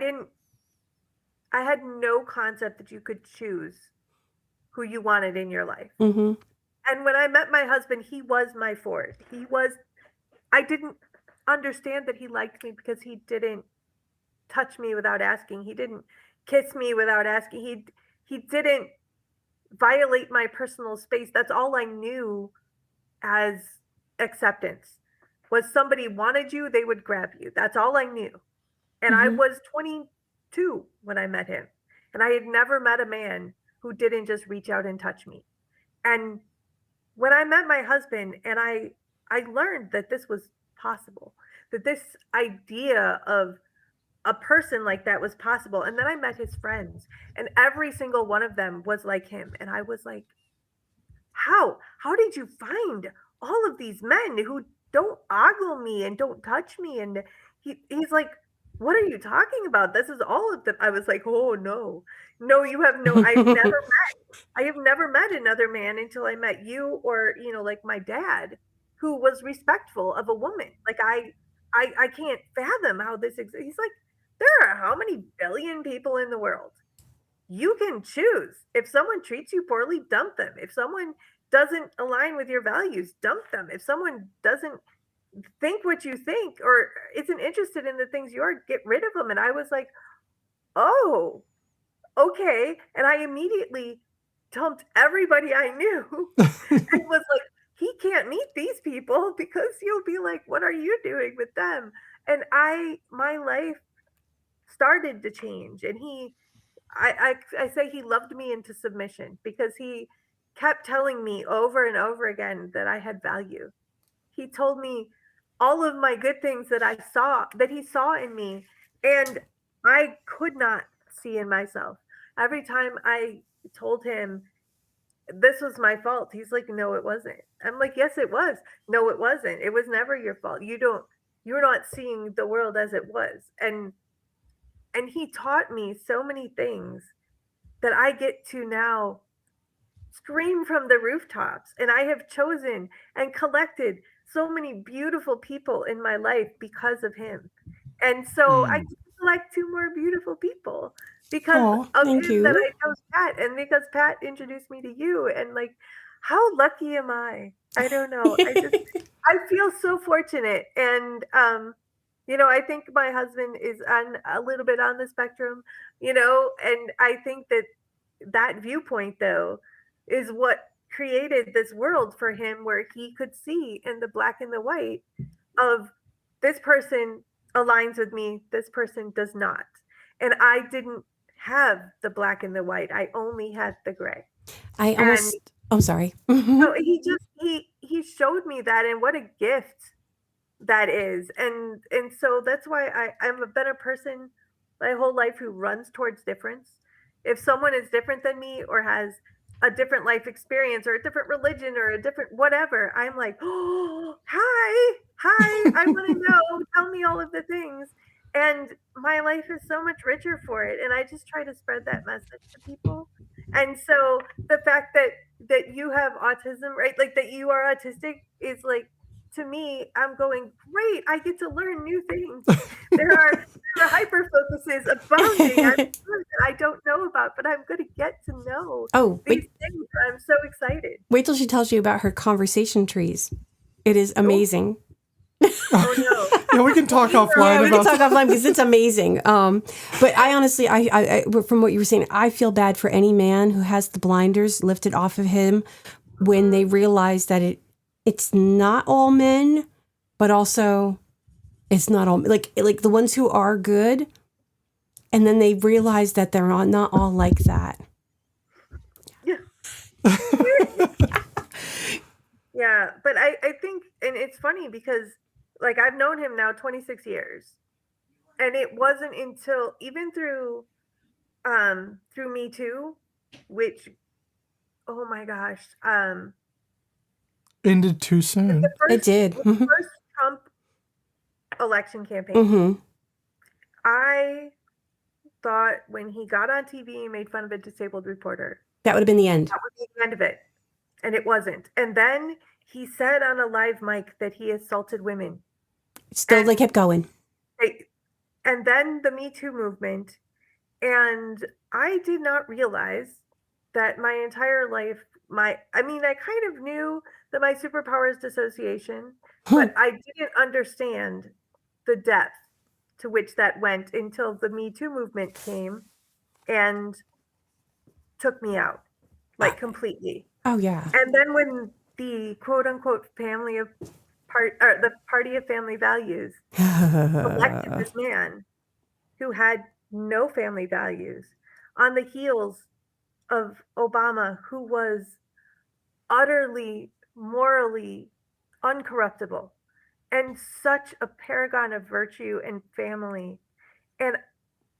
had no concept that you could choose who you wanted in your life. hmm And when I met my husband, he was my Ford. I didn't understand that he liked me because he didn't touch me without asking. He didn't kiss me without asking. He didn't violate my personal space. That's all I knew as acceptance. Was somebody wanted you, they would grab you. That's all I knew. And I was 22 when I met him. And I had never met a man who didn't just reach out and touch me. And when I met my husband and I learned that this was possible, that this idea of a person like that was possible. And then I met his friends, and every single one of them was like him. And I was like, how did you find all of these men who don't ogle me and don't touch me? And he's like, what are you talking about? This is all of them. I was like, oh no, you have no. I have never met another man until I met you, or like my dad, who was respectful of a woman. Like I can't fathom how this exists. He's like, there are how many billion people in the world? You can choose. If someone treats you poorly, dump them. If someone doesn't align with your values, dump them. If someone doesn't think what you think or isn't interested in the things you are, get rid of them. And I was like, oh, okay. And I immediately dumped everybody I knew and was like, he can't meet these people because you'll be like, what are you doing with them? And my life started to change. And I say he loved me into submission because he kept telling me over and over again that I had value. He told me all of my good things that he saw in me, and I could not see in myself. Every time I told him this was my fault, he's like, no, it wasn't. I'm like, yes, it was. No, it wasn't. It was never your fault. You're not seeing the world as it was. And he taught me so many things that I get to now scream from the rooftops. And I have chosen and collected so many beautiful people in my life because of him. And so I select two more beautiful people because of thank him that you. I chose Pat, and because Pat introduced me to you. And like, how lucky am I? I don't know. I feel so fortunate. And I think my husband is on a little bit on the spectrum, and I think that viewpoint though is what created this world for him where he could see in the black and the white of this person aligns with me, this person does not. And I didn't have the black and the white. I only had the gray. I'm sorry. So he showed me that, and what a gift that is. And so that's why I'm a better person my whole life who runs towards difference. If someone is different than me or has a different life experience or a different religion or a different whatever, I'm like, oh, hi, I want to know, tell me all of the things. And my life is so much richer for it. And I just try to spread that message to people. And so the fact that you have autism, right? Like that you are autistic is like, to me, I'm going, great, I get to learn new things. There are hyper focuses abounding that I don't know about, but I'm going to get to know these things. I'm so excited. Wait till she tells you about her conversation trees. It is amazing. Oh no. Yeah, we can talk offline. Yeah, we can talk offline because it's amazing. But I honestly, I from what you were saying, I feel bad for any man who has the blinders lifted off of him when they realize that it's not all men, but also it's not all like the ones who are good, and then they realize that they're not all like that. Yeah. Yeah, but I think, and it's funny because like I've known him now 26 years, and it wasn't until even through Me Too which, oh my gosh, Ended too the soon. It did. the first Trump election campaign. Hmm. I thought when he got on TV and made fun of a disabled reporter, That would have been the end. that would be the end of it. And it wasn't. And then he said on a live mic that he assaulted women. Still, they And kept going. and then the Me Too movement. And I did not realize that my entire life, I kind of knew that my superpower is dissociation, but I didn't understand the depth to which that went until the Me Too movement came and took me out, like completely. Oh, yeah. And then when the quote unquote the party of family values elected this man who had no family values on the heels of Obama, who was utterly morally uncorruptible and such a paragon of virtue and family. And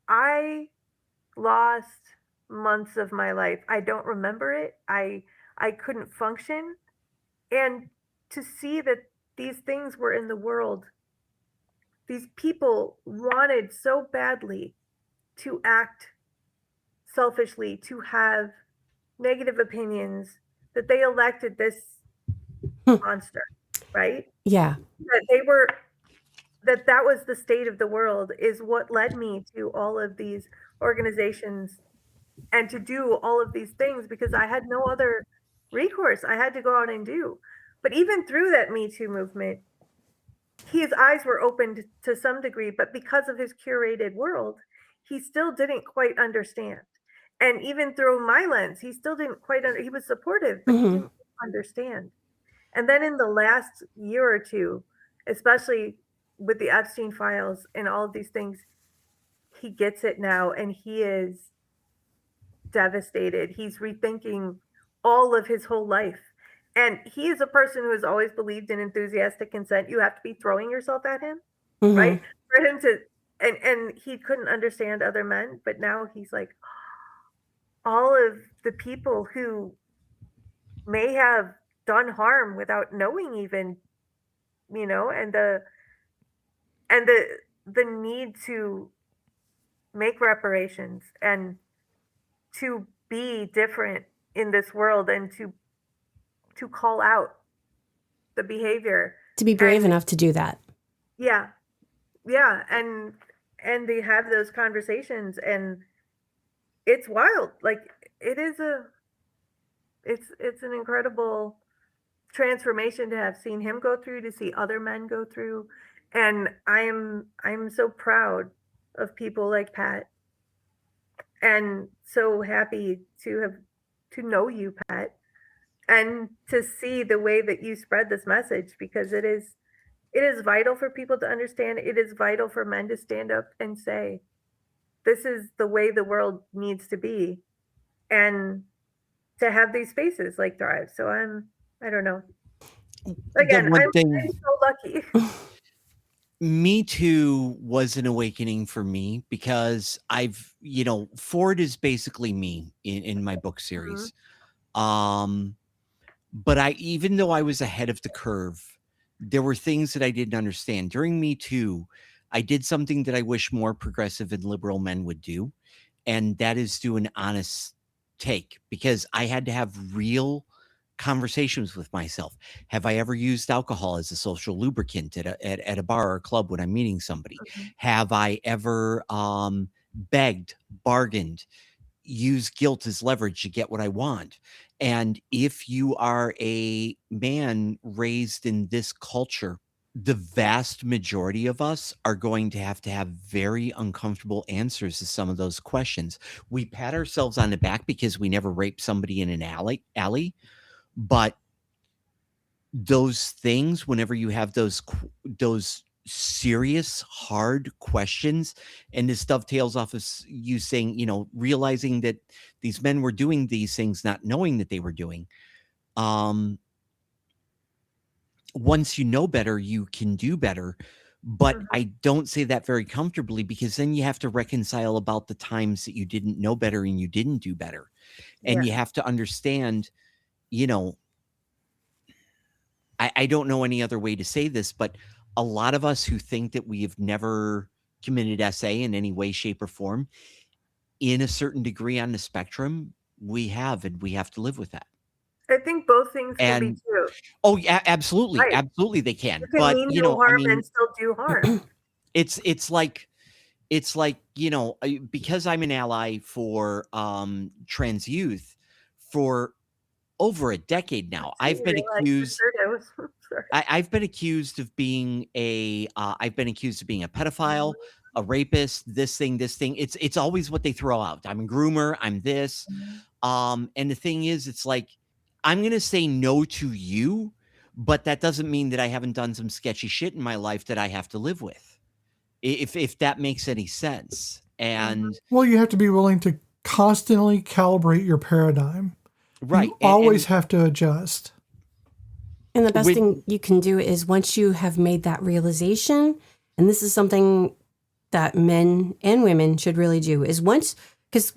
I lost months of my life. I don't remember it. I couldn't function. And to see that these things were in the world, these people wanted so badly to act selfishly, to have negative opinions, that they elected this monster, right? Yeah. That was the state of the world, is what led me to all of these organizations and to do all of these things, because I had no other recourse. I had to go out and do. But even through that Me Too movement, his eyes were opened to some degree, but because of his curated world, he still didn't quite understand. And even through my lens, he still didn't quite he was supportive, but he didn't understand. And then in the last year or two, especially with the Epstein files and all of these things, he gets it now, and he is devastated. He's rethinking all of his whole life. And he is a person who has always believed in enthusiastic consent. You have to be throwing yourself at him, right? For him to, and he couldn't understand other men, but now he's like, all of the people who may have done harm without knowing even, and the need to make reparations and to be different in this world and to call out the behavior, To be brave enough to do that. yeah, and they have those conversations, and it's wild. Like, it's an incredible transformation to have seen him go through, to see other men go through. And I'm so proud of people like Pat, and so happy to know you, Pat, and to see the way that you spread this message, because it is vital for people to understand. It is vital for men to stand up and say, this is the way the world needs to be, and to have these spaces like Thrive. So I don't know. Again, I'm so lucky. Me Too was an awakening for me, because Ford is basically me in my book series. But even though I was ahead of the curve, there were things that I didn't understand. During Me Too, I did something that I wish more progressive and liberal men would do, and that is do an honest take, because I had to have real conversations with myself. Have I ever used alcohol as a social lubricant at a bar or a club when I'm meeting somebody? Have I ever begged, bargained, used guilt as leverage to get what I want? And if you are a man raised in this culture, the vast majority of us are going to have very uncomfortable answers to some of those questions. We pat ourselves on the back because we never raped somebody in an alley, but those things, whenever you have those serious, hard questions, and this dovetails off of you saying, realizing that these men were doing these things, not knowing that they were doing. Once you know better, you can do better. But I don't say that very comfortably, because then you have to reconcile about the times that you didn't know better and you didn't do better. And you have to understand, you know, I don't know any other way to say this, but a lot of us who think that we have never committed SA in any way, shape, or form, in a certain degree on the spectrum, we have, and we have to live with that. I think both things can be true. Oh, yeah, absolutely. Right. Absolutely they can. You can But, mean you no know, I harm mean, and still do harm. it's like, you know, because I'm an ally for trans youth for over a decade now. I've been accused. I've been accused of being a. I've been accused of being a pedophile, a rapist. This thing. It's always what they throw out. I'm a groomer. I'm this. And the thing is, it's like, I'm gonna say no to you, but that doesn't mean that I haven't done some sketchy shit in my life that I have to live with. If that makes any sense. And well, you have to be willing to constantly calibrate your paradigm. right. You always have to adjust. And the best thing you can do is, once you have made that realization, and this is something that men and women should really do, is once, because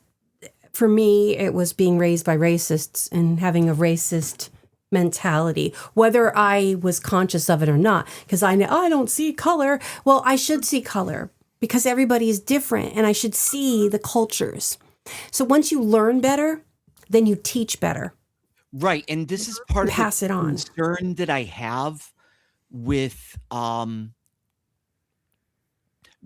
for me, it was being raised by racists and having a racist mentality, whether I was conscious of it or not, because I know, I don't see color. Well, I should see color because everybody is different, and I should see the cultures. So once you learn better, then you teach better. Right. And this is part of Pass the it on. concern that I have with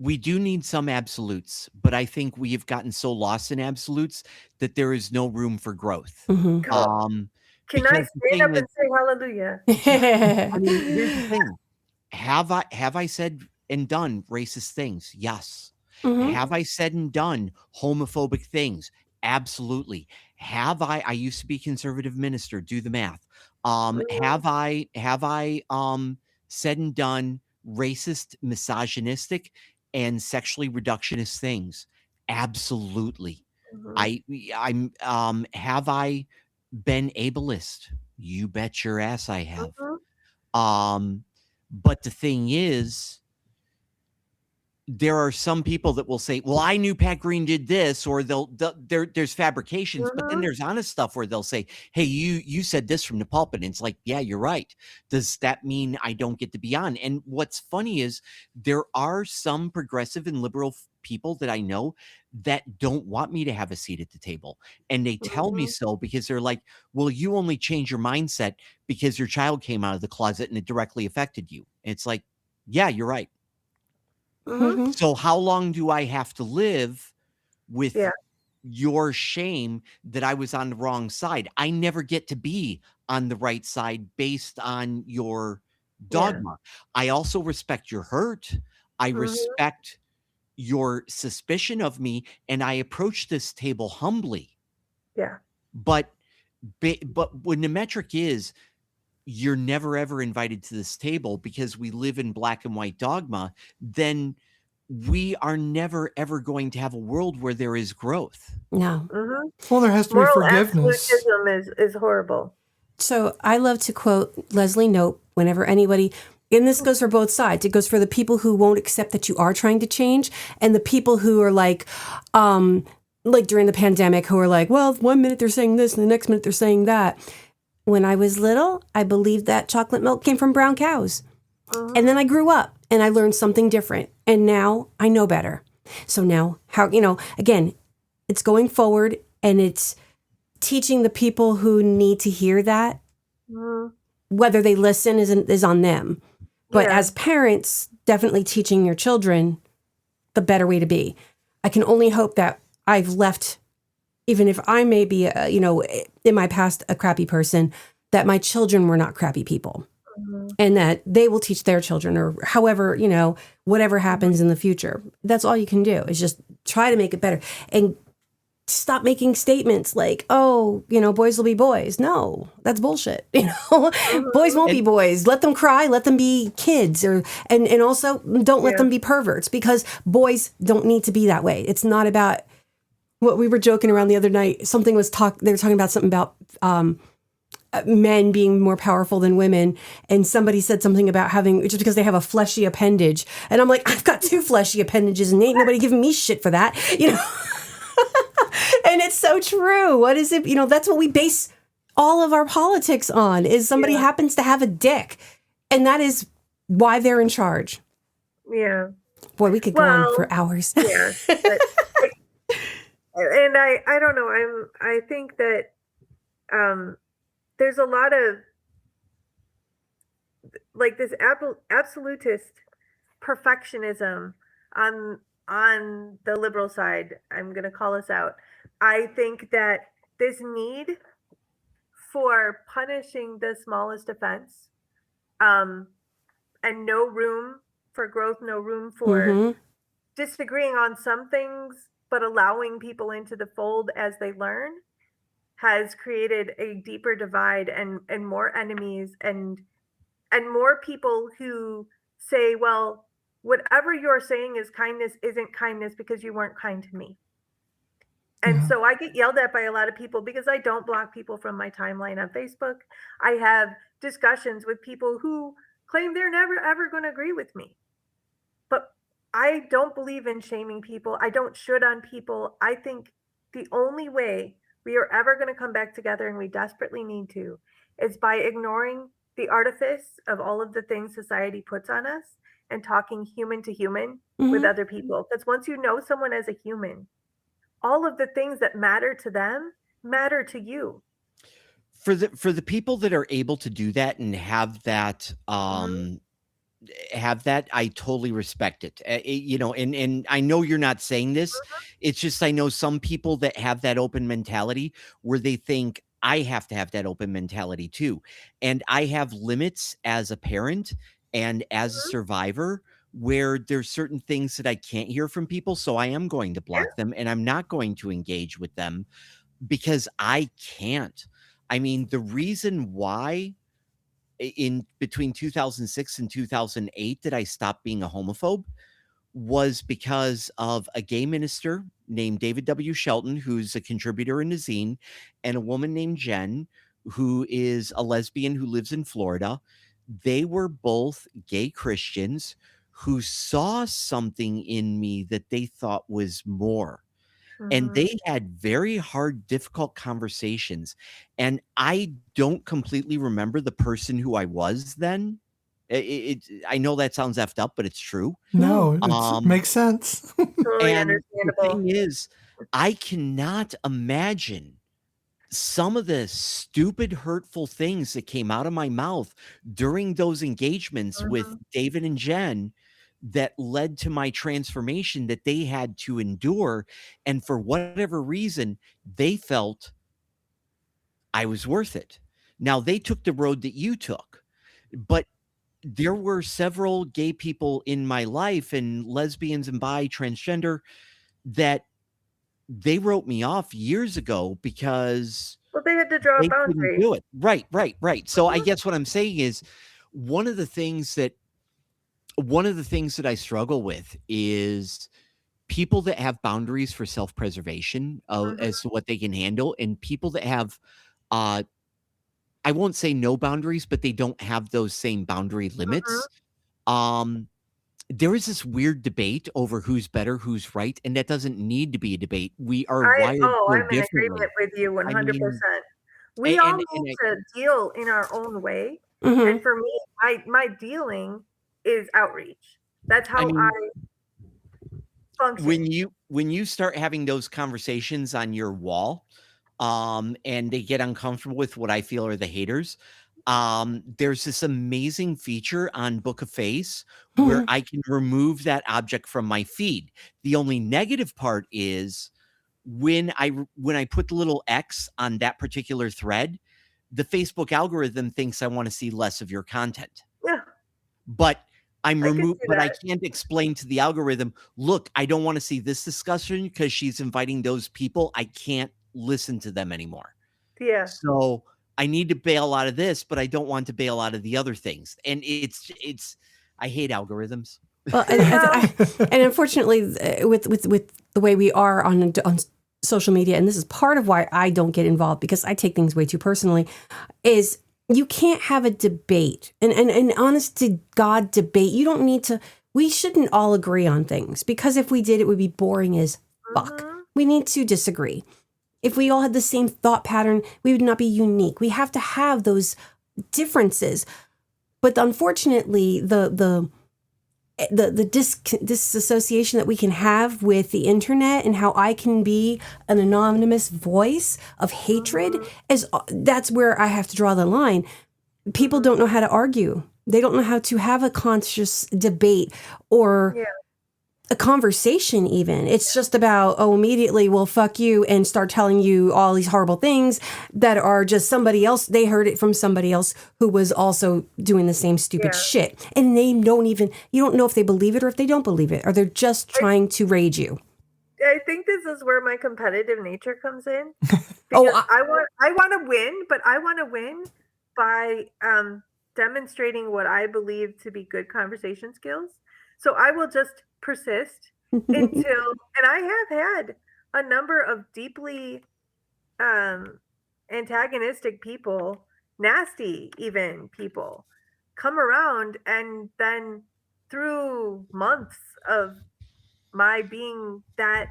we do need some absolutes, but I think we have gotten so lost in absolutes that there is no room for growth. Mm-hmm. Can I stand up and say hallelujah? I mean, here's the thing. Have I said and done racist things? Yes. Mm-hmm. Have I said and done homophobic things? Absolutely. Have I used to be a conservative minister, do the math. Have I said and done racist, misogynistic, and sexually reductionist things? Absolutely. I'm have I been ableist? You bet your ass I have. But the thing is, there are some people that will say, well, I knew Pat Green did this, or there's fabrications, but then there's honest stuff where they'll say, hey, you said this from the pulpit. And it's like, yeah, you're right. Does that mean I don't get to be on? And what's funny is there are some progressive and liberal people that I know that don't want me to have a seat at the table. And they tell me so because they're like, well, you only change your mindset because your child came out of the closet and it directly affected you. And it's like, yeah, you're right. Mm-hmm. So how long do I have to live with your shame that I was on the wrong side? I never get to be on the right side based on your dogma. I also respect your hurt. I respect your suspicion of me, and I approach this table humbly. Yeah. But when the metric is, you're never ever invited to this table because we live in black and white dogma, then we are never ever going to have a world where there is growth. No. Well, there has to be forgiveness. Absolutism is horrible. So I love to quote Leslie Knope whenever anybody, and this goes for both sides. It goes for the people who won't accept that you are trying to change, and the people who are like during the pandemic, who are like, well, 1 minute they're saying this and the next minute they're saying that. When I was little, I believed that chocolate milk came from brown cows. And then I grew up and I learned something different. And now I know better. So now, again, it's going forward, and it's teaching the people who need to hear that. Whether they listen is on them. But as parents, definitely teaching your children the better way to be. I can only hope that I've left, even if I may be, in my past a crappy person, that my children were not crappy people. And that they will teach their children, or however, whatever happens in the future. That's all you can do, is just try to make it better. And stop making statements like, oh, boys will be boys. No, that's bullshit. Boys won't be boys. Let them cry. Let them be kids. And also don't let them be perverts, because boys don't need to be that way. It's not about what we were joking around the other night. They were talking about something about men being more powerful than women, and somebody said something about having, just because they have a fleshy appendage, and I'm like, I've got 2 fleshy appendages and ain't nobody giving me shit for that, you know. And it's so true. What is it? You know, that's what we base all of our politics on, is somebody happens to have a dick, and that is why they're in charge. Yeah. Boy, we could go on for hours. Yeah. And I don't know. I think that there's a lot of like this absolutist perfectionism on the liberal side. I'm going to call us out. I think that this need for punishing the smallest offense, and no room for growth, no room for disagreeing on some things, but allowing people into the fold as they learn, has created a deeper divide and more enemies and more people who say, well, whatever you're saying is kindness isn't kindness because you weren't kind to me. And so I get yelled at by a lot of people because I don't block people from my timeline on Facebook. I have discussions with people who claim they're never, ever going to agree with me. But I don't believe in shaming people. I don't should on people. I think the only way we are ever going to come back together, and we desperately need to, is by ignoring the artifice of all of the things society puts on us and talking human to human with other people. Because once you know someone as a human, all of the things that matter to them matter to you. For the people that are able to do that and have that, I totally respect it. You know, and I know you're not saying this. It's just, I know some people that have that open mentality where they think I have to have that open mentality too. And I have limits as a parent and as a survivor, where there's certain things that I can't hear from people. So I am going to block them, and I'm not going to engage with them because I can't. I mean, the reason why in between 2006 and 2008 that I stopped being a homophobe was because of a gay minister named David W. Shelton, who's a contributor in the zine, and a woman named Jen, who is a lesbian who lives in Florida. They were both gay Christians who saw something in me that they thought was more. And they had very hard, difficult conversations. And I don't completely remember the person who I was then. I know that sounds effed up, but it's true. No, it makes sense. Totally And the understandable. thing is, I cannot imagine some of the stupid, hurtful things that came out of my mouth during those engagements with David and Jen that led to my transformation that they had to endure. And for whatever reason, they felt I was worth it. Now, they took the road that you took, but there were several gay people in my life, and lesbians and bi, transgender, that they wrote me off years ago because they had to draw a they couldn't boundary. do it. Right. So I guess what I'm saying is one of the things that I struggle with is people that have boundaries for self-preservation as to what they can handle, and people that have, I won't say no boundaries, but they don't have those same boundary limits. There is this weird debate over who's better, who's right, and that doesn't need to be a debate. We are wired so I'm in differently. agreement with you 100%. I mean, We all need to deal in our own way. And for me, my dealing is outreach. That's how I function. When you start having those conversations on your wall, and they get uncomfortable with what I feel are the haters, there's this amazing feature on Book of Face where I can remove that object from my feed. The only negative part is when I put the little X on that particular thread, the Facebook algorithm thinks I want to see less of your content. Yeah. But but I can't explain to the algorithm, look, I don't want to see this discussion because she's inviting those people. I can't listen to them anymore. Yeah. So I need to bail out of this, but I don't want to bail out of the other things. And I hate algorithms. Well, and unfortunately, with the way we are on social media, and this is part of why I don't get involved because I take things way too personally, is you can't have a debate. And honest to God debate, you don't need to, we shouldn't all agree on things because if we did, it would be boring as fuck. We need to disagree. If we all had the same thought pattern, we would not be unique. We have to have those differences. But unfortunately, the disassociation that we can have with the internet and how I can be an anonymous voice of hatred that's where I have to draw the line. People don't know how to argue. They don't know how to have a conscious debate or a conversation even. It's just about, immediately, well, fuck you, and start telling you all these horrible things that are just somebody else. They heard it from somebody else who was also doing the same stupid shit. And they don't even, you don't know if they believe it or if they don't believe it, or they're just trying to rage you. I think this is where my competitive nature comes in. Because I want to win, but I want to win by demonstrating what I believe to be good conversation skills. So I will just persist until, and I have had a number of deeply antagonistic people, nasty even people, come around, and then through months of my being that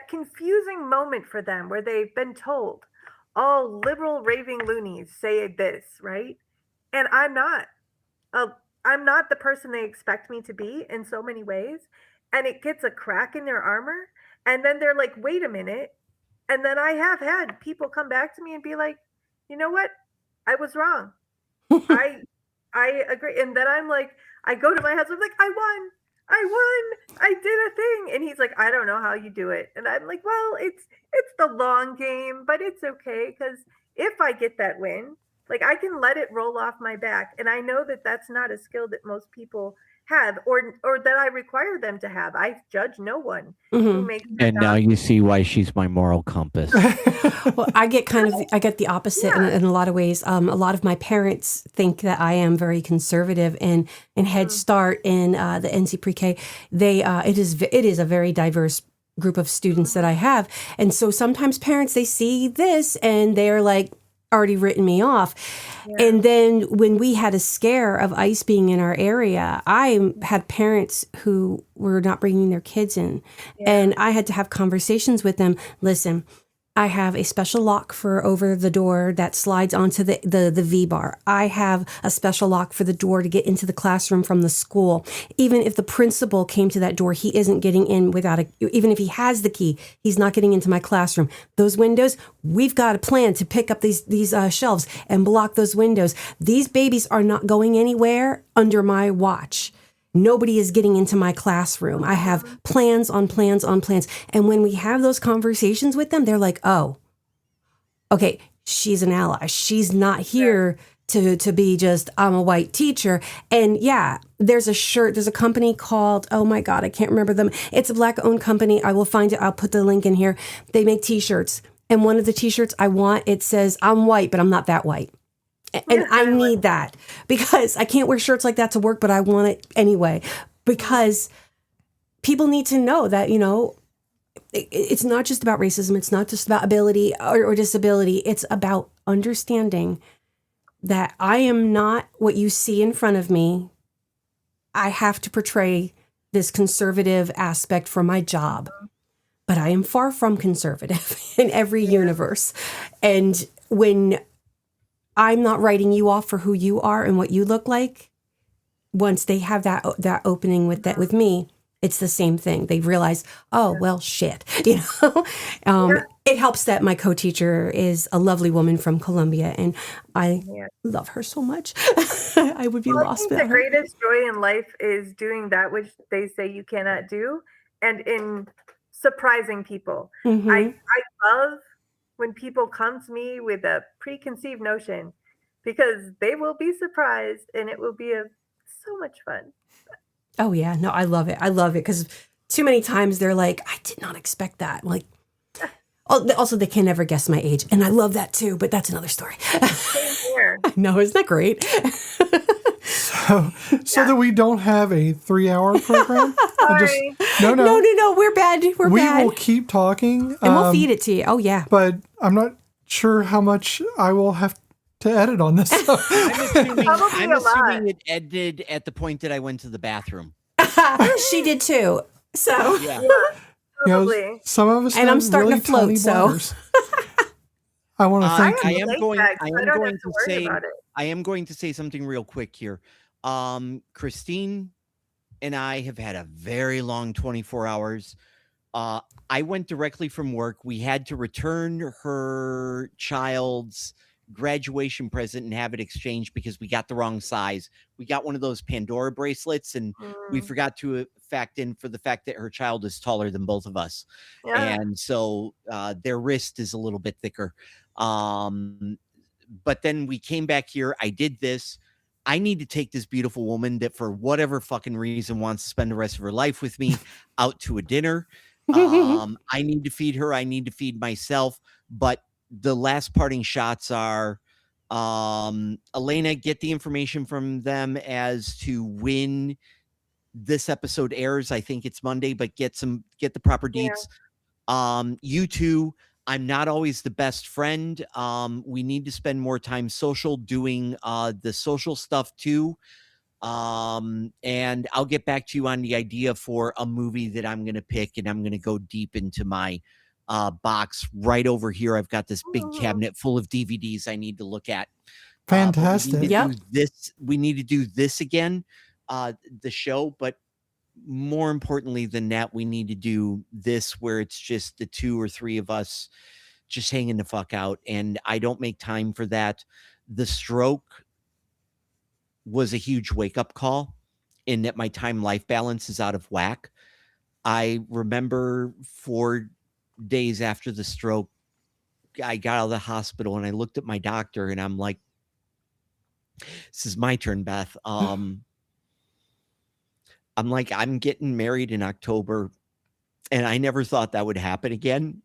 confusing moment for them where they've been told, all liberal raving loonies say this, right? And I'm not the person they expect me to be in so many ways. And it gets a crack in their armor. And then they're like, wait a minute. And then I have had people come back to me and be like, you know what? I was wrong. I agree. And then I'm like, I go to my husband, like, I won. I did a thing. And he's like, I don't know how you do it. And I'm like, well, it's the long game, but it's okay. Because if I get that win, like, I can let it roll off my back. And I know that that's not a skill that most people have or that I require them to have. I judge no one who makes And now you see why she's my moral compass. Well, I get the opposite in a lot of ways. A lot of my parents think that I am very conservative, and in Head Start and the NC Pre-K, it is a very diverse group of students that I have. And so sometimes parents, they see this and they're like, already written me off. Yeah. And then when we had a scare of ICE being in our area, I had parents who were not bringing their kids in. Yeah. And I had to have conversations with them. Listen, I have a special lock for over the door that slides onto the V-bar. I have a special lock for the door to get into the classroom from the school. Even if the principal came to that door, he isn't getting in even if he has the key, he's not getting into my classroom. Those windows, we've got a plan to pick up these shelves and block those windows. These babies are not going anywhere under my watch. Nobody is getting into my classroom. I have plans on plans on plans. And when we have those conversations with them, they're like, oh, okay, she's an ally. She's not here to be just, I'm a white teacher. And yeah, there's a company called, oh my God, I can't remember them. It's a Black-owned company. I will find it. I'll put the link in here. They make t-shirts. And one of the t-shirts I want, it says, I'm white, but I'm not that white. And I need that because I can't wear shirts like that to work, but I want it anyway, because people need to know that, it's not just about racism. It's not just about ability or disability. It's about understanding that I am not what you see in front of me. I have to portray this conservative aspect for my job, but I am far from conservative in every universe. And when I'm not writing you off for who you are and what you look like, once they have that opening with me, it's the same thing. They realize, oh, well, shit. It helps that my co-teacher is a lovely woman from Colombia, and I love her so much. I would be lost without her. The greatest joy in life is doing that which they say you cannot do, and in surprising people. Mm-hmm. I love when people come to me with a preconceived notion, because they will be surprised and it will be so much fun. Oh yeah, no, I love it. Because too many times they're like, I did not expect that. Like, also they can never guess my age, and I love that too. But that's another story. Same here. No, isn't that great? so that we don't have a 3-hour program. Sorry. No. We're bad. We're We bad. will keep talking. And we'll feed it to you. Oh, yeah. But I'm not sure how much I will have to edit on this. So. I'm assuming it ended at the point that I went to the bathroom. She did too. So Yeah. Probably. Some of us and have I'm starting really to float. tiny So bladders. I want to thank I you. am going. I I am don't going have to to worry say. about it. I am going to say something real quick here. Christine and I have had a very long 24 hours. I went directly from work. We had to return her child's graduation present and have it exchanged because we got the wrong size. We got one of those Pandora bracelets, and we forgot to fact in for the fact that her child is taller than both of us. Yeah. And so their wrist is a little bit thicker. But then we came back here. I did this. I need to take this beautiful woman that for whatever fucking reason wants to spend the rest of her life with me out to a dinner. I need to feed her. I need to feed myself. But the last parting shots are, Allaina, get the information from them as to when this episode airs. I think it's Monday, but get the proper deets. You two, I'm not always the best friend. We need to spend more time social doing the social stuff too. And I'll get back to you on the idea for a movie that I'm going to pick, and I'm going to go deep into my box right over here. I've got this big cabinet full of DVDs I need to look at. Fantastic. We need to do this again, the show, but more importantly than that, we need to do this where it's just the 2 or 3 of us just hanging the fuck out. And I don't make time for that. The stroke was a huge wake-up call in that my time-life balance is out of whack. I remember 4 days after the stroke, I got out of the hospital and I looked at my doctor and I'm like, this is my turn, Beth. I'm like, I'm getting married in October, and I never thought that would happen again.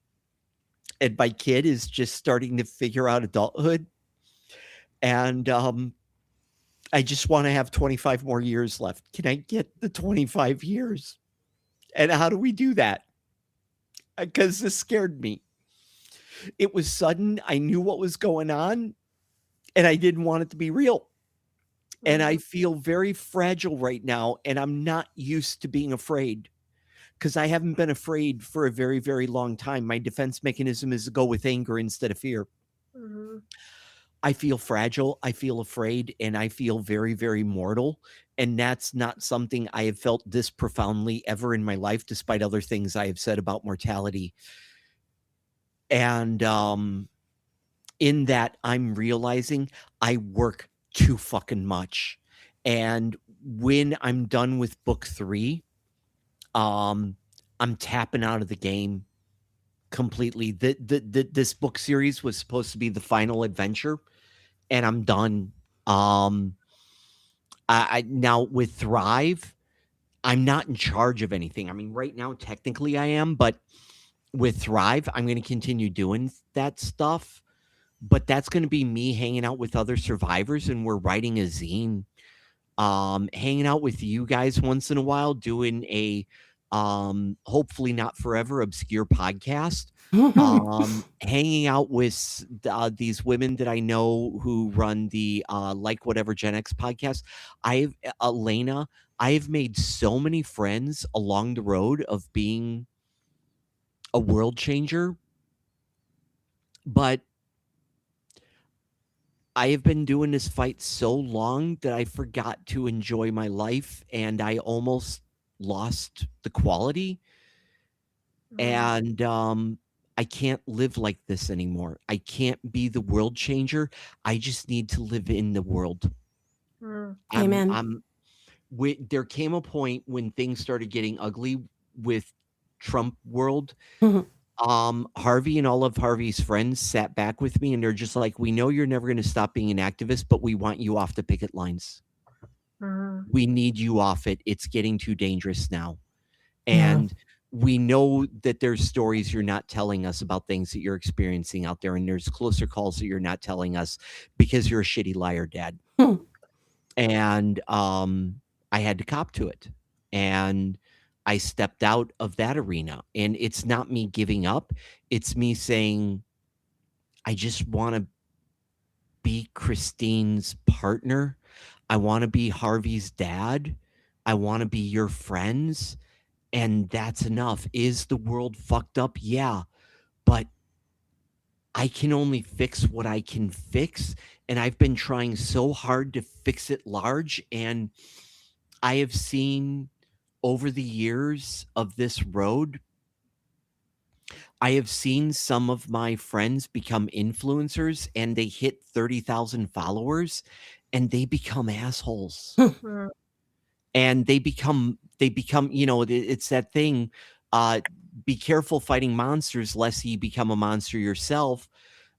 And my kid is just starting to figure out adulthood. And I just want to have 25 more years left. Can I get the 25 years? And how do we do that? Because this scared me. It was sudden. I knew what was going on, and I didn't want it to be real. And I feel very fragile right now, and I'm not used to being afraid because I haven't been afraid for a very, very long time. My defense mechanism is to go with anger instead of fear. I feel fragile, I feel afraid, and I feel very, very mortal. And that's not something I have felt this profoundly ever in my life, despite other things I have said about mortality. And in that, I'm realizing I work too fucking much. And when I'm done with book 3, I'm tapping out of the game completely. This book series was supposed to be the final adventure, and I'm done. I now with Thrive, I'm not in charge of anything. I mean, right now, technically I am, but with Thrive, I'm going to continue doing that stuff. But that's going to be me hanging out with other survivors, and we're writing a zine, hanging out with you guys once in a while, doing a hopefully not forever obscure podcast, hanging out with these women that I know who run the Like Whatever Gen X podcast. Allaina, I have made so many friends along the road of being a world changer, but I have been doing this fight so long that I forgot to enjoy my life, and I almost lost the quality. And I can't live like this anymore. I can't be the world changer. I just need to live in the world. Amen. There came a point when things started getting ugly with Trump world. Harvey and all of Harvey's friends sat back with me, and they're just like, we know you're never going to stop being an activist, but we want you off the picket lines. We need you off it. It's getting too dangerous now. And we know that there's stories you're not telling us about things that you're experiencing out there, and there's closer calls that you're not telling us because you're a shitty liar, Dad. And I had to cop to it. And I stepped out of that arena. And it's not me giving up. It's me saying, I just want to be Christine's partner. I want to be Harvey's dad. I want to be your friends. And that's enough. Is the world fucked up? Yeah. But I can only fix what I can fix. And I've been trying so hard to fix it large. And I have seen over the years of this road, I have seen some of my friends become influencers and they hit 30,000 followers and they become assholes. Mhm. And they become, it's that thing, be careful fighting monsters lest you become a monster yourself.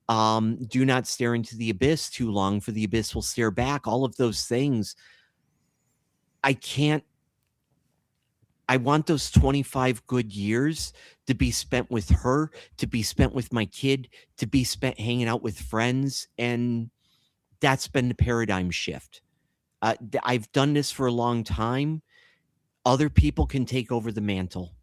Do not stare into the abyss too long, for the abyss will stare back. All of those things. I want those 25 good years to be spent with her, to be spent with my kid, to be spent hanging out with friends. And that's been the paradigm shift. I've done this for a long time. Other people can take over the mantle.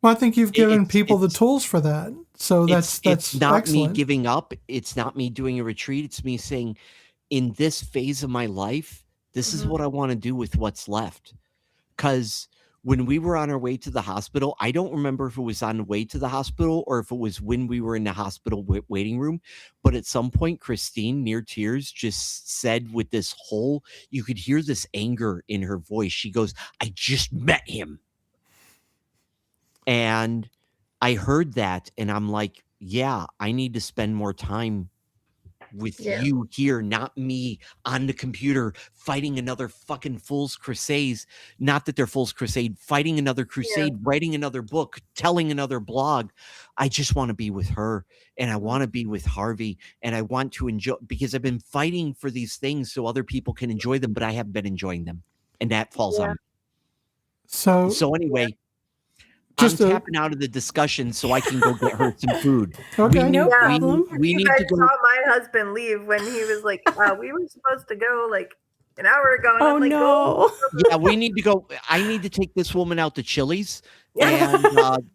Well, I think you've given people the it's- tools for that. So that's not excellent. me giving up. It's not me doing a retreat. It's me saying, in this phase of my life, this is what I want to do with what's left. Because when we were on our way to the hospital, I don't remember if it was on the way to the hospital or if it was when we were in the hospital waiting room. But at some point, Christine, near tears, just said with this whole, you could hear this anger in her voice. She goes, I just met him. And I heard that and I'm like, yeah, I need to spend more time with you here, not me on the computer fighting another fucking Fool's Crusade. Not that they're Fool's Crusade, fighting another crusade, writing another book, telling another blog. I just want to be with her and I want to be with Harvey and I want to enjoy, because I've been fighting for these things so other people can enjoy them, but I haven't been enjoying them. And that falls on me. So anyway, I'm tapping out of the discussion so I can go get her some food. Okay. No problem. We You need guys to go. saw my husband leave when he was like, we were supposed to go like an hour ago. And Oh, I'm like, no. Yeah, we need to go. I need to take this woman out to Chili's and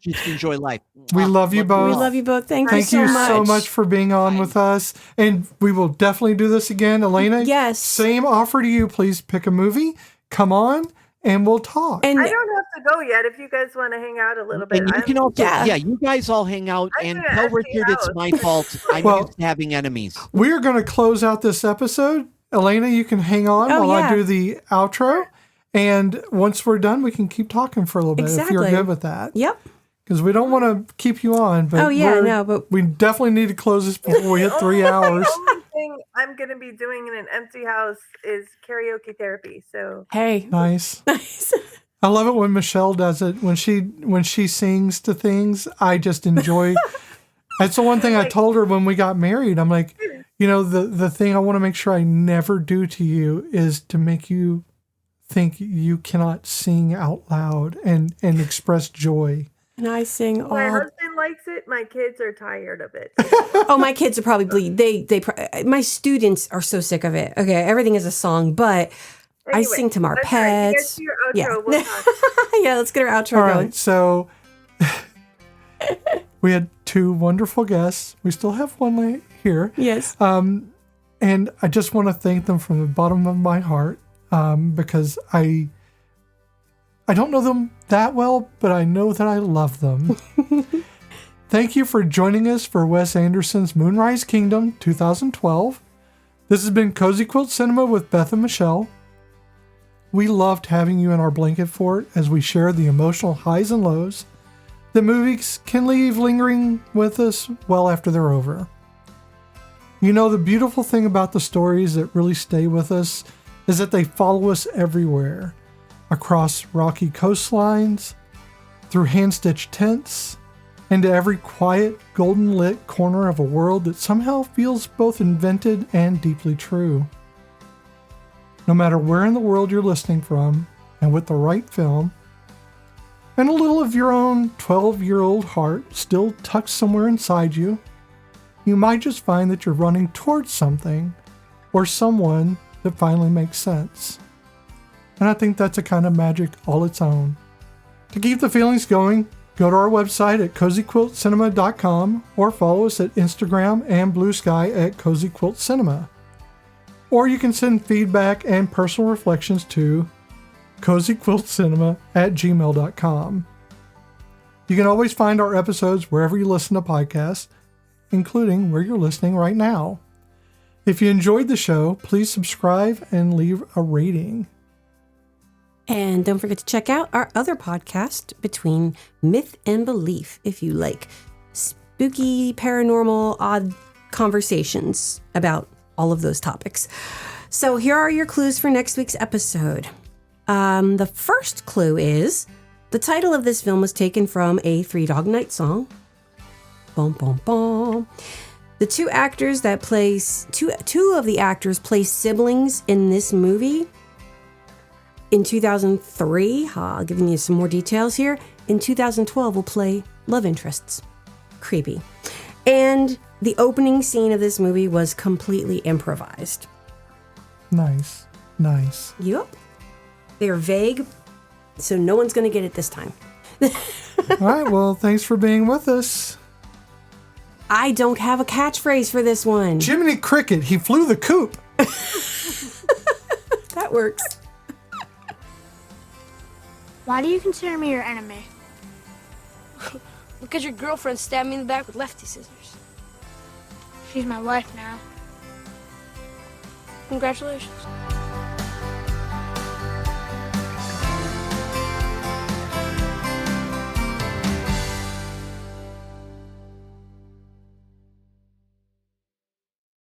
just enjoy life. We love you both. We love you both. Thank Thank you you so much. so much for being on with us. And we will definitely do this again. Allaina, Yes. same offer to you. Please pick a movie, come on, and we'll talk. And I don't have to go yet if you guys want to hang out a little bit. And you can also, Yeah. you guys all hang out I'm and gonna tell empty Richard it's house. my fault. I'm Well- used to having enemies. We're going to close out this episode. Allaina, you can hang on Oh, while I yeah. do the outro. And once we're done, we can keep talking for a little bit if you're Exactly. good with that. Yep. Because we don't want to keep you on. But Oh, yeah, no, but- we definitely need to close this before we hit 3 hours. The only thing I'm going to be doing in an empty house is karaoke therapy. So Hey. Nice. Nice. I love it when Michelle does it. When she sings to things, I just enjoy. That's the one thing I told her when we got married. I'm like, the thing I want to make sure I never do to you is to make you think you cannot sing out loud and express joy. And I sing all. my husband likes it. My kids are tired of it. Oh, my kids are probably bleed. My students are so sick of it. Okay, everything is a song, but I Anyway, sing to our that's all right. You guys pets. do your outro. Yeah. We'll talk. Yeah, let's get our outro All going. right, so we had 2 wonderful guests. We still have one here. Yes. And I just want to thank them from the bottom of my heart because I don't know them that well, but I know that I love them. Thank you for joining us for Wes Anderson's Moonrise Kingdom 2012. This has been Cozy Quilt Cinema with Beth and Michelle. We loved having you in our blanket fort as we share the emotional highs and lows that movies can leave lingering with us well after they're over. The beautiful thing about the stories that really stay with us is that they follow us everywhere, across rocky coastlines, through hand-stitched tents, into every quiet, golden-lit corner of a world that somehow feels both invented and deeply true. No matter where in the world you're listening from, and with the right film, and a little of your own 12-year-old heart still tucked somewhere inside you, you might just find that you're running towards something or someone that finally makes sense. And I think that's a kind of magic all its own. To keep the feelings going, go to our website at cozyquiltcinema.com or follow us at Instagram and Blue Sky at Cozy Quilt Cinema. Or you can send feedback and personal reflections to cozyquiltcinema@gmail.com. You can always find our episodes wherever you listen to podcasts, including where you're listening right now. If you enjoyed the show, please subscribe and leave a rating. And don't forget to check out our other podcast, Between Myth and Belief, if you like spooky, paranormal, odd conversations about all of those topics. So here are your clues for next week's episode. The first clue is the title of this film was taken from a Three Dog Night song. Boom, boom, boom. The two actors that two of the actors play siblings in this movie. In 2003, I'll give you some more details here. In 2012, we'll play love interests. Creepy. And the opening scene of this movie was completely improvised. Nice. Yep. They're vague, so no one's going to get it this time. All right, well, thanks for being with us. I don't have a catchphrase for this one. Jiminy Cricket, he flew the coop. That works. Why do you consider me your enemy? Because your girlfriend stabbed me in the back with lefty scissors. She's my wife now. Congratulations.